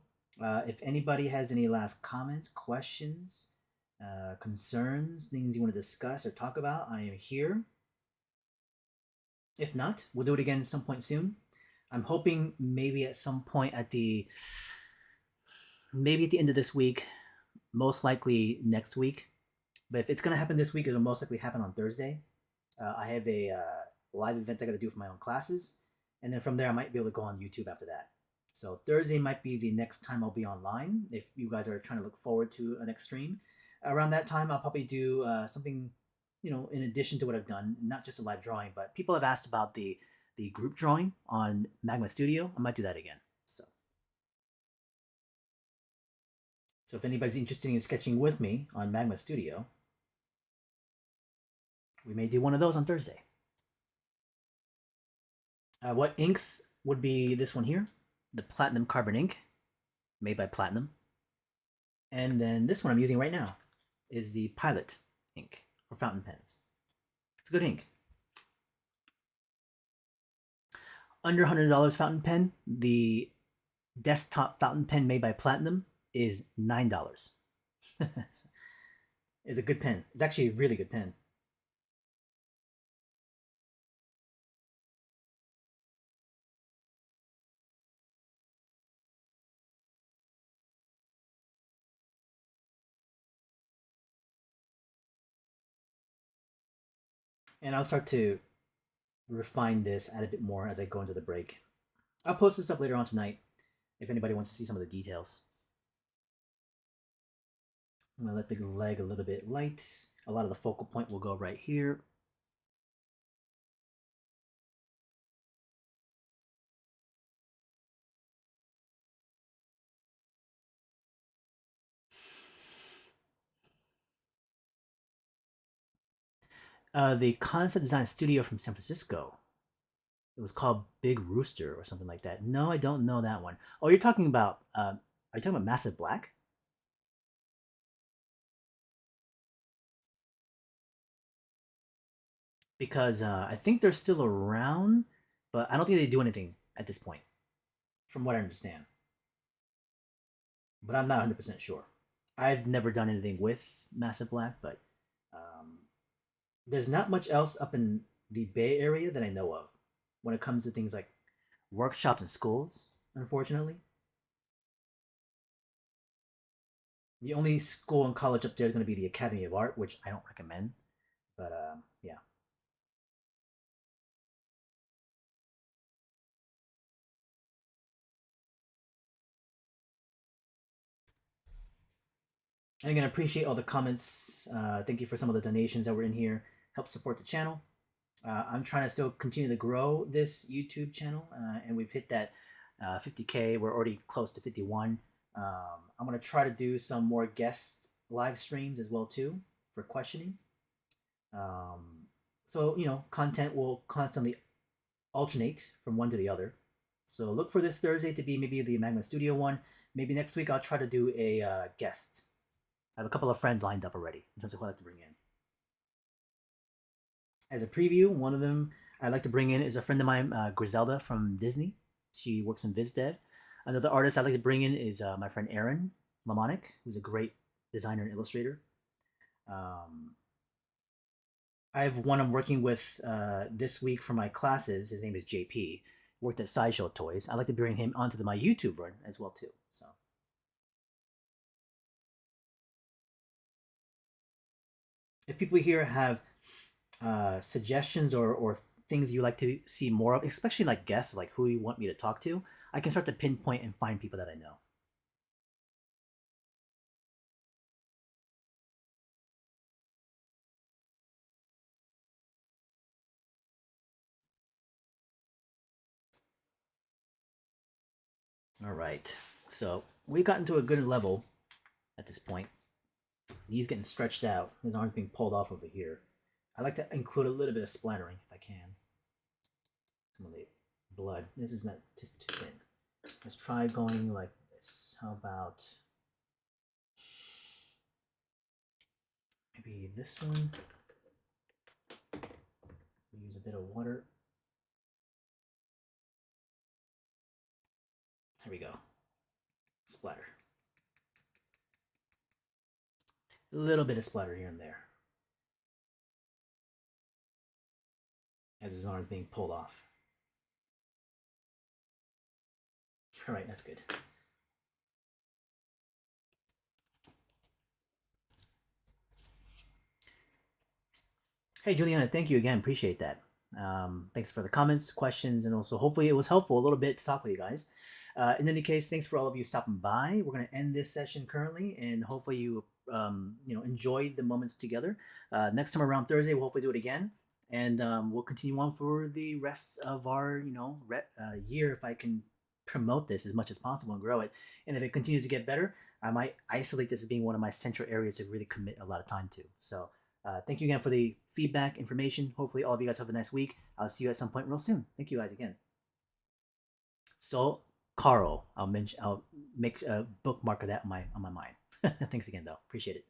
If anybody has any last comments, questions, concerns, things you want to discuss or talk about, I am here. If not, we'll do it again some point soon. I'm hoping maybe at some point maybe at the end of this week, most likely next week. But if it's gonna happen this week, it'll most likely happen on Thursday. I have a live event I got to do for my own classes, and then from there I might be able to go on YouTube after that. So Thursday might be the next time I'll be online. If you guys are trying to look forward to a next stream, around that time I'll probably do something, in addition to what I've done, not just a live drawing, but people have asked about the group drawing on Magma Studio. I might do that again. So if anybody's interested in sketching with me on Magma Studio, we may do one of those on Thursday. What inks would be this one here? The Platinum Carbon ink, made by Platinum. And then this one I'm using right now is the Pilot ink for fountain pens. It's a good ink. Under $100 fountain pen, the desktop fountain pen made by Platinum is $9. It's a good pen. It's actually a really good pen. And I'll start to refine this, add a bit more as I go into the break. I'll post this up later on tonight if anybody wants to see some of the details. I'm going to let the leg a little bit light. A lot of the focal point will go right here. The concept design studio from San Francisco. It was called Big Rooster or something like that. No, I don't know that one. Oh, you're talking about? Are you talking about Massive Black? Because I think they're still around, but I don't think they do anything at this point, from what I understand. But I'm not 100% sure. I've never done anything with Massive Black, but um, there's not much else up in the Bay Area that I know of when it comes to things like workshops and schools, unfortunately. The only school and college up there is going to be the Academy of Art, which I don't recommend. But yeah. And again, I appreciate all the comments. Thank you for some of the donations that were in here. Help support the channel. I'm trying to still continue to grow this YouTube channel, and we've hit that 50K. We're already close to 51. I'm gonna try to do some more guest live streams as well too for questioning. Um, so content will constantly alternate from one to the other. So look for this Thursday to be maybe the Magma Studio one. Maybe next week I'll try to do a guest. I have a couple of friends lined up already in terms of who I'd like to bring in. As a preview, one of them I'd like to bring in is a friend of mine, Griselda from Disney. She works in VizDev. Another artist I'd like to bring in is my friend Aaron Lamonic, who's a great designer and illustrator. Um, I have one I'm working with this week for my classes. His name is JP. Worked at Sideshow Toys. I'd like to bring him onto my YouTube run as well too. So if people here have suggestions or things you like to see more of, especially like guests, like who you want me to talk to, I can start to pinpoint and find people that I know. All right. So we've gotten to a good level at this point. He's getting stretched out. His arm's being pulled off over here. I like to include a little bit of splattering if I can. Some of the blood. This is not too thin. Let's try going like this. How about maybe this one? We use a bit of water. There we go. Splatter. A little bit of splatter here and there as his arm's being pulled off. All right, that's good. Hey, Juliana, thank you again. Appreciate that. Thanks for the comments, questions, and also hopefully it was helpful a little bit to talk with you guys. In any case, thanks for all of you stopping by. We're going to end this session currently, and hopefully you enjoyed the moments together. Next time around Thursday, we'll hopefully do it again, and we'll continue on for the rest of our year if I can promote this as much as possible and grow it. And if it continues to get better, I might isolate this as being one of my central areas to really commit a lot of time to. So. Thank you again for the feedback, information. Hopefully, all of you guys have a nice week. I'll see you at some point real soon. Thank you guys again. So, Carl, I'll make a bookmark of that on my mind. Thanks again, though. Appreciate it.